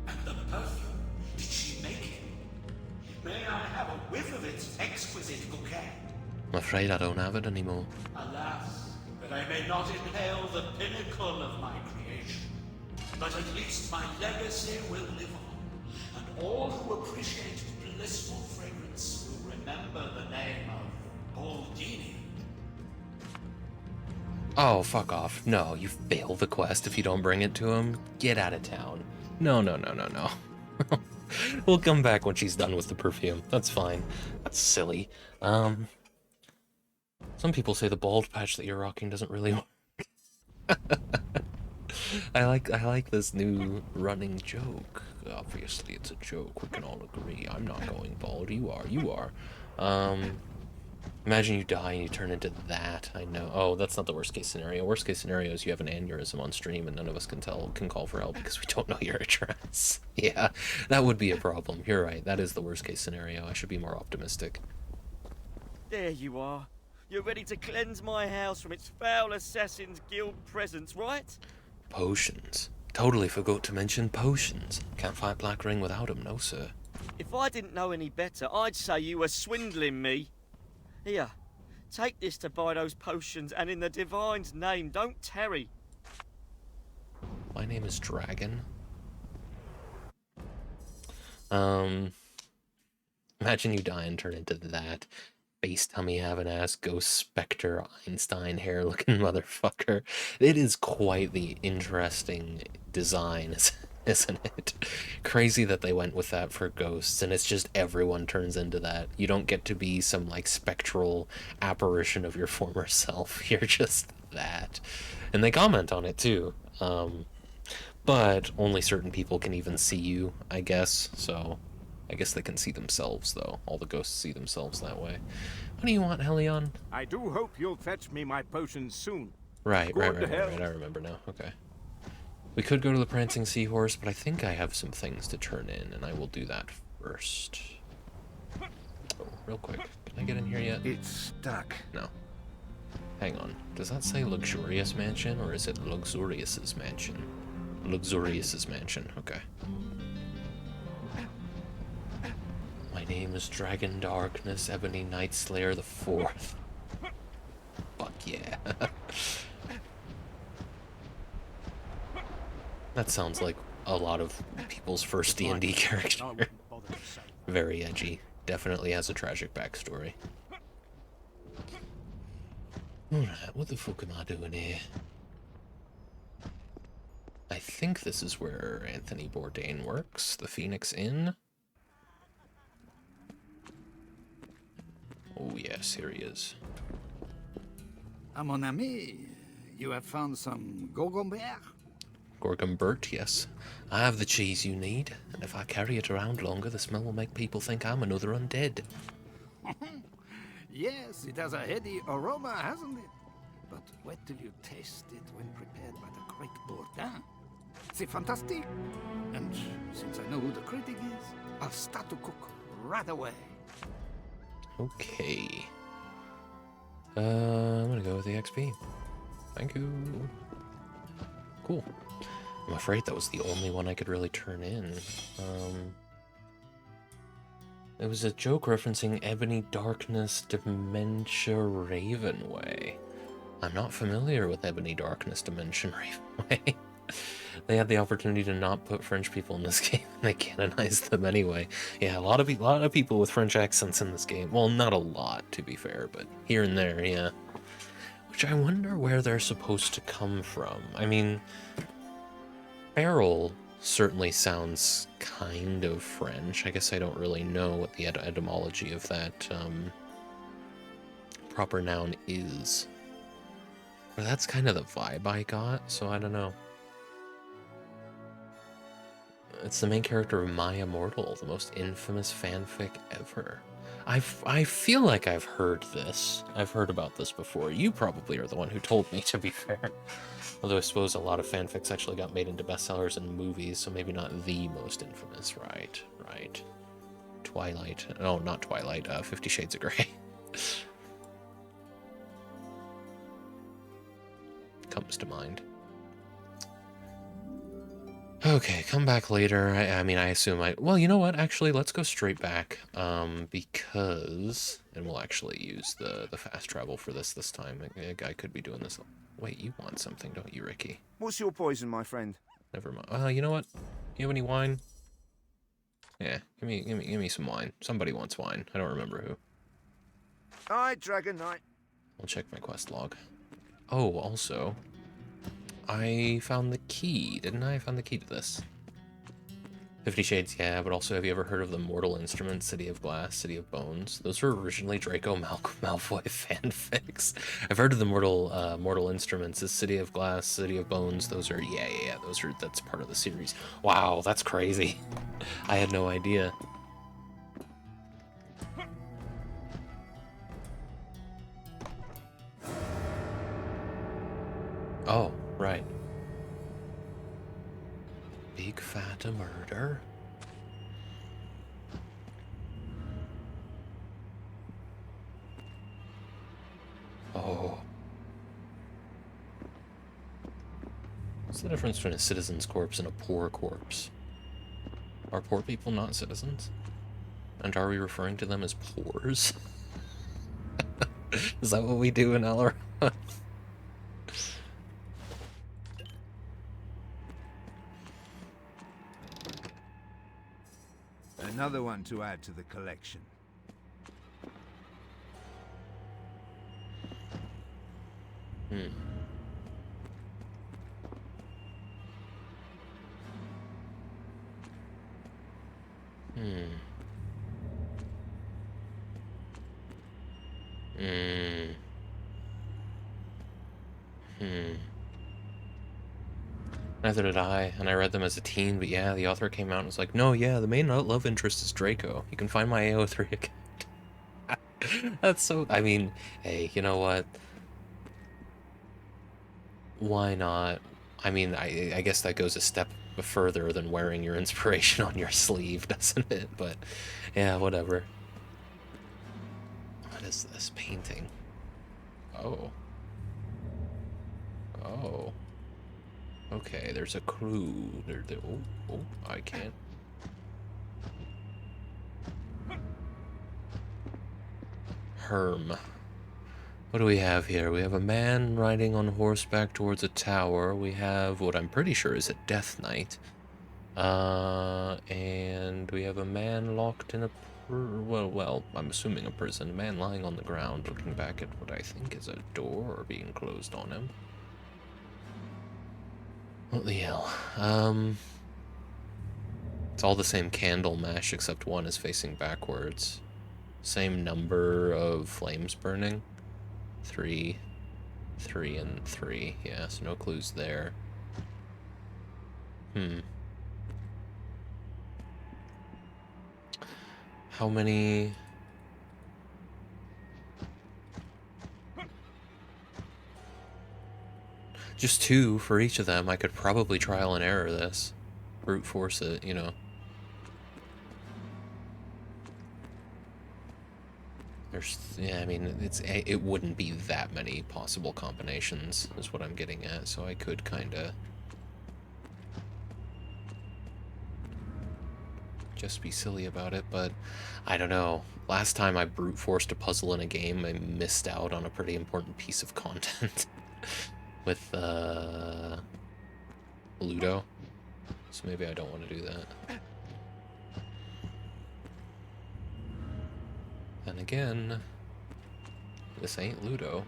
And the perfume, did she make it? May I have a whiff of its exquisite bouquet? I'm afraid I don't have it anymore. Alas, that I may not inhale the pinnacle of my creation. But at least my legacy will live on, and all who appreciate blissful fragrance will remember the name of Baldini. Oh, fuck off. No, you fail the quest if you don't bring it to him. Get out of town. No. We'll come back when she's done with the perfume. That's fine. That's silly. Some people say the bald patch that you're rocking doesn't really work. I like this new running joke. Obviously, it's a joke. We can all agree. I'm not going bald. You are. Imagine you die and you turn into that. I know. Oh, that's not the worst case scenario. Worst case scenario is you have an aneurysm on stream and none of us can call for help because we don't know your address. Yeah, that would be a problem. You're right. That is the worst case scenario. I should be more optimistic. There you are. You're ready to cleanse my house from its foul Assassin's Guild presence, right? Potions. Totally forgot to mention potions. Can't fight Black Ring without them, no sir. If I didn't know any better, I'd say you were swindling me. Here, take this to buy those potions, and in the Divine's name, don't tarry. My name is Dragon. Imagine you die and turn into that face tummy having ass ghost specter Einstein hair looking motherfucker. It is quite the interesting design, isn't it? Crazy that they went with that for ghosts, and it's just everyone turns into that. You don't get to be some like spectral apparition of your former self. You're just that. And they comment on it too. But only certain people can even see you, I guess. So I guess they can see themselves, though. All the ghosts see themselves that way. What do you want, Helion? I do hope you'll fetch me my potions soon. Right. I remember now. Okay. We could go to the Prancing Seahorse, but I think I have some things to turn in, and I will do that first. Oh, real quick. Can I get in here yet? It's stuck. No. Hang on. Does that say Luxurious Mansion, or is it Luxurious's Mansion? Luxurious's Mansion. Okay. My name is Dragon Darkness, Ebony Night Slayer the Fourth. Fuck yeah. That sounds like a lot of people's first D&D character. Very edgy. Definitely has a tragic backstory. Alright, what the fuck am I doing here? I think this is where Anthony Bourdain works, the Phoenix Inn. Oh yes, here he is. Mon ami, you have found some Gorgombert? Gorgombert, yes. I have the cheese you need, and if I carry it around longer, the smell will make people think I'm another undead. Yes, it has a heady aroma, hasn't it? But wait till you taste it when prepared by the great Bourdain. C'est fantastic. And since I know who the critic is, I'll start to cook right away. Okay. I'm gonna go with the XP. Thank you. Cool. I'm afraid that was the only one I could really turn in. It was a joke referencing Ebony Darkness Dementia Ravenway. I'm not familiar with Ebony Darkness Dimension Ravenway. They had the opportunity to not put French people in this game, and they canonized them anyway. Yeah, a lot of people with French accents in this game. Well, not a lot, to be fair, but here and there, yeah. Which I wonder where they're supposed to come from. I mean, Feral certainly sounds kind of French. I guess I don't really know what the etymology of that proper noun is. But that's kind of the vibe I got, so I don't know. It's the main character of My Immortal, the most infamous fanfic ever. I feel like I've heard this. I've heard about this before. You probably are the one who told me, to be fair. Although I suppose a lot of fanfics actually got made into bestsellers and movies, so maybe not the most infamous. Right, right. Twilight. No, not Twilight. 50 Shades of Grey. Comes to mind. Okay, come back later. I mean, I assume well, you know what? Actually, let's go straight back. Because... And we'll actually use the fast travel for this time. A guy could be doing this. Wait, you want something, don't you, Ricky? What's your poison, my friend? Never mind. You know what? You have any wine? Yeah, give me some wine. Somebody wants wine. I don't remember who. Aye, Dragon Knight. I'll check my quest log. Oh, also... I found the key, didn't I? I found the key to this. 50 Shades, yeah, but also have you ever heard of the Mortal Instruments, City of Glass, City of Bones? Those were originally Draco Malfoy fanfics. I've heard of the Mortal Instruments, the City of Glass, City of Bones. Those are, yeah, that's part of the series. Wow, that's crazy. I had no idea. Oh, right. Big fat murder. Oh. What's the difference between a citizen's corpse and a poor corpse? Are poor people not citizens? And are we referring to them as poors? Is that what we do in Elrond? Another one to add to the collection. Hmm. Neither did I, and I read them as a teen, but yeah, the author came out and was like, no, yeah, the main love interest is Draco. You can find my AO3 account. That's so... I mean, hey, you know what? Why not? I mean, I guess that goes a step further than wearing your inspiration on your sleeve, doesn't it? But, yeah, whatever. What is this painting? Oh. Oh. Okay, there's a clue. Oh, I can't. Herm. What do we have here? We have a man riding on horseback towards a tower. We have what I'm pretty sure is a death knight. And we have a man locked in a... Well, I'm assuming a prison. A man lying on the ground looking back at what I think is a door being closed on him. What the hell? It's all the same candle mesh, except one is facing backwards. Same number of flames burning. 3, 3, and 3. Yeah, so no clues there. How many... Just 2 for each of them. I could probably trial and error this. Brute force it, you know. Yeah, I mean, it wouldn't be that many possible combinations, is what I'm getting at, so I could kinda... just be silly about it, but I don't know. Last time I brute forced a puzzle in a game, I missed out on a pretty important piece of content. With, Ludo. So maybe I don't want to do that. Then again, this ain't Ludo.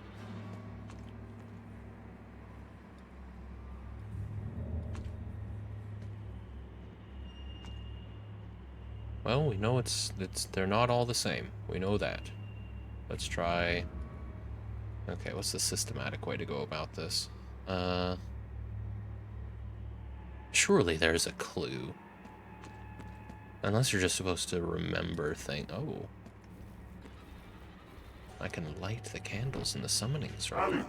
Well, we know they're not all the same. We know that. Let's try Okay, what's the systematic way to go about this? Surely there's a clue. Unless you're just supposed to remember things. Oh. I can light the candles in the summoning circle. Alleyway,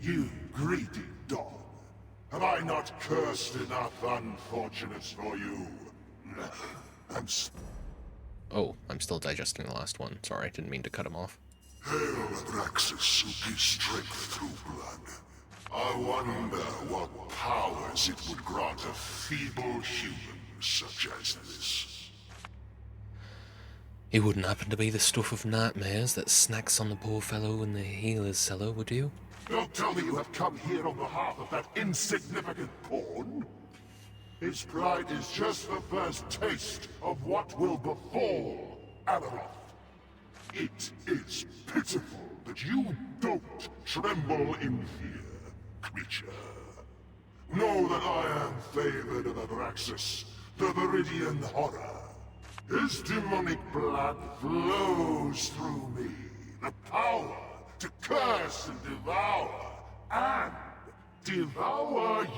you greedy dog. Have I not cursed enough unfortunates for you? Oh, I'm still digesting the last one. Sorry, I didn't mean to cut him off. Hail Abraxas who gives strength through blood. I wonder what powers it would grant a feeble human such as this. It wouldn't happen to be the stuff of nightmares that snacks on the poor fellow in the healer's cellar, would you? Don't tell me you have come here on behalf of that insignificant pawn. His pride is just the first taste of what will befall Alaroth. It is pitiful that you don't tremble in fear, creature. Know that I am favored of Abraxas, the Viridian Horror. His demonic blood flows through me, the power to curse and devour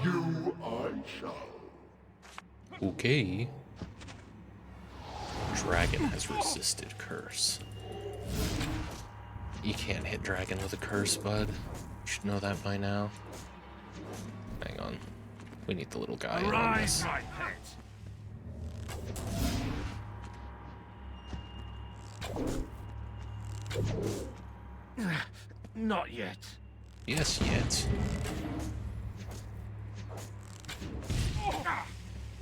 you I shall. Okay. Dragon has resisted curse. You can't hit dragon with a curse, bud. You should know that by now. Hang on. We need the little guy in on this. my pet. Not yet. Yes, yet.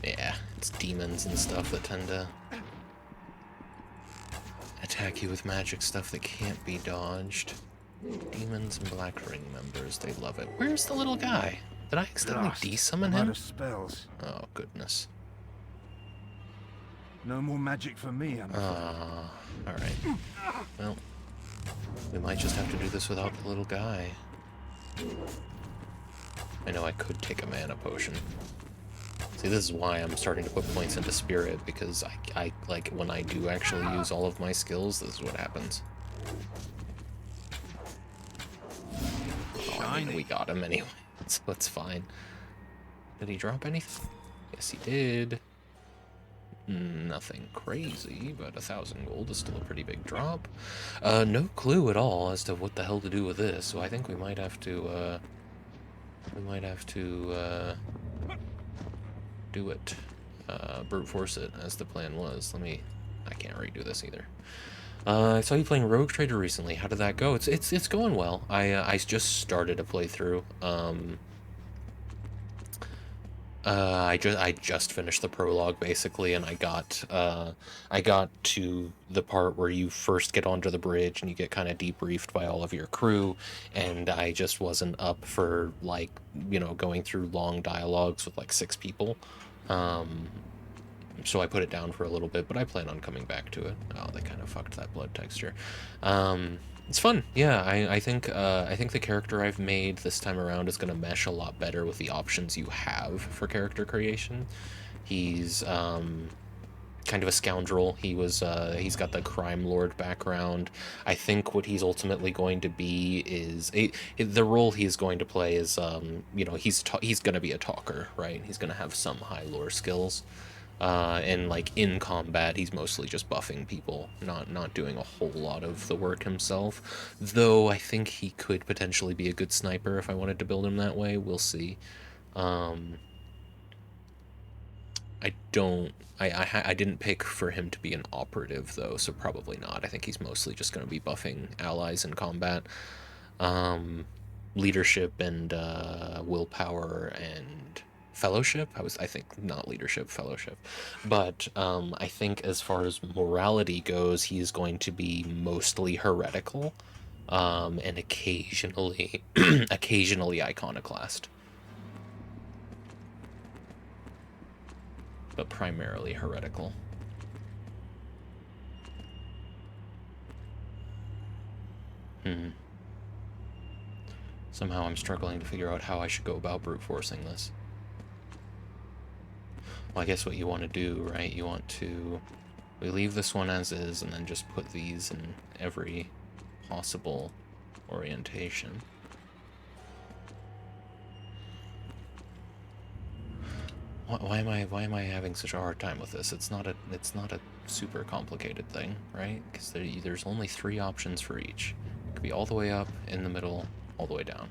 Yeah, it's demons and stuff that tend to attack you with magic stuff that can't be dodged. Demons and Black Ring members, they love it. Where's the little guy? Did I accidentally desummon I'm out him? of spells. Oh, goodness. No more magic for me, I'm alright. Well, we might just have to do this without the little guy. I know I could take a mana potion. See, this is why I'm starting to put points into spirit, because I like, when I do actually use all of my skills, this is what happens. Oh, I mean, we got him anyway, so it's fine. Did he drop anything? Yes, he did. Nothing crazy, but 1,000 gold is still a pretty big drop. No clue at all as to what the hell to do with this, so I think we might have to, do it. Brute force it, as the plan was. I can't redo this either. I saw you playing Rogue Trader recently. How did that go? It's going well. I just started a playthrough. I just finished the prologue basically, and I got to the part where you first get onto the bridge and you get kind of debriefed by all of your crew, and I just wasn't up for, like, you know, going through long dialogues with like 6 people. So I put it down for a little bit, but I plan on coming back to it. Oh, they kind of fucked that blood texture. It's fun. Yeah, I think the character I've made this time around is going to mesh a lot better with the options you have for character creation. He's kind of a scoundrel. He's got the crime lord background. I think what he's ultimately going to be is the role he's going to play is you know, he's going to be a talker, right? He's going to have some high lore skills. And like in combat, he's mostly just buffing people, not doing a whole lot of the work himself. Though I think he could potentially be a good sniper if I wanted to build him that way. We'll see. I didn't pick for him to be an operative though, so probably not. I think he's mostly just going to be buffing allies in combat. Leadership and willpower and fellowship. I think not leadership, fellowship. But I think as far as morality goes, he's going to be mostly heretical, and occasionally iconoclast. But primarily heretical. Somehow I'm struggling to figure out how I should go about brute forcing this. Well, I guess what you want to do, right? You want to... We leave this one as is, and then just put these in every possible orientation. Why am I having such a hard time with this? It's not a super complicated thing, right? Because there's only 3 options for each. It could be all the way up, in the middle, all the way down.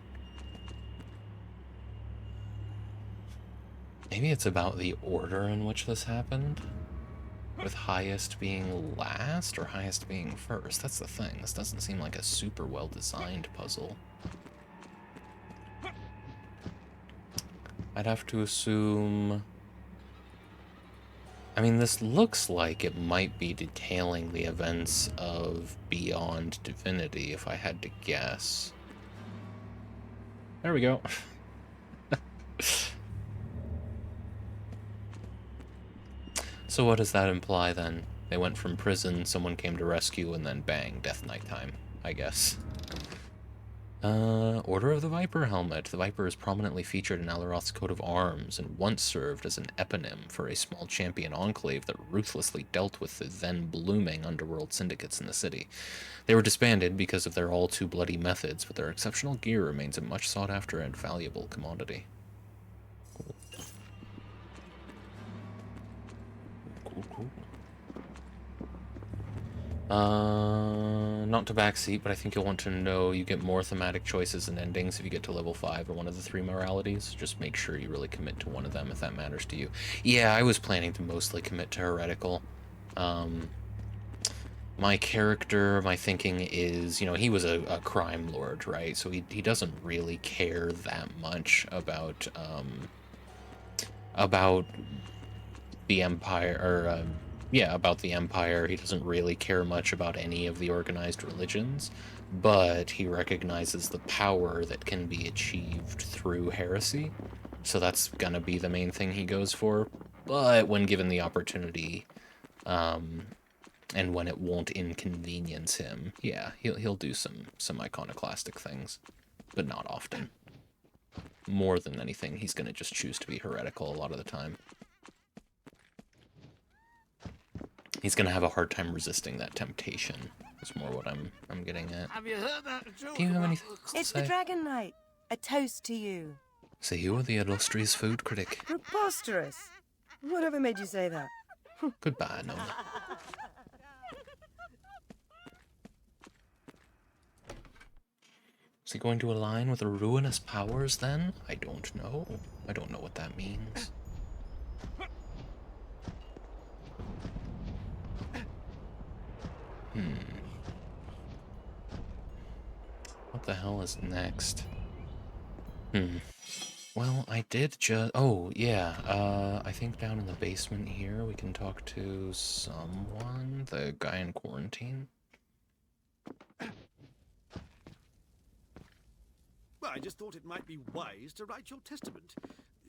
Maybe it's about the order in which this happened, with highest being last or highest being first. That's the thing. This doesn't seem like a super well designed puzzle. I'd have to assume... I mean, this looks like it might be detailing the events of Beyond Divinity, if I had to guess. There we go. So what does that imply, then? They went from prison, someone came to rescue, and then bang, Death Knight time, I guess. Order of the Viper helmet. The Viper is prominently featured in Alaroth's coat of arms and once served as an eponym for a small champion enclave that ruthlessly dealt with the then blooming underworld syndicates in the city. They were disbanded because of their all-too-bloody methods, but their exceptional gear remains a much sought-after and valuable commodity. Cool. Not to backseat, but I think you'll want to know you get more thematic choices and endings if you get to level 5 or one of the 3 moralities. Just make sure you really commit to one of them if that matters to you. Yeah, I was planning to mostly commit to Heretical. My character, my thinking is, you know, he was a crime lord, right? So he doesn't really care that much about the Empire, or yeah, about the Empire. He doesn't really care much about any of the organized religions, but he recognizes the power that can be achieved through heresy, so that's gonna be the main thing he goes for. But when given the opportunity, and when it won't inconvenience him, yeah, he'll do some iconoclastic things, but not often. More than anything, he's gonna just choose to be heretical a lot of the time. He's gonna have a hard time resisting that temptation. That's more what I'm getting at. Have you heard that joke? Do you have anything to It's say? the Dragon Knight. A toast to you. So you are the illustrious food critic. Preposterous. Whatever made you say that? Goodbye, Nona. Is he going to align with the ruinous powers then? I don't know. I don't know what that means. What the hell is next? Well, I did just... Oh, yeah. I think down in the basement here we can talk to someone. The guy in quarantine. Well, I just thought it might be wise to write your testament.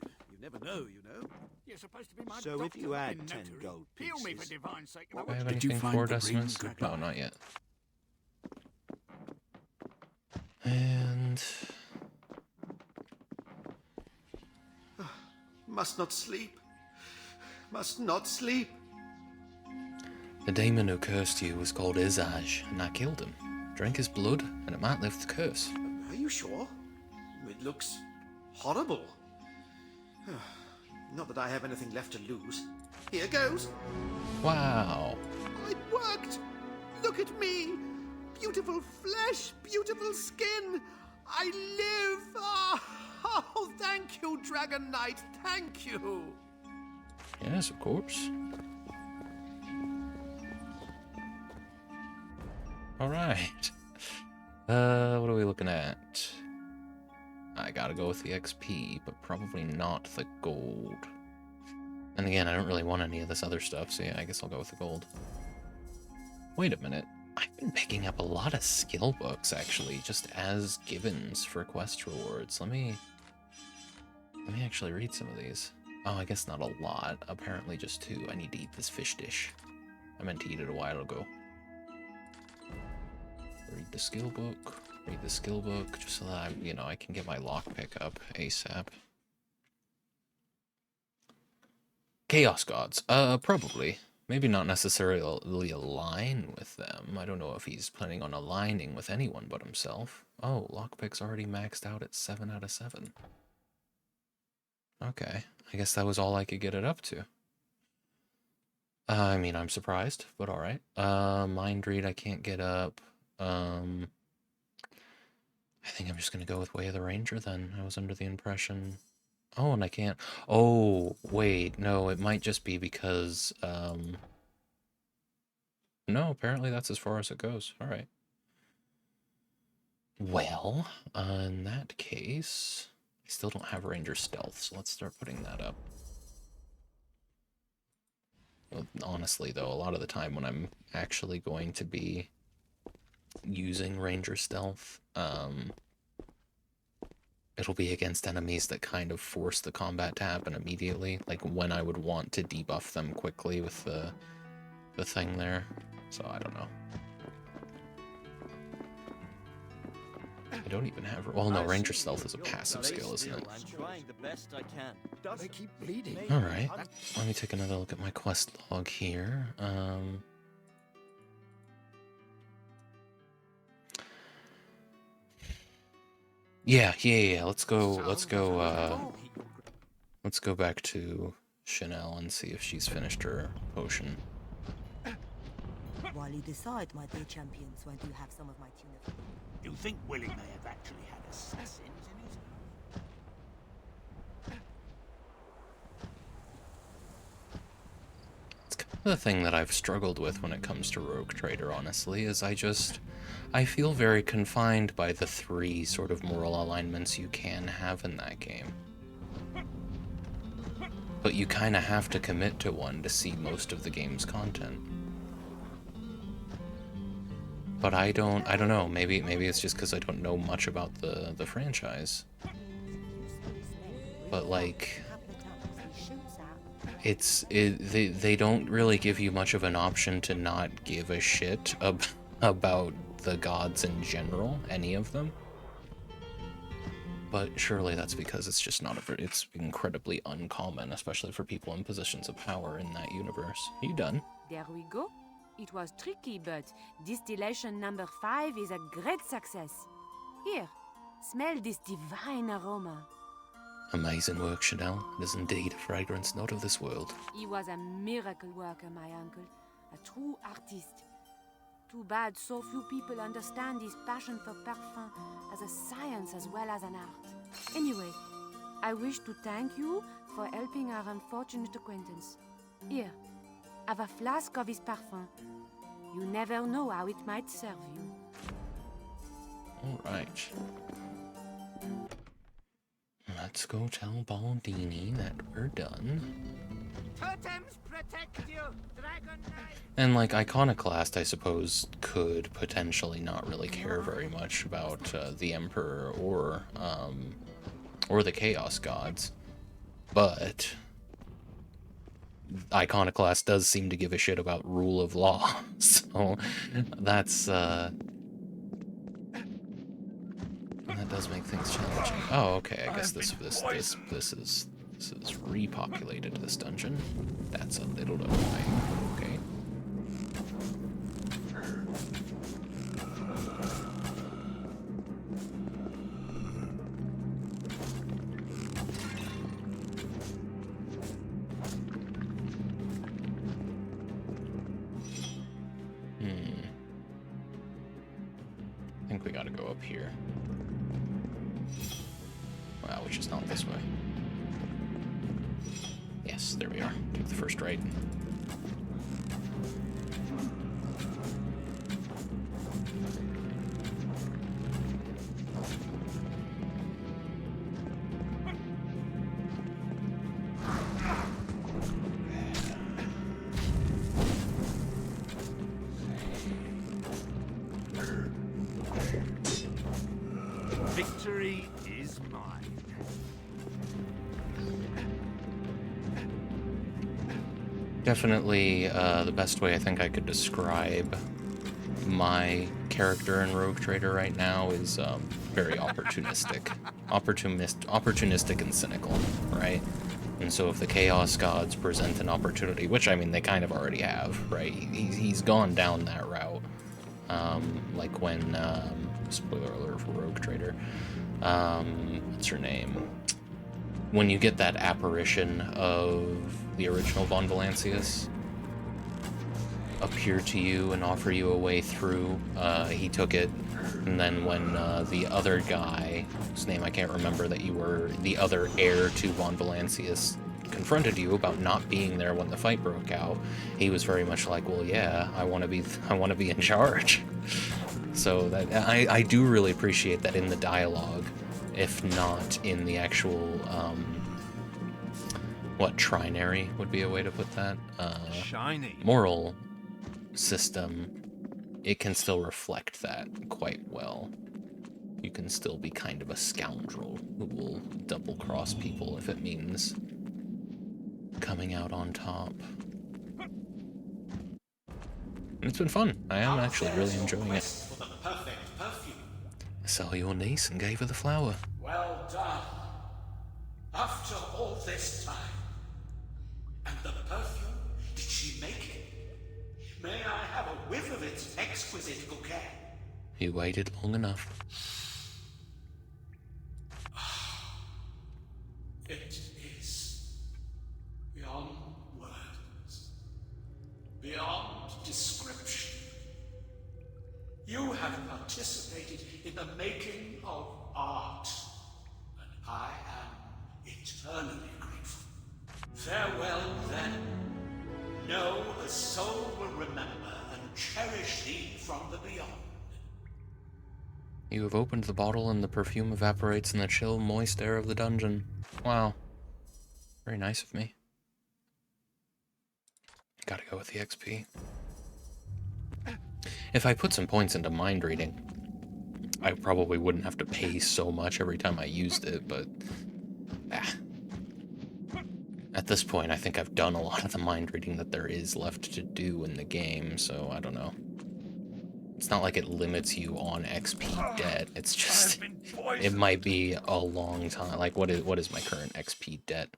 You never know, you know. You're supposed to be my So if you doctor had in 10 notary. gold Heal me for pieces, divine's sake. Do I have Did you anything find for the Decimus? ring, No, not yet. And... Must not sleep. Must not sleep. The demon who cursed you was called Izaj, and I killed him. Drank his blood, and it might lift the curse. Are you sure? It looks horrible. Not that I have anything left to lose. Here goes. Wow. It worked. Look at me. Beautiful flesh, beautiful skin. I live. Oh, thank you, Dragon Knight. Thank you. Yes, of course. Alright. What are we looking at? I gotta go with the XP, but probably not the gold. And again, I don't really want any of this other stuff, so yeah, I guess I'll go with the gold. Wait a minute. I've been picking up a lot of skill books, actually, just as givens for quest rewards. Let me actually read some of these. Oh, I guess not a lot. Apparently just 2. I need to eat this fish dish. I meant to eat it a while ago. Read the skill book. Read the skill book, just so that I can get my lockpick up ASAP. Chaos gods. Probably. Maybe not necessarily align with them. I don't know if he's planning on aligning with anyone but himself. Oh, lockpick's already maxed out at 7 out of 7. Okay, I guess that was all I could get it up to. I mean, I'm surprised, but alright. Mind read I can't get up. I think I'm just gonna go with Way of the Ranger then. I was under the impression... Oh, and I can't... Oh, wait, no, it might just be because, No, apparently that's as far as it goes. Alright. Well, in that case... I still don't have Ranger Stealth, so let's start putting that up. Well, honestly, though, a lot of the time when I'm actually going to be using Ranger Stealth, it'll be against enemies that kind of force the combat to happen immediately, like when I would want to debuff them quickly with the thing there. So I don't know. I don't even have... Well, no, Ranger Stealth is a passive skill, isn't it? I'm trying the best I can. They keep bleeding. Alright, let me take another look at my quest log here. Yeah, let's go back to Chanel and see if she's finished her potion. While you decide, my dear champions, when you have some of my tuna. You think Willie may have actually had assassins in his... It's kind of the thing that I've struggled with when it comes to Rogue Trader, honestly, is I feel very confined by the 3 sort of moral alignments you can have in that game. But you kind of have to commit to one to see most of the game's content. But I don't know, maybe it's just because I don't know much about the franchise. But like, they don't really give you much of an option to not give a shit about the gods in general, any of them. But surely that's because it's just not it's incredibly uncommon, especially for people in positions of power in that universe. Are you done? There we go. It was tricky, but distillation number 5 is a great success. Here, smell this divine aroma. Amazing work, Chanel. It is indeed a fragrance not of this world. He was a miracle worker, my uncle. A true artist. Too bad so few people understand his passion for parfum as a science as well as an art. Anyway, I wish to thank you for helping our unfortunate acquaintance. Here, have a flask of his parfum. You never know how it might serve you. Alright. Let's go tell Baldini that we're done. Totems protect you, Dragon Knight. And like Iconoclast, I suppose, could potentially not really care very much about the Emperor or the Chaos Gods, but Iconoclast does seem to give a shit about rule of law, so that's that does make things challenging. Oh, okay. I guess this is repopulated this dungeon. That's a little annoying. Okay. I think we gotta go up here. Wow, which is not this way. Yes, there we are. Take the first right. Victory is mine. Definitely the best way I think I could describe my character in Rogue Trader right now is very opportunistic. Opportunistic and cynical, right? And so if the Chaos Gods present an opportunity, which, I mean, they kind of already have, right? He's gone down that route. Like when, spoiler alert for Rogue Trader, what's her name? When you get that apparition of the original Von Valancius appear to you and offer you a way through, he took it. And then when the other guy, whose name I can't remember, that you were the other heir to Von Valancius, confronted you about not being there when the fight broke out, he was very much like, well, yeah, I want to be in charge. So that I do really appreciate that in the dialogue, if not in the actual what trinary would be a way to put that, Shiny moral system. It can still reflect that quite well. You can still be kind of a scoundrel who will double-cross people if it means coming out on top. And it's been fun. I am actually really enjoying it. For the perfect perfume. I saw your niece and gave her the flower. Well done. After all this time. And the perfume, did she make it? May I have a whiff of its exquisite bouquet? You waited long enough. It is beyond words, beyond description. You have participated in the making of art, and I am eternally grateful. Farewell, then. Know a soul will remember and cherish thee from the beyond. You have opened the bottle and the perfume evaporates in the chill, moist air of the dungeon. Wow. Very nice of me. Gotta go with the XP. If I put some points into mind reading, I probably wouldn't have to pay so much every time I used it, but at this point, I think I've done a lot of the mind reading that there is left to do in the game, so I don't know. It's not like it limits you on XP debt. It's just, it might be a long time. Like, what is my current XP debt?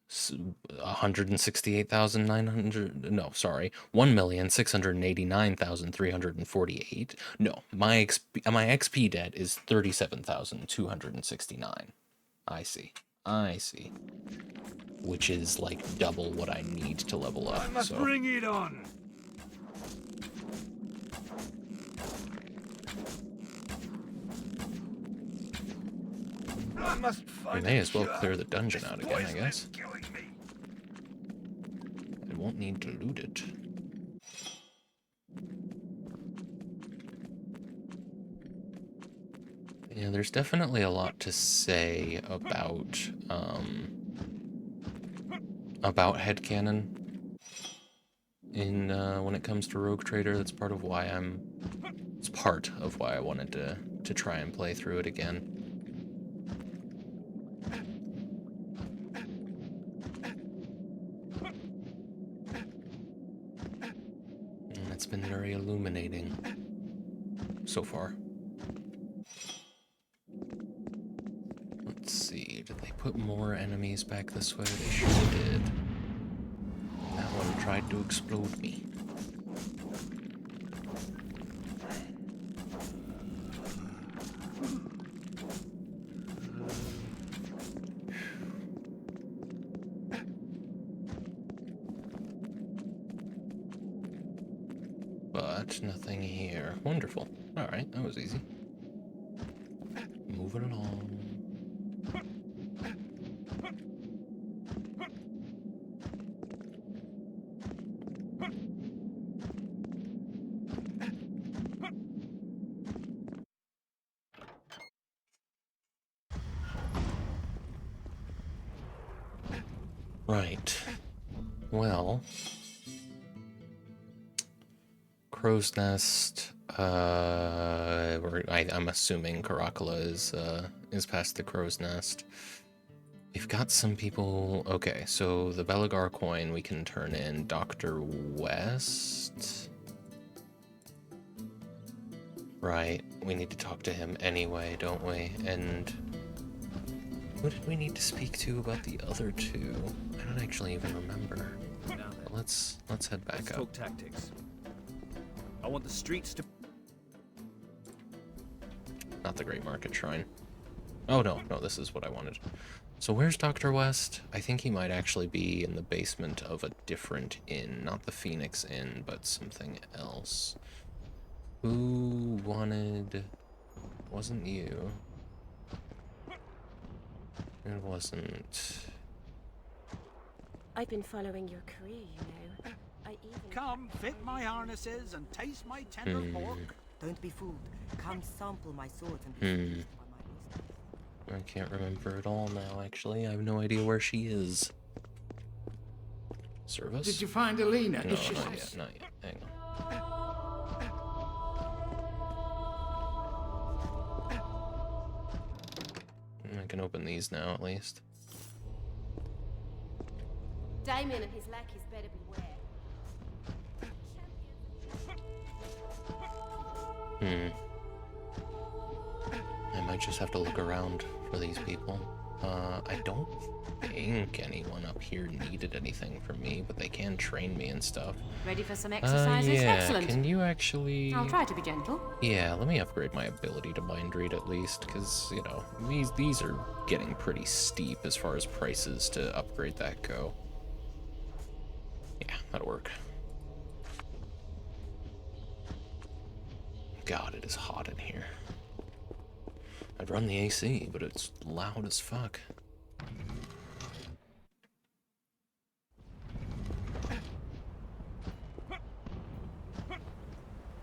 168,900. No, sorry, 1,689,348. No, my XP debt is 37,269. I see. Which is like double what I need to level up. I must bring it on. I must We may as well clear the dungeon out again, I guess. I won't need to loot it. Yeah, there's definitely a lot to say about headcanon in when it comes to Rogue Trader. That's part of why it's part of why I wanted to try and play through it again. And it's been very illuminating so far. Let's see, did they put more enemies back this way? They sure did. That one tried to explode me. But nothing here. Wonderful. Alright, that was easy. Moving along. Right. Well, Crow's Nest. I'm assuming Caracalla is past the Crow's Nest. We've got some people. Okay, so the Belagar coin we can turn in. Dr. West. Right. We need to talk to him anyway, don't we? And Who did we need to speak to about the other two? I don't actually even remember. Now then, Let's head back let's up. talk tactics. I want the streets to... Not the Great Market Shrine. Oh no, this is what I wanted. So where's Dr. West? I think he might actually be in the basement of a different inn. Not the Phoenix Inn, but something else. Who wanted... Wasn't you. It wasn't... I've been following your career, you know. I even... Come, fit my harnesses and taste my tender pork. Don't be fooled. Come sample my swords and be pleased by my wisdom. I can't remember it all now, actually. I have no idea where she is. Service? Did you find Alina? No, Is she... not yet, not yet. Hang on. I can open these now, at least. Damien and his lackeys better beware. I might just have to look around for these people. I don't think anyone up here needed anything from me, but they can train me and stuff. Ready for some exercises? Yeah, Excellent. can you actually... I'll try to be gentle. Yeah, let me upgrade my ability to mind read at least, because, you know, these are getting pretty steep as far as prices to upgrade that go. Yeah, that'll work. God, it is hot in here. I'd run the AC, but it's loud as fuck.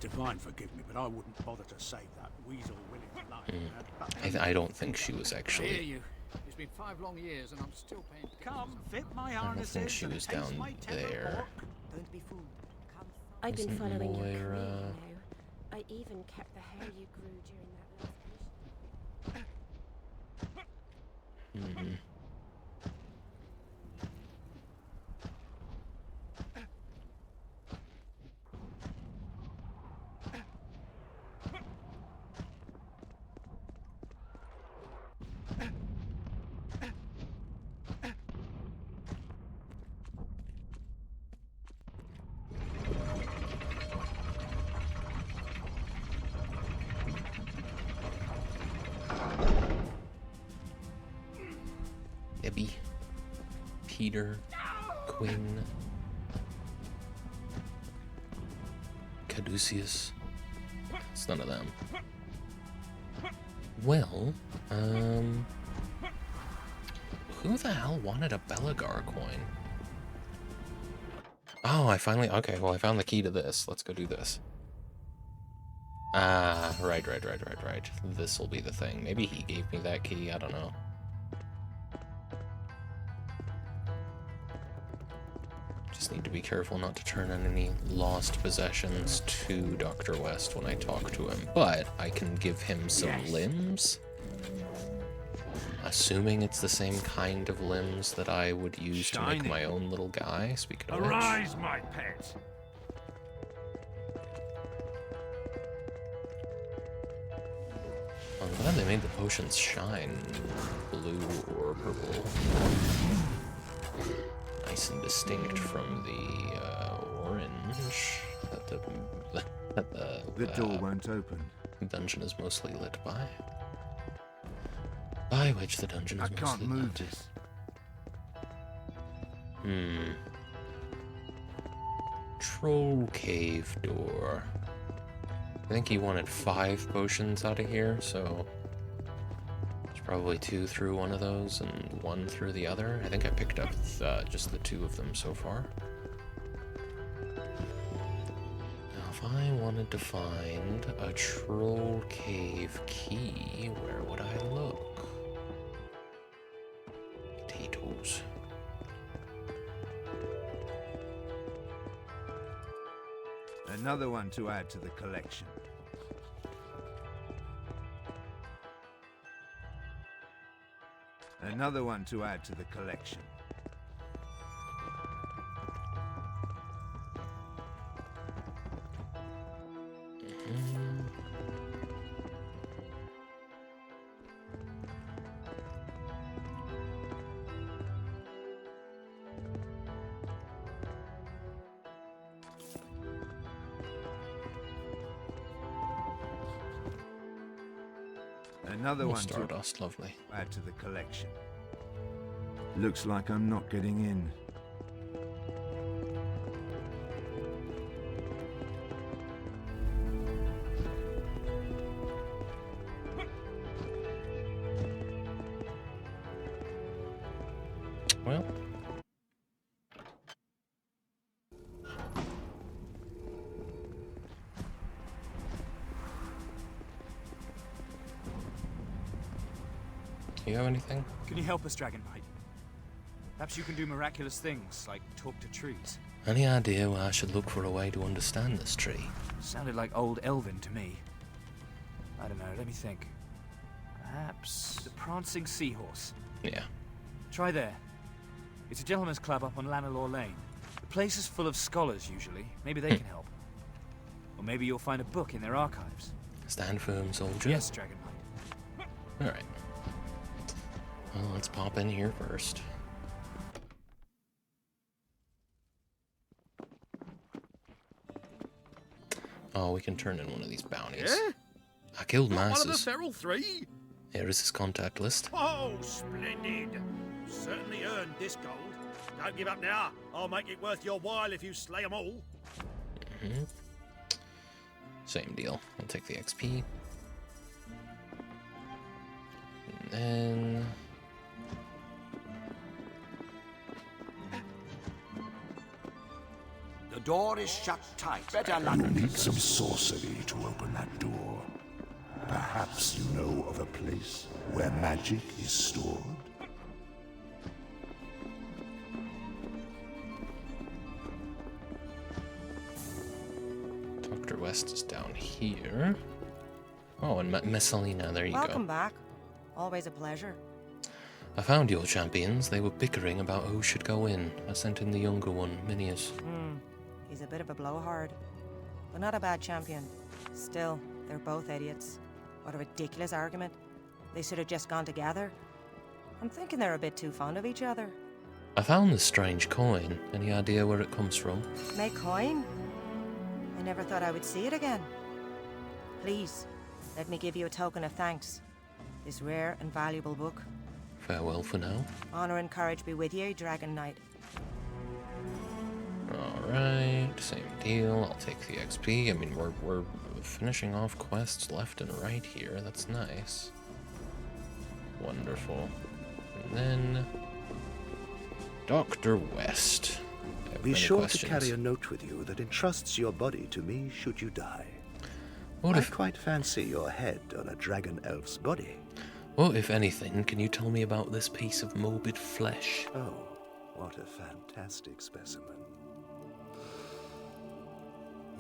Divine forgive me, but I wouldn't bother to save that weasel Willie. I don't think she was I hear actually... you. It's been 5 long years and I'm still paying. Come, fit my I don't harnesses think she and was taste down my tender there. pork. Don't be fooled. Come I've been Wasn't following your career, Moira- you know. I even kept the hair you grew during that last mission. Debbie, Peter, Quinn, Caduceus. It's none of them. Well, who the hell wanted a Belagar coin? Oh, I finally... Okay, well, I found the key to this. Let's go do this. Ah, right. This'll be the thing. Maybe he gave me that key, I don't know. Just need to be careful not to turn in any lost possessions to Dr. West when I talk to him. But I can give him some limbs. Assuming it's the same kind of limbs that I would use to make my own little guy. Speaking of which. Arise, my pet. I'm glad they made the potions shine blue or purple. Nice and distinct from the orange that The door won't open. Dungeon is mostly lit by. By which the dungeon is I mostly can't move lit. this. Troll cave door. I think he wanted 5 potions out of here, so there's probably 2 through one of those and 1 through the other. I think I picked up just the 2 of them so far. Now, if I wanted to find a troll cave key, where would I look? Potatoes. Another one to add to the collection. Another one to add to the collection. Another Oh, one Stardust, lovely. to add to the collection. Looks like I'm not getting in. Well. You have anything? Can you help us, Dragon Knight? Perhaps you can do miraculous things, like talk to trees. Any idea where I should look for a way to understand this tree? Sounded like old Elven to me. I don't know, let me think. Perhaps the Prancing Seahorse. Yeah. Try there. It's a gentleman's club up on Lanelore Lane. The place is full of scholars, usually. Maybe they can help. Or maybe you'll find a book in their archives. Stand firm, soldier. Yes, Dragon Knight. Alright. Well, let's pop in here first. Oh, we can turn in one of these bounties. Yeah? I killed Not masses. one of the Feral Three? Here is his contact list. Oh, splendid. Certainly earned this gold. Don't give up now. I'll make it worth your while if you slay them all. Mm-hmm. Same deal. I'll take the XP. And then... The door is shut tight. Better luck. You need some sorcery to open that door. Perhaps you know of a place where magic is stored? Dr. West is down here. Oh, and Messalina, there you Welcome go. back. Always a pleasure. I found your champions. They were bickering about who should go in. I sent in the younger one, Minius. He's a bit of a blowhard, but not a bad champion. Still, they're both idiots. What a ridiculous argument. They should have just gone together. I'm thinking they're a bit too fond of each other. I found this strange coin. Any idea where it comes from? My coin? I never thought I would see it again. Please, let me give you a token of thanks. This rare and valuable book. Farewell for now. Honor and courage be with you, Dragon Knight. Alright, same deal. I'll take the XP. I mean, we're finishing off quests left and right here. That's nice. Wonderful. And then... Dr. West. Be sure to carry a note with you that entrusts your body to me should you die. I quite fancy your head on a dragon elf's body. Well, if anything, can you tell me about this piece of morbid flesh? Oh, what a fantastic specimen.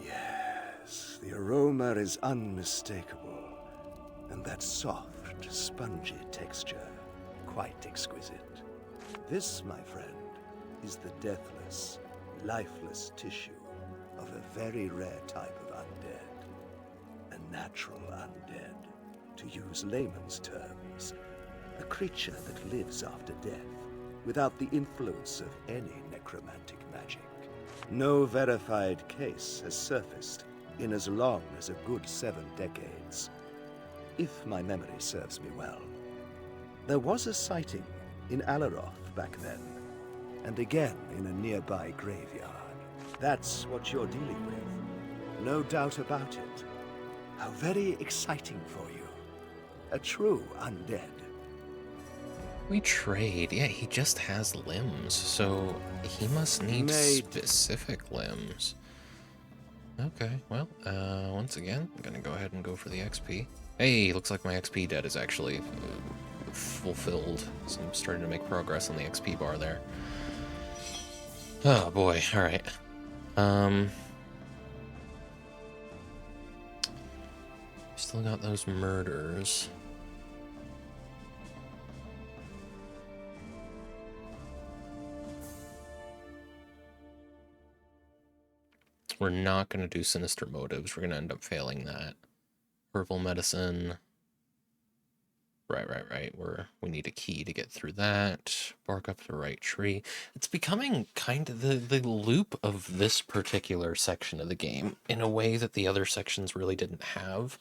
Yes, the aroma is unmistakable, and that soft, spongy texture, quite exquisite. This, my friend, is the deathless, lifeless tissue of a very rare type of undead. A natural undead, to use layman's terms. A creature that lives after death, without the influence of any necromantic magic. No verified case has surfaced in as long as a good 7 decades. If my memory serves me well. There was a sighting in Alaroth back then, and again in a nearby graveyard. That's what you're dealing with. No doubt about it. How very exciting for you. A true undead. We trade. Yeah, he just has limbs, so he must need specific limbs. Okay, well, once again, I'm gonna go ahead and go for the XP. Hey, looks like my XP debt is actually fulfilled, so I'm starting to make progress on the XP bar there. Oh boy, alright. Still got those murders. We're not going to do sinister motives. We're going to end up failing that. Herbal medicine. Right. We need a key to get through that. Bark up the right tree. It's becoming kind of the loop of this particular section of the game in a way that the other sections really didn't have.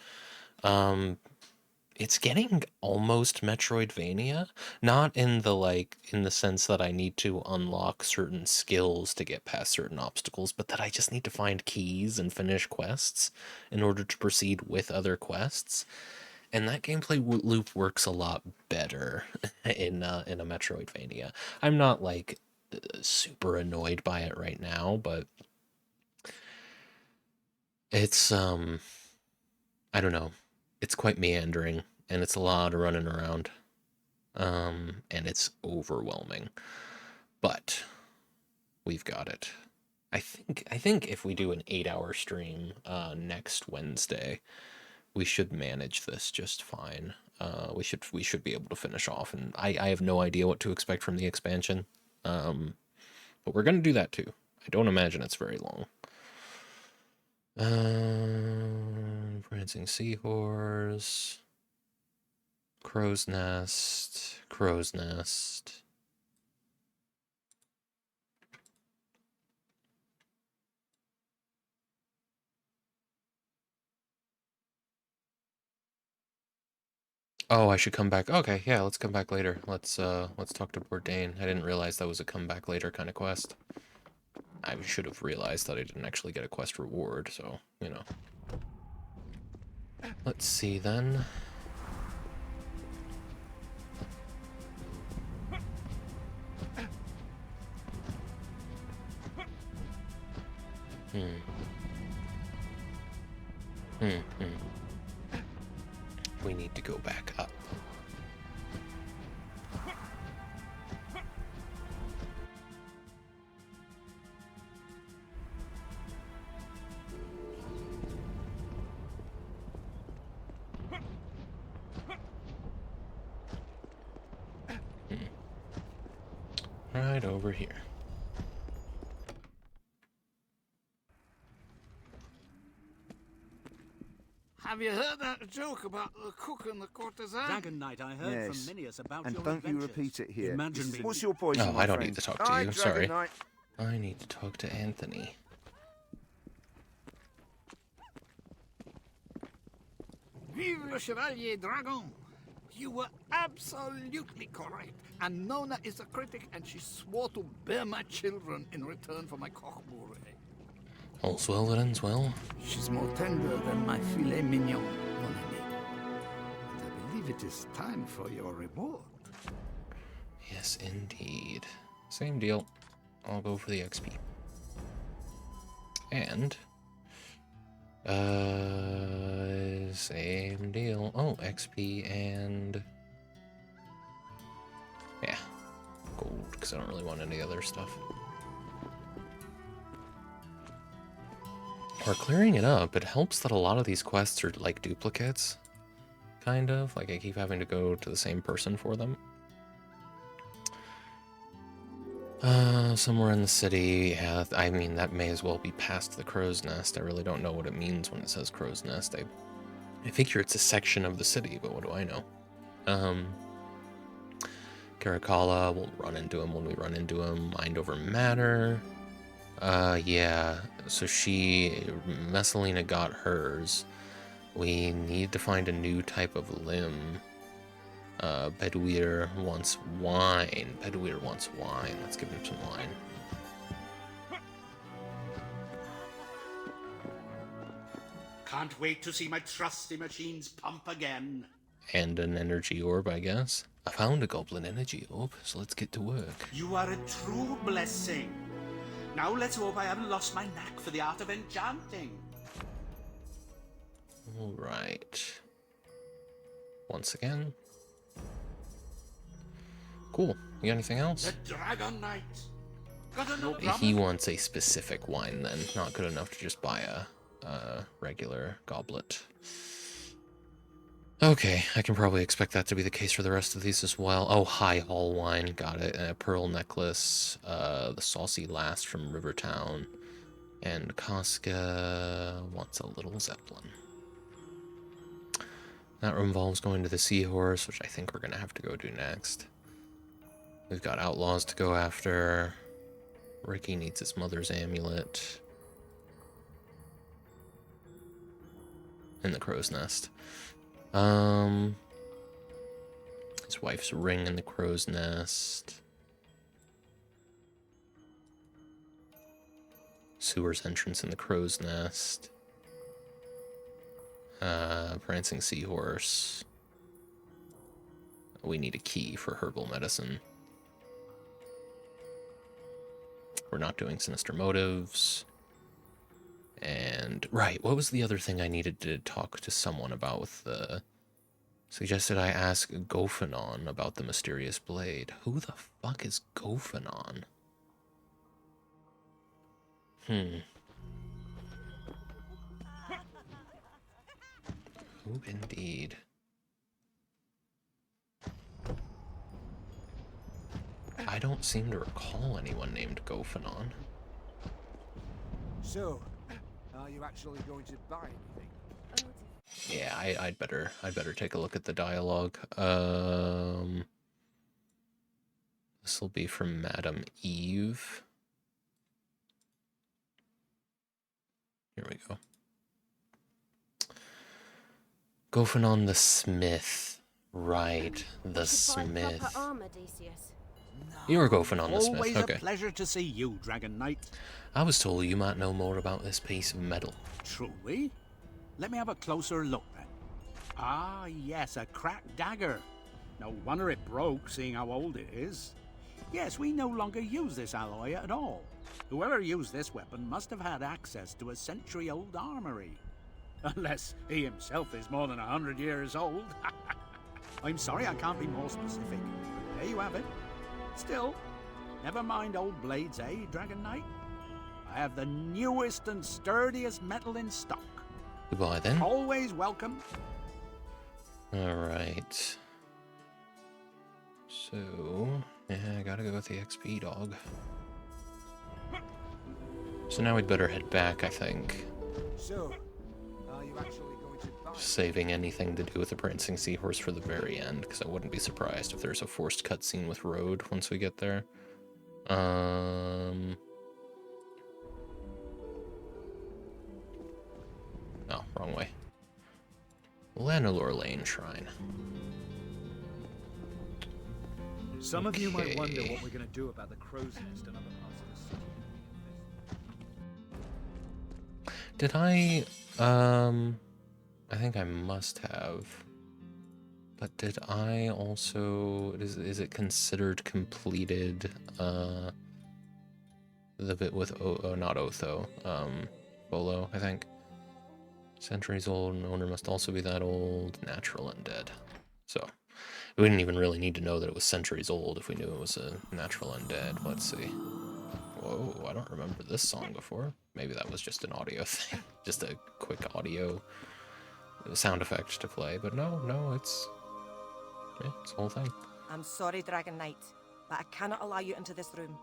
It's getting almost Metroidvania, not in the sense that I need to unlock certain skills to get past certain obstacles, but that I just need to find keys and finish quests in order to proceed with other quests. And that gameplay loop works a lot better in a Metroidvania. I'm not like super annoyed by it right now, but it's I don't know. It's quite meandering and it's a lot of running around. And it's overwhelming. But we've got it. I think if we do an 8-hour stream next Wednesday, we should manage this just fine. We should be able to finish off, and I have no idea what to expect from the expansion. But we're gonna do that too. I don't imagine it's very long. Prancing seahorse, crow's nest, crow's nest. Oh, I should come back. Okay, yeah, let's come back later. Let's talk to Bourdain. I didn't realize that was a come back later kind of quest. I should have realized that I didn't actually get a quest reward, so, you know. Let's see then. We need to go back up. Right over here. Have you heard that joke about the cook and the courtesan? Dragon Knight, I heard from Minius about and your don't you adventures. repeat it here. Imagine me. What's your poison, Oh, my I don't friend? need to talk to you. Sorry. I need to talk to Anthony. Vive le Chevalier Dragon! You were absolutely correct. And Nona is a critic, and she swore to bear my children in return for my coq bourrée. All's well that ends well. She's more tender than my filet mignon, mon ami. And I believe it is time for your reward. Yes, indeed. Same deal. I'll go for the XP. And same deal. Oh, XP and yeah, gold, because I don't really want any other stuff. We're clearing it up. It helps that a lot of these quests are like duplicates, kind of. Like I keep having to go to the same person for them. Somewhere in the city. Yeah, I mean, that may as well be past the crow's nest. I really don't know what it means when it says crow's nest. I figure it's a section of the city, but what do I know? Caracalla, we'll run into him when we run into him. Mind over matter. Yeah, so Messalina got hers. We need to find a new type of limb. Bedouir wants wine. Bedouir wants wine. Let's give him some wine. Can't wait to see my trusty machines pump again. And an energy orb, I guess. I found a goblin energy orb, so let's get to work. You are a true blessing. Now let's hope I haven't lost my knack for the art of enchanting. Alright. Once again. Cool. You got anything else? The Dragon Knight. Got a no He wants a specific wine then. Not good enough to just buy a regular goblet. Okay, I can probably expect that to be the case for the rest of these as well. Oh, High Hall wine, got it. And a pearl necklace, the saucy last from Rivertown, and Casca wants a little zeppelin. That involves going to the Seahorse, which I think we're gonna have to go do next. We've got outlaws to go after. Ricky needs his mother's amulet. And the crow's nest. His wife's ring in the crow's nest. Sewer's entrance in the crow's nest. Prancing seahorse. We need a key for herbal medicine. We're not doing sinister motives. And, right, what was the other thing I needed to talk to someone about with the... Suggested I ask Gophanon about the mysterious blade. Who the fuck is Gophanon? Who indeed? I don't seem to recall anyone named Gophanon. So, are you actually going to buy anything? Yeah, I'd better take a look at the dialogue. This will be from Madam Eve. Here we go. Gophanon the Smith. Right, the Smith. Proper armor, Decius. You're Gophanon the Smith, Always okay. a pleasure to see you, Dragon Knight. I was told you might know more about this piece of metal. Truly? Let me have a closer look then. Ah, yes, a cracked dagger. No wonder it broke, seeing how old it is. Yes, we no longer use this alloy at all. Whoever used this weapon must have had access to a century-old armory. Unless he himself is more than 100 years old. I'm sorry I can't be more specific, but there you have it. Still, never mind old blades, eh, Dragon Knight? I have the newest and sturdiest metal in stock. Goodbye then. Always welcome. Alright. So, yeah, I gotta go with the XP dog. So now we'd better head back, I think. So, are you actually going to buy? Saving anything to do with the prancing seahorse for the very end, because I wouldn't be surprised if there's a forced cutscene with Road once we get there. No, wrong way. Lanelore Lane Shrine. Some of you might wonder Okay. what we're going to do about the crow's nest and other parts of the city. Did I think I must have. But did I also, is it considered completed, the bit with, not Otho, Bolo, I think. Centuries old, and owner must also be that old, natural undead. So, we didn't even really need to know that it was centuries old if we knew it was a natural undead. Let's see. Whoa, I don't remember this song before. Maybe that was just an audio thing. Just a quick audio sound effect to play. But no, it's the whole thing. I'm sorry, Dragon Knight, but I cannot allow you into this room.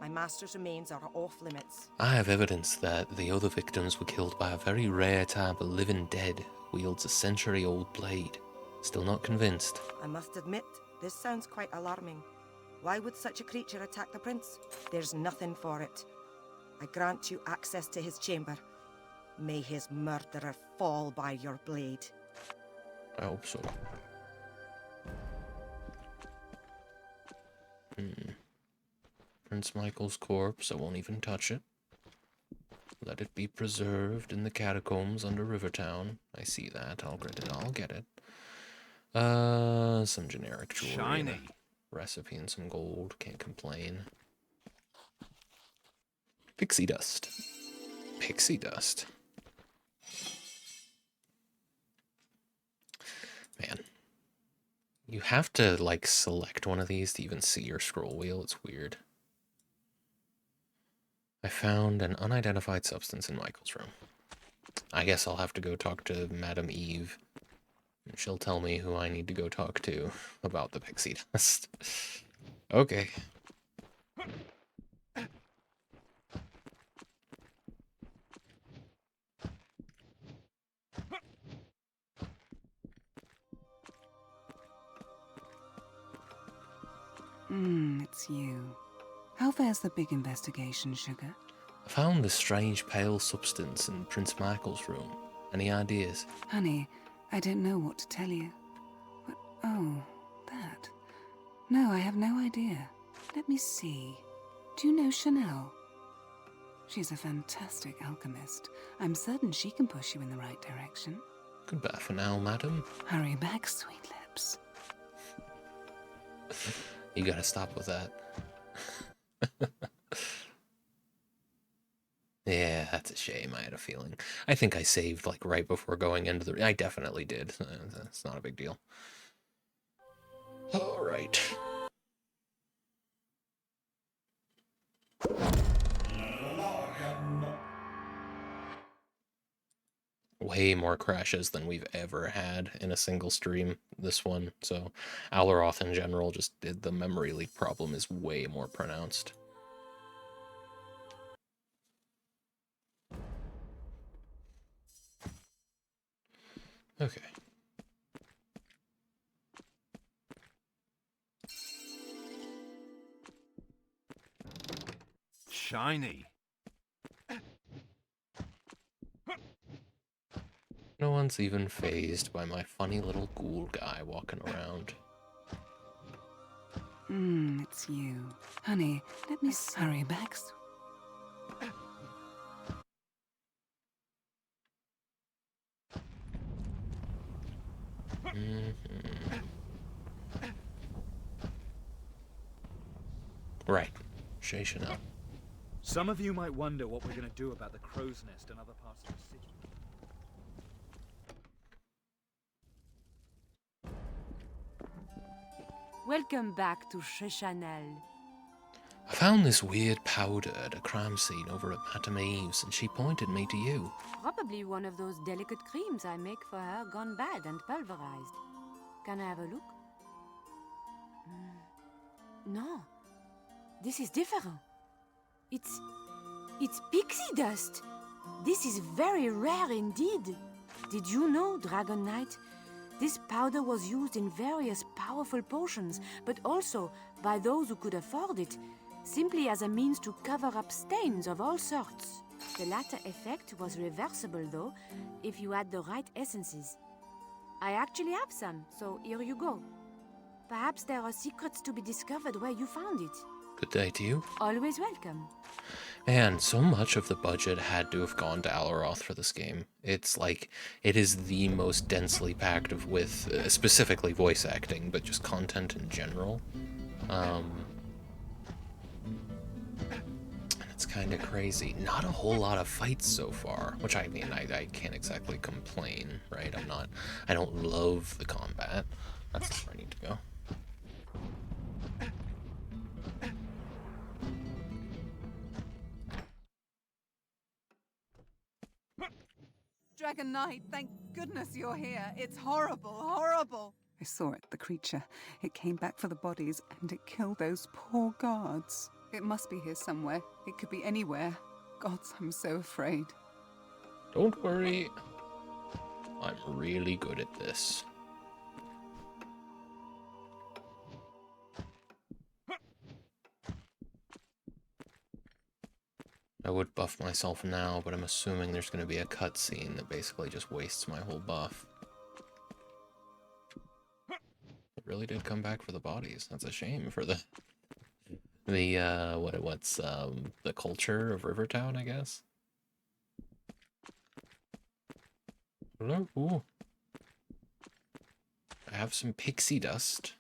My master's remains are off limits. I have evidence that the other victims were killed by a very rare type of living dead who wields a century-old blade. Still not convinced. I must admit, this sounds quite alarming. Why would such a creature attack the prince? There's nothing for it. I grant you access to his chamber. May his murderer fall by your blade. I hope so. Prince Michael's corpse, I won't even touch it. Let it be preserved in the catacombs under Rivertown. I see that. I'll get it. Some generic jewelry. Shiny. Recipe and some gold. Can't complain. Pixie dust. Pixie dust. Man. You have to, like, select one of these to even see your scroll wheel. It's weird. I found an unidentified substance in Michael's room. I guess I'll have to go talk to Madam Eve. And she'll tell me who I need to go talk to about the pixie dust. Okay. It's you. How fares the big investigation, Sugar? I found this strange pale substance in Prince Michael's room. Any ideas? Honey, I don't know what to tell you. But, oh, that. No, I have no idea. Let me see. Do you know Chanel? She's a fantastic alchemist. I'm certain she can push you in the right direction. Goodbye for now, madam. Hurry back, sweet lips. You gotta stop with that. Yeah, that's a shame. I had a feeling. I think I saved like right before going into the... I definitely did. It's not a big deal. All right. Way more crashes than we've ever had in a single stream, this one. So Alaroth in general, just the memory leak problem is way more pronounced. Okay. Shiny. No one's even fazed by my funny little ghoul guy walking around. It's you. Honey, let me hurry back. Right. Chez Chanel. Some of you might wonder what we're going to do about the crow's nest and other parts of the city. Welcome back to Chez Chanel. I found this weird powder at a crime scene over at Madame Eve's, and she pointed me to you. Probably one of those delicate creams I make for her gone bad and pulverized. Can I have a look? No. This is different. It's pixie dust. This is very rare indeed. Did you know, Dragon Knight? This powder was used in various powerful potions, but also by those who could afford it, simply as a means to cover up stains of all sorts. The latter effect was reversible, though, if you had the right essences. I actually have some, so here you go. Perhaps there are secrets to be discovered where you found it. Good day to you. Always welcome. Man, so much of the budget had to have gone to Alaroth for this game. It's like, it is the most densely packed with specifically voice acting, but just content in general. And it's kind of crazy. Not a whole lot of fights so far, which I mean, I can't exactly complain, right? I don't love the combat. That's not where I need to go. Dragon Knight, thank goodness you're here. It's horrible, horrible. I saw it, the creature. It came back for the bodies, and it killed those poor guards. It must be here somewhere. It could be anywhere. Gods, I'm so afraid. Don't worry. I'm really good at this. I would buff myself now, but I'm assuming there's going to be a cutscene that basically just wastes my whole buff. It really did come back for the bodies. That's a shame for the culture of Rivertown, I guess. Hello? Ooh. I have some pixie dust.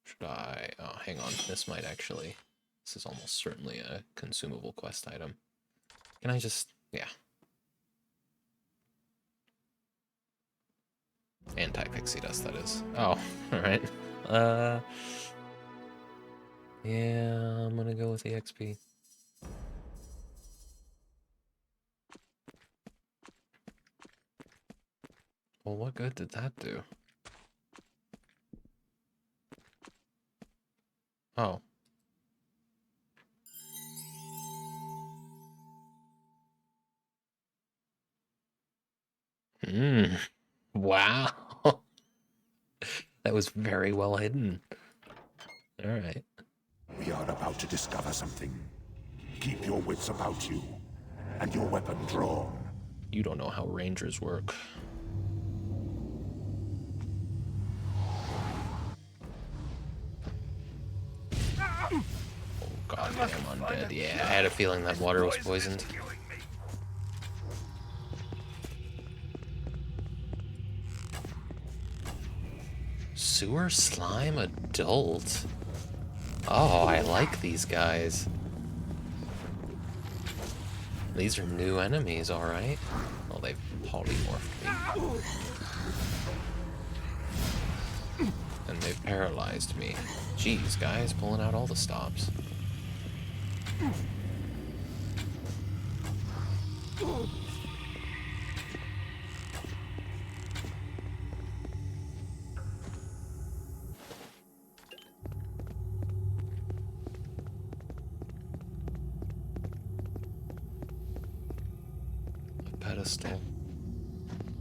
Should I... Oh, hang on. This might actually... This is almost certainly a consumable quest item. Can I just... Yeah. Anti-pixie dust, that is. Oh, alright. Yeah, I'm gonna go with the XP. Well, what good did that do? Oh. Wow. That was very well hidden. Alright. We are about to discover something. Keep your wits about you, and your weapon drawn. You don't know how rangers work. Oh goddamn undead. Yeah, I had a feeling that water was poisoned. Sewer slime adult. Oh, I like these guys. These are new enemies, alright. Well, they've polymorphed me. And they've paralyzed me. Jeez, guys, pulling out all the stops. Pedestal.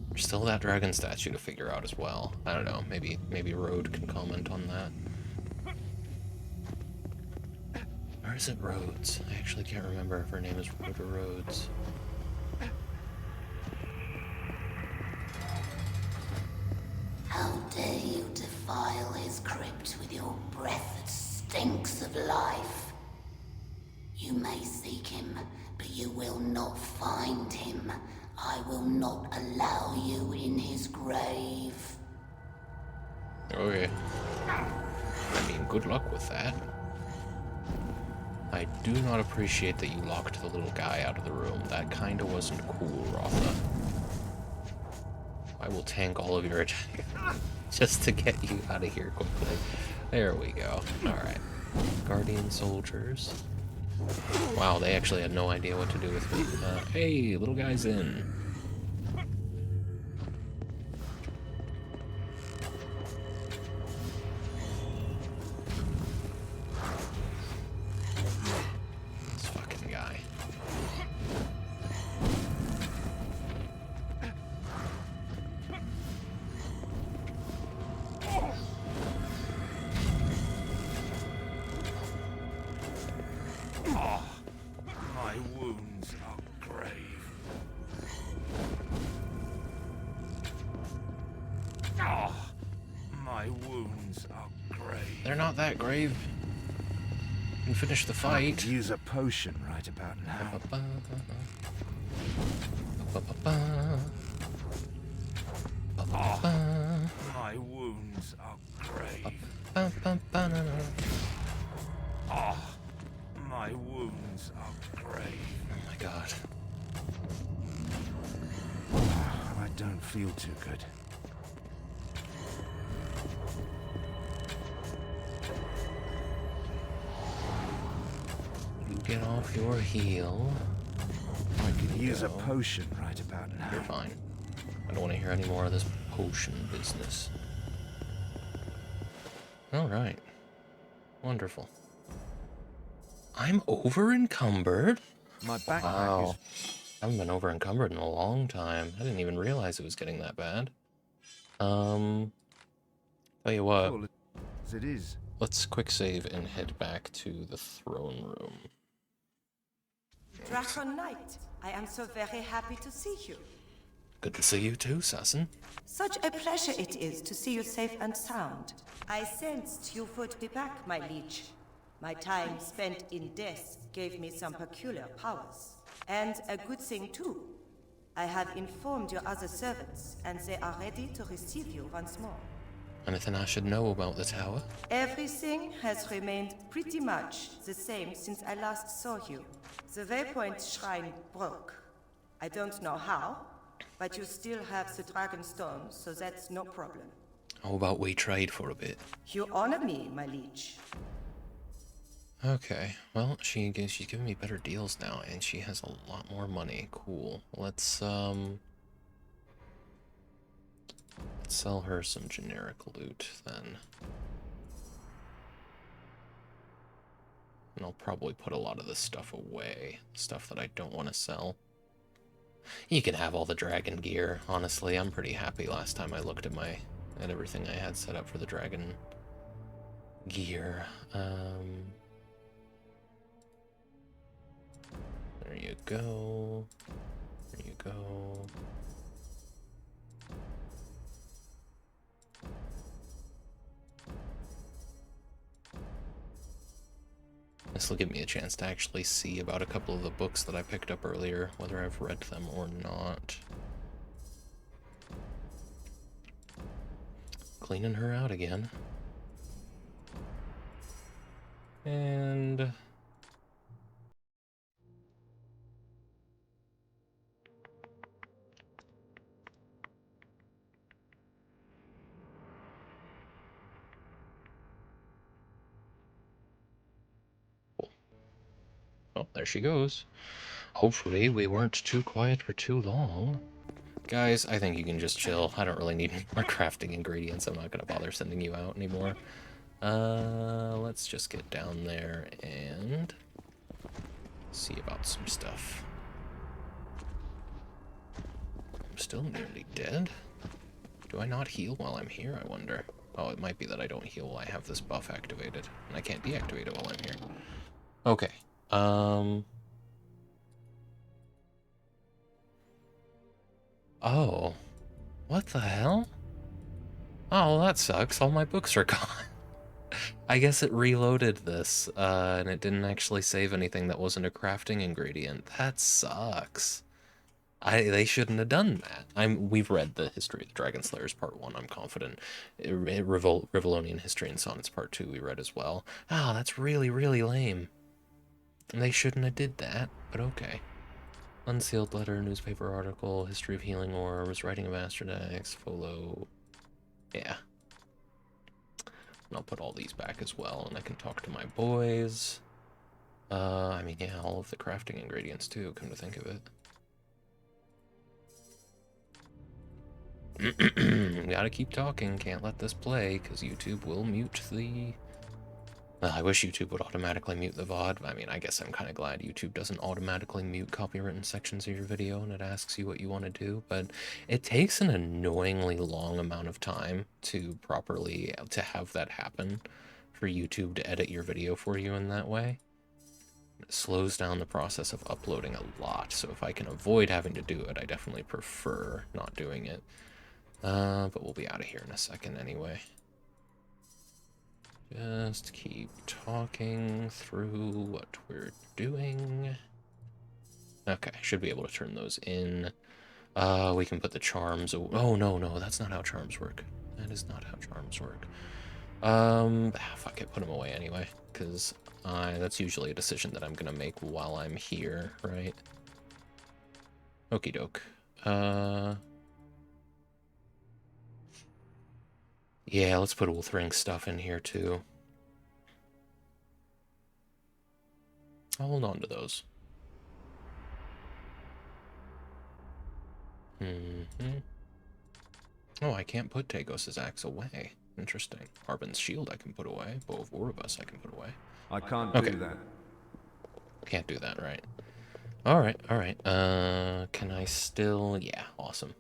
There's still that dragon statue to figure out as well. I don't know, maybe Road can comment on that. Or is it Rhodes? I actually can't remember if her name is Road or Rhodes. How dare you defile his crypt with your breath that stinks of life? You may seek him, but you will not find him. I will not allow you in his grave. Okay. I mean, good luck with that. I do not appreciate that you locked the little guy out of the room. That kinda wasn't cool, Rotha. I will tank all of your attack just to get you out of here quickly. There we go. Alright. Guardian soldiers. Wow, they actually had no idea what to do with me. Hey, little guy's in. This fucking guy. My wounds are grave. My wounds are grave. They're not that grave. You can finish the I fight. could use a potion right about now. My wounds are grave. My wounds are grave. Oh my god. I don't feel too good. You get off your heel. I could use a potion right about now. You're fine. I don't want to hear any more of this potion business. Alright. Wonderful. I'm over encumbered? My backpack Wow. I haven't been over encumbered in a long time. I didn't even realize it was getting that bad. Tell you what. Cool as it is. Let's quick save and head back to the throne room. Dragon Knight, I am so very happy to see you. Good to see you too, Sasson. Such a pleasure it is to see you safe and sound. I sensed you would be back, my liege. My time spent in death gave me some peculiar powers. And a good thing too. I have informed your other servants, and they are ready to receive you once more. Anything I should know about the tower? Everything has remained pretty much the same since I last saw you. The Waypoint Shrine broke. I don't know how, but you still have the Dragon Stone, so that's no problem. How about we trade for a bit? You honor me, my liege. Okay, well, she's giving me better deals now, and she has a lot more money. Cool. Let's sell her some generic loot, then. And I'll probably put a lot of this stuff away. Stuff that I don't want to sell. You can have all the dragon gear. Honestly, I'm pretty happy last time I looked at everything I had set up for the dragon gear. There you go. There you go. This will give me a chance to actually see about a couple of the books that I picked up earlier, whether I've read them or not. Cleaning her out again. And... oh, there she goes. Hopefully we weren't too quiet for too long. Guys, I think you can just chill. I don't really need more crafting ingredients. I'm not going to bother sending you out anymore. Let's just get down there and see about some stuff. I'm still nearly dead. Do I not heal while I'm here, I wonder? Oh, it might be that I don't heal while I have this buff activated, and I can't deactivate it while I'm here. Okay, oh. What the hell? Oh, well, that sucks. All my books are gone. I guess it reloaded this, and it didn't actually save anything that wasn't a crafting ingredient. That sucks. They shouldn't have done that. We've read the History of the Dragon Slayers Part 1, I'm confident. Rivellonian History and Sonnets Part 2 we read as well. Oh, that's really, really lame. They shouldn't have did that, but okay. Unsealed letter, newspaper article, history of healing orbs, writing of Asterdax, Folo. Yeah. And I'll put all these back as well, and I can talk to my boys. I mean, yeah, all of the crafting ingredients too, come to think of it. Gotta keep talking, can't let this play, because YouTube will mute the... Well, I wish YouTube would automatically mute the VOD. I mean, I guess I'm kind of glad YouTube doesn't automatically mute copywritten sections of your video and it asks you what you want to do, but it takes an annoyingly long amount of time to properly have that happen for YouTube to edit your video for you in that way. It slows down the process of uploading a lot, so if I can avoid having to do it, I definitely prefer not doing it. But we'll be out of here in a second anyway. Just keep talking through what we're doing. Okay, should be able to turn those in. We can put the charms... Oh, no, that's not how charms work. That is not how charms work. Fuck it, put them away anyway, because that's usually a decision that I'm gonna make while I'm here, right? Okie doke. Yeah, let's put Ulthring stuff in here too. I'll hold on to those. Oh, I can't put Tagos' axe away. Interesting. Harbin's shield I can put away. Bow of Oribus I can put away. I can't do that. Can't do that, right. Alright. Can I still... Yeah, awesome.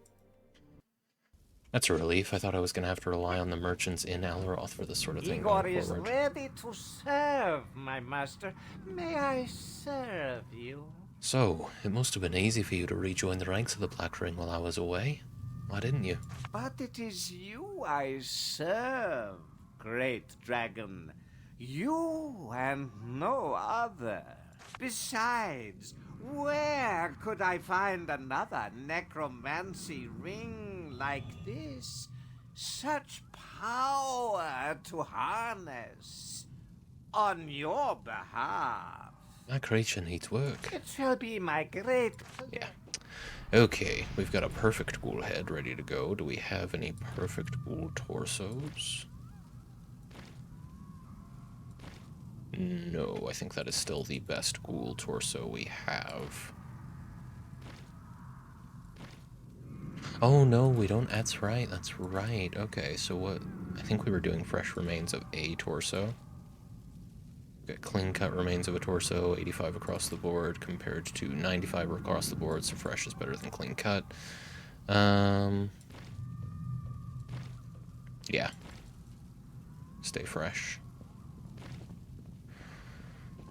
That's a relief. I thought I was going to have to rely on the merchants in Alroth for this sort of thing Igor going is forward. ready to serve, my master. May I serve you? So, it must have been easy for you to rejoin the ranks of the Black Ring while I was away. Why didn't you? But it is you I serve, great dragon. You and no other. Besides, where could I find another necromancy ring like this? Such power to harness on your behalf. My creature needs work. It shall be my great... Yeah. Okay, we've got a perfect ghoul head ready to go. Do we have any perfect ghoul torsos? No, I think that is still the best ghoul torso we have. Oh no, we don't. That's right. Okay, so what? I think we were doing fresh remains of a torso. We've got clean cut remains of a torso, 85 across the board compared to 95 across the board, so fresh is better than clean cut. Yeah. Stay fresh.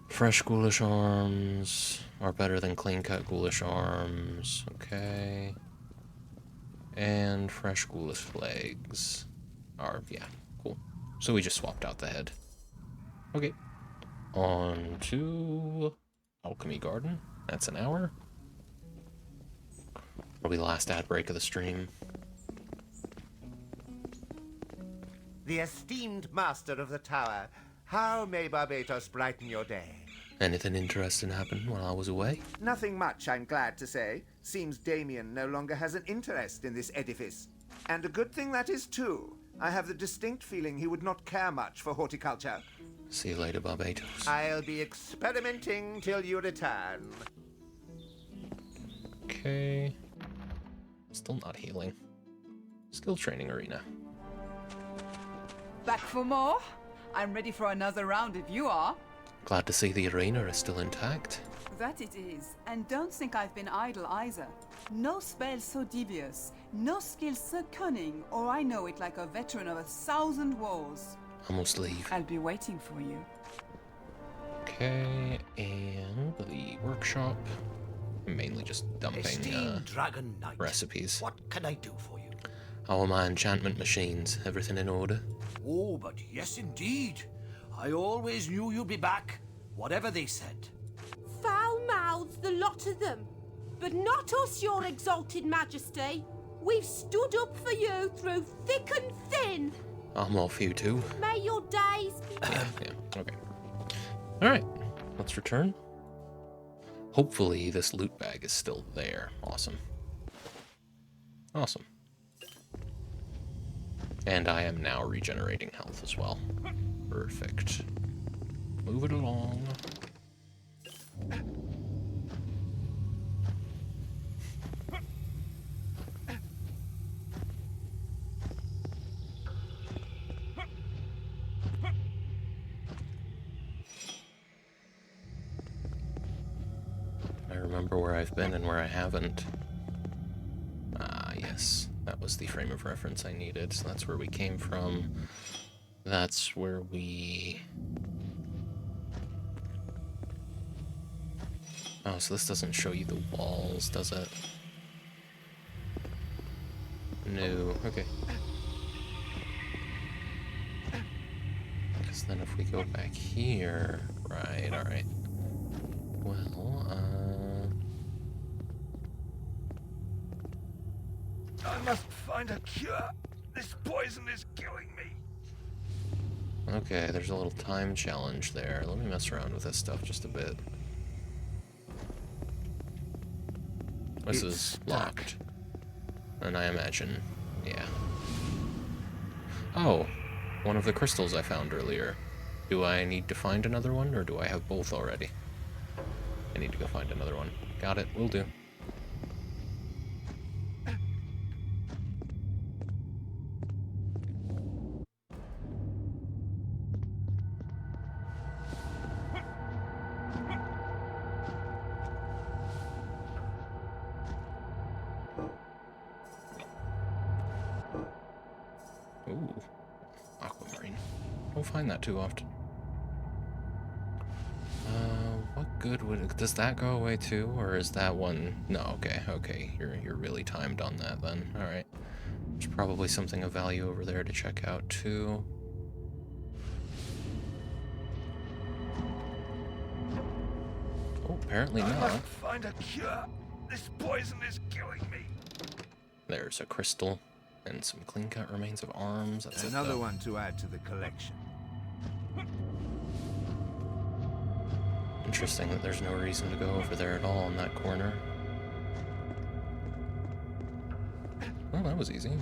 Fresh ghoulish arms are better than clean cut ghoulish arms. Okay. And fresh ghoulish legs are, yeah, cool. So we just swapped out the head. Okay. On to Alchemy Garden. That's an hour. It'll be the last ad break of the stream. The esteemed master of the tower, how may Barbatos brighten your day? Anything interesting happened while I was away? Nothing much, I'm glad to say. Seems Damien no longer has an interest in this edifice. And a good thing that is, too. I have the distinct feeling he would not care much for horticulture. See you later, Barbatos. I'll be experimenting till you return. Okay. Still not healing. Skill training arena. Back for more? I'm ready for another round if you are. Glad to see the arena is still intact. That it is. And don't think I've been idle either. No spell so devious, no skill so cunning, or I know it like a veteran of 1,000 wars. Almost leave. I'll be waiting for you. Okay, and the workshop. I'm mainly just dumping Dragon Knight, recipes. what can I do for you? How are my enchantment machines? Everything in order? Oh, but yes indeed. I always knew you'd be back, whatever they said. Foul mouths, the lot of them. But not us, your exalted majesty. We've stood up for you through thick and thin. I'm off you too. May your days be... Yeah, okay. Alright, let's return. Hopefully this loot bag is still there. Awesome. Awesome. And I am now regenerating health as well. Perfect. Move it along. I remember where I've been and where I haven't. Ah, yes. That was the frame of reference I needed. So that's where we came from. That's where we... Oh, so this doesn't show you the walls, does it? No. Okay. Because then if we go back here... Right, alright. Well, I must find a cure. This poison is killing me. Okay, there's a little time challenge there. Let me mess around with this stuff just a bit. This is locked. And I imagine, yeah. Oh, one of the crystals I found earlier. Do I need to find another one, or do I have both already? I need to go find another one. Got it, will do. Ooh, aquamarine. Don't find that too often. What good would it, does that go away too, or is that one? No, okay, you're really timed on that then. All right, there's probably something of value over there to check out too. Oh, apparently I not. must find a cure. This poison is killing me. There's a crystal and some clean-cut remains of arms. That's Another it, one to add to the collection. Interesting that there's no reason to go over there at all in that corner. Well, that was easy.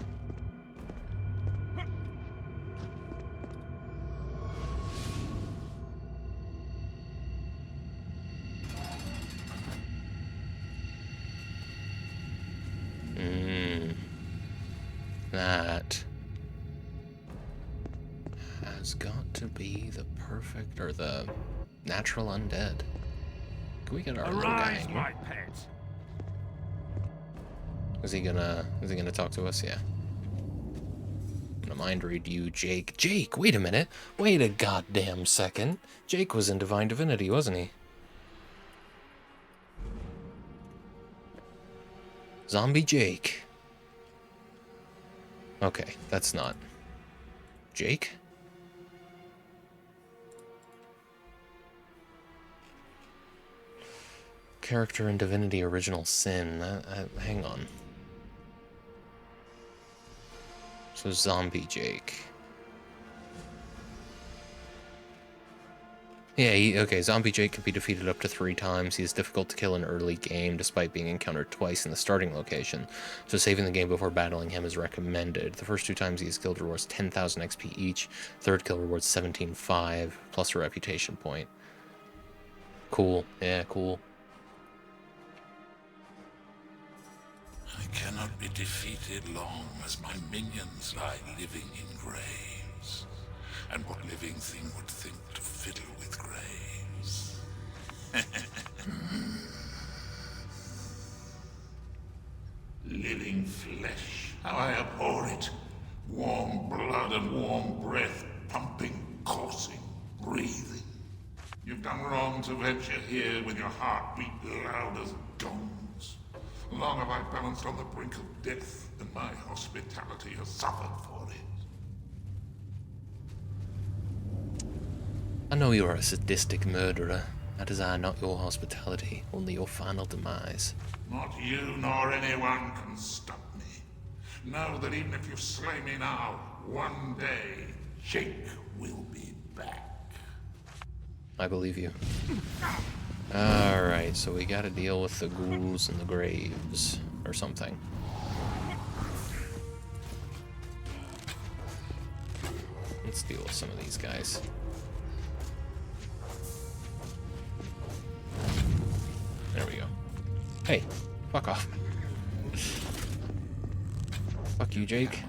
That has got to be the perfect, or the natural undead. Can we get our little guy Arise, in my here? pet. Is he gonna talk to us? Yeah. I'm gonna mind read you, Jake. Jake, wait a minute. Wait a goddamn second. Jake was in Divine Divinity, wasn't he? Zombie Jake. Okay, that's not Jake. character in Divinity Original Sin. Hang on. So Zombie Jake. Yeah, okay, Zombie Jake can be defeated up to 3 times. He is difficult to kill in early game, despite being encountered twice in the starting location. So saving the game before battling him is recommended. The first 2 times he is killed rewards 10,000 XP each. Third kill rewards 17,500, plus a reputation point. Cool. Yeah, cool. I cannot be defeated long as my minions lie living in graves. And what living thing would think to fiddle with graves? Living flesh, how I abhor it. Warm blood and warm breath, pumping, coursing, breathing. You've done wrong to venture here with your heartbeat loud as gongs. Long have I balanced on the brink of death, and my hospitality has suffered for it. I know you are a sadistic murderer. I desire not your hospitality, only your final demise. Not you nor anyone can stop me. Know that even if you slay me now, one day, Jake will be back. I believe you. Alright, so we gotta deal with the ghouls and the graves, or something. Let's deal with some of these guys. There we go. Hey, fuck off. Fuck you, Jake.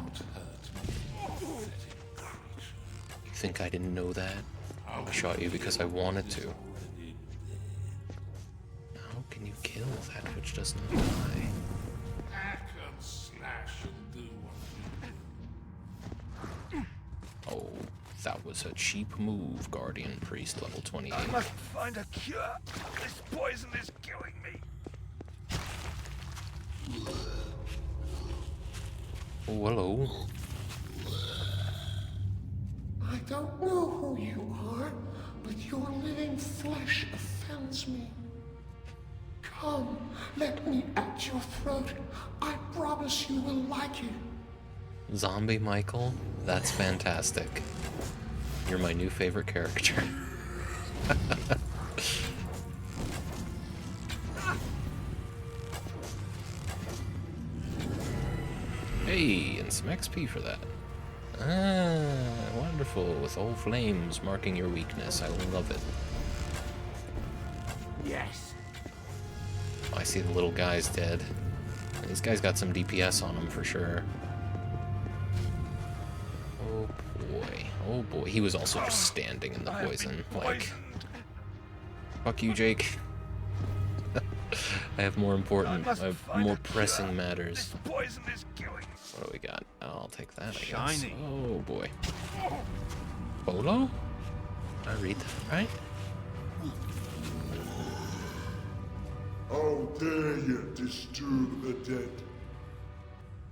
You think I didn't know that? I shot you because I wanted to. How can you kill that which does not die? Hack and slash and do what you do. Oh, that was a cheap move, Guardian Priest level 28. I must find a cure. This poison is killing me. Oh, hello. I don't know who you are, but your living flesh offends me. Come, let me at your throat. I promise you will like it. Zombie Michael? That's fantastic. You're my new favorite character. Hey, and some XP for that. Ah, wonderful, with all flames marking your weakness. I love it. Yes. I see the little guy's dead. These guys got some DPS on them for sure. Oh boy. Oh boy. He was also just standing in the poison. Like, fuck you, Jake. I have more important, I have more pressing matters. Poison is killing. What do we got? I'll take that, I guess. Shiny. Oh boy. Bolo? Did I read that right? How dare you disturb the dead?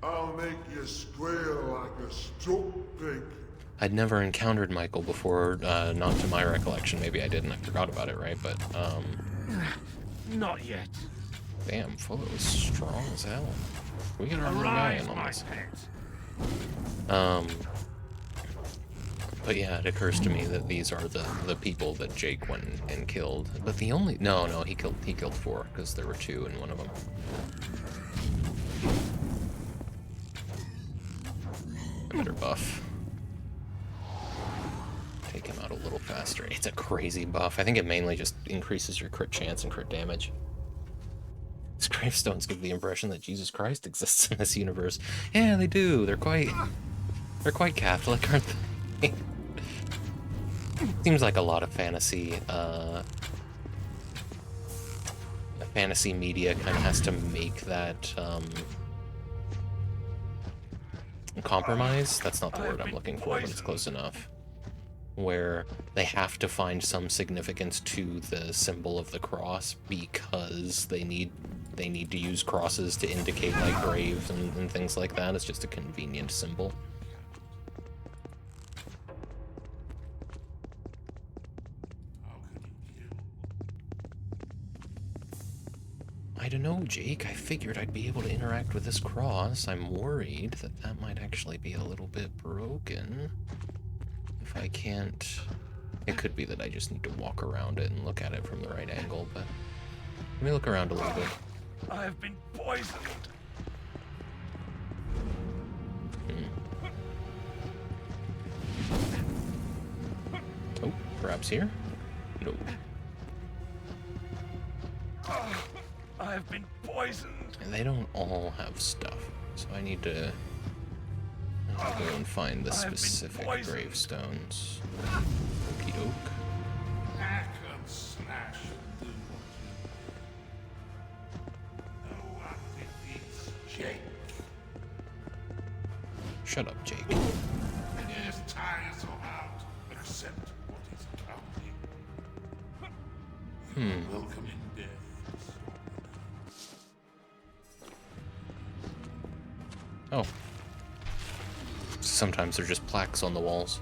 I'll make you squeal like a struck pig. I'd never encountered Michael before, not to my recollection. Maybe I didn't, I forgot about it, right? But, Not yet. damn, Fuller was strong as hell. We get our real guy in on this. But yeah, it occurs to me that these are the people that Jake went and killed. But the only no, he killed 4 because there were 2 in one of them. Better buff. Take him out a little faster. It's a crazy buff. I think it mainly just increases your crit chance and crit damage. These gravestones give the impression that Jesus Christ exists in this universe. Yeah, they do. They're quite Catholic, aren't they? Seems like a lot of fantasy media kind of has to make that compromise. That's not the word I'm looking for, but it's close enough. Where they have to find some significance to the symbol of the cross because they need to use crosses to indicate like graves and things like that. It's just a convenient symbol. I don't know, Jake. I figured I'd be able to interact with this cross. I'm worried that that might actually be a little bit broken. If I can't... It could be that I just need to walk around it and look at it from the right angle, but... Let me look around a little bit. I have been poisoned. Oh, perhaps here? No. I have been poisoned. And they don't all have stuff, so I need to go and find the specific gravestones. Okie doke. Hack and slash and do what you no one defeats Jake. Shut up, Jake. Yes, tires are out. Accept what is coming. Welcoming death. Oh. Sometimes they're just plaques on the walls.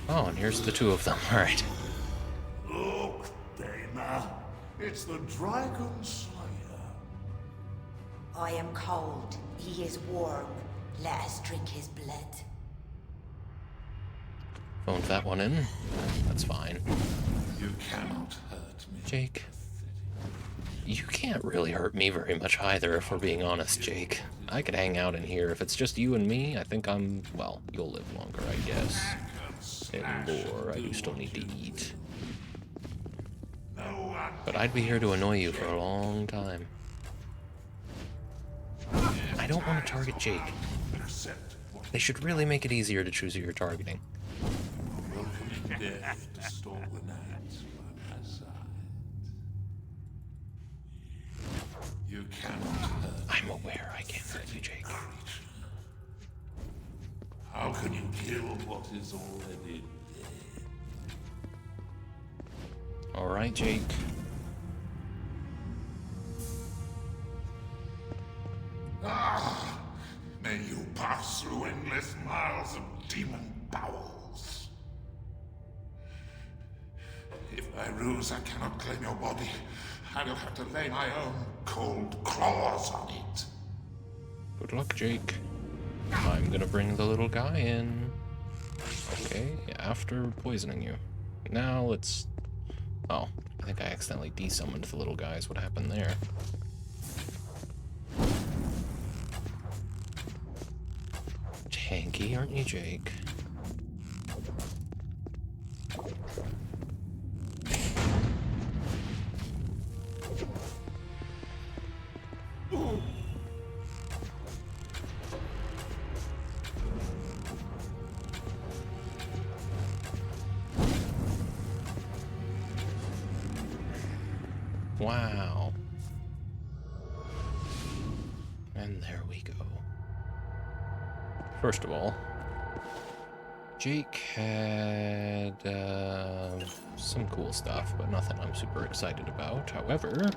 Oh, and here's the two of them. Alright. Look, Dana. It's the Dragon Slayer. I am cold. He is warm. Let us drink his blood. Phoned that one in. That's fine. You cannot hurt me. Jake. You can't really hurt me very much either, if we're being honest, Jake. I could hang out in here. If it's just you and me, I think I'm... Well, you'll live longer, I guess. And lore, I do still need to eat. But I'd be here to annoy you for a long time. I don't want to target Jake. They should really make it easier to choose who you're targeting. Welcoming death to stall the night by my side. You cannot hurt. I'm aware I can't hurt you, Jake. How can you kill what is already dead? Alright, Jake. Ah! May you pass through endless miles of demon bowels. If I ruse, I cannot claim your body. I will have to lay my own cold claws on it. Good luck, Jake. I'm gonna bring the little guy in. Okay, after poisoning you. Now let's... Oh, I think I accidentally desummoned the little guys. What happened there? Tanky, aren't you, Jake? Wow. And there we go. First of all, Jake had some cool stuff, but nothing I'm super excited about. However,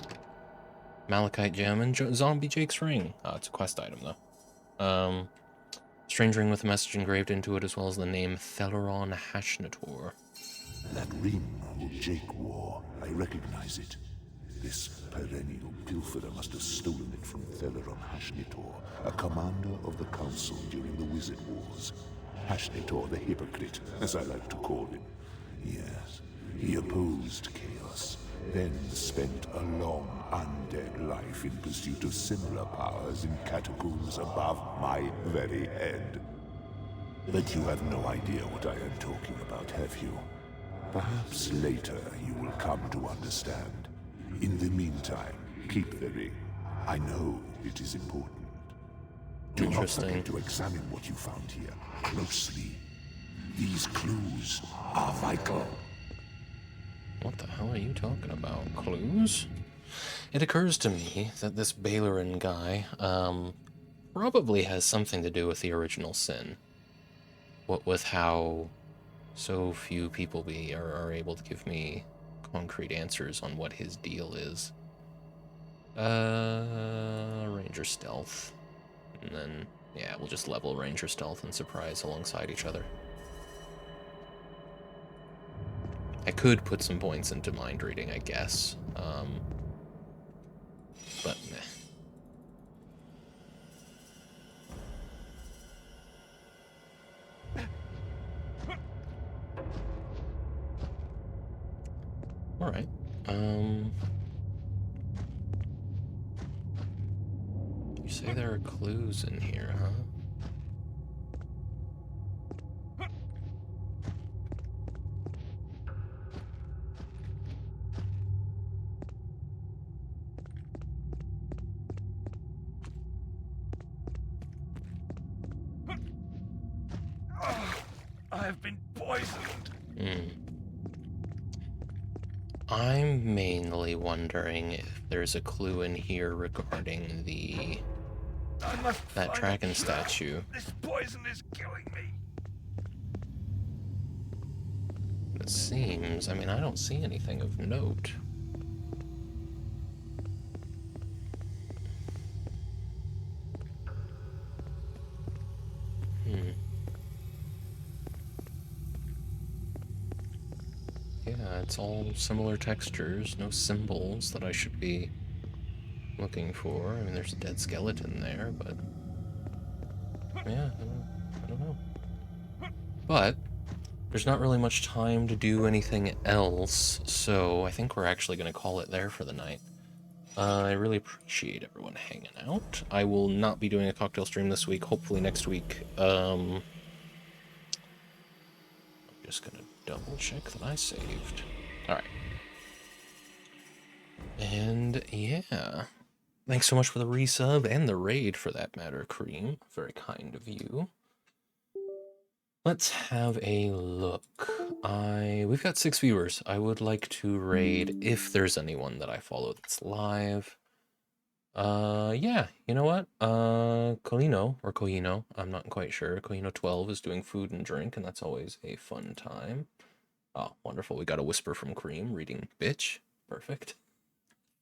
Malachite Gem and Zombie Jake's Ring. It's a quest item, though. Strange ring with a message engraved into it, as well as the name Theleron Hashnator. That ring Jake wore, I recognize it. This perennial pilferer must have stolen it from Theleron Hashnator, a commander of the Council during the Wizard Wars. Hashnator the Hypocrite, as I like to call him. Yes, he opposed chaos, then spent a long undead life in pursuit of similar powers in catacombs above my very head. But you have no idea what I am talking about, have you? Perhaps later you will come to understand. In the meantime, keep the ring. I know it is important. Do not forget to examine what you found here closely. These clues are vital. What the hell are you talking about? Clues? It occurs to me that this Bailorin guy, probably has something to do with the original sin. What with how so few people are able to give me concrete answers on what his deal is. Ranger Stealth. And then, yeah, we'll just level Ranger Stealth and Surprise alongside each other. I could put some points into Mind Reading, I guess. All right. You say there are clues in here, huh? I've been poisoned. I'm mainly wondering if there's a clue in here regarding that dragon statue. This poison is killing me. It seems, I mean, I don't see anything of note. Yeah, it's all similar textures, no symbols that I should be looking for. I mean, there's a dead skeleton there, but yeah, I don't know. But there's not really much time to do anything else, so I think we're actually going to call it there for the night. I really appreciate everyone hanging out. I will not be doing a cocktail stream this week. Hopefully next week. I'm just going to double check that I saved. Alright. And yeah. Thanks so much for the resub and the raid for that matter, Cream. Very kind of you. Let's have a look. We've got 6 viewers. I would like to raid if there's anyone that I follow that's live. Yeah, you know what? Colino, I'm not quite sure. Colino 12 is doing food and drink, and that's always a fun time. Oh, wonderful. We got a whisper from Cream reading bitch. Perfect.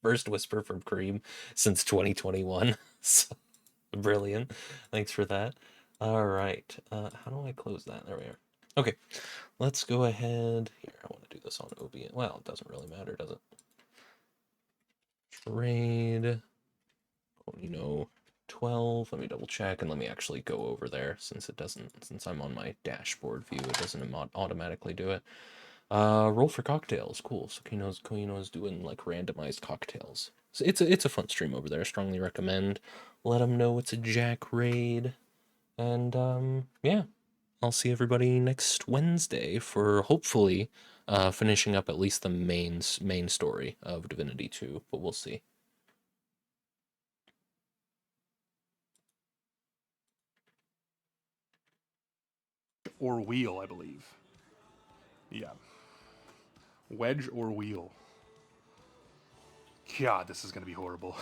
First whisper from Cream since 2021. So, brilliant. Thanks for that. All right. How do I close that? There we are. Okay. Let's go ahead. Here, I want to do this on OBS. Well, it doesn't really matter, does it? Trade. You know, 12. Let me double check and let me actually go over there since I'm on my dashboard view, it doesn't automatically do it. Roll for cocktails. Cool. So Koino's doing like randomized cocktails. So it's a fun stream over there. I strongly recommend. Let them know it's a Jack raid. And yeah, I'll see everybody next Wednesday for hopefully finishing up at least the main story of Divinity 2, but we'll see. Or wheel, I believe. Yeah. Wedge or wheel. God, this is going to be horrible.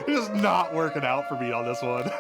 It is not working out for me on this one.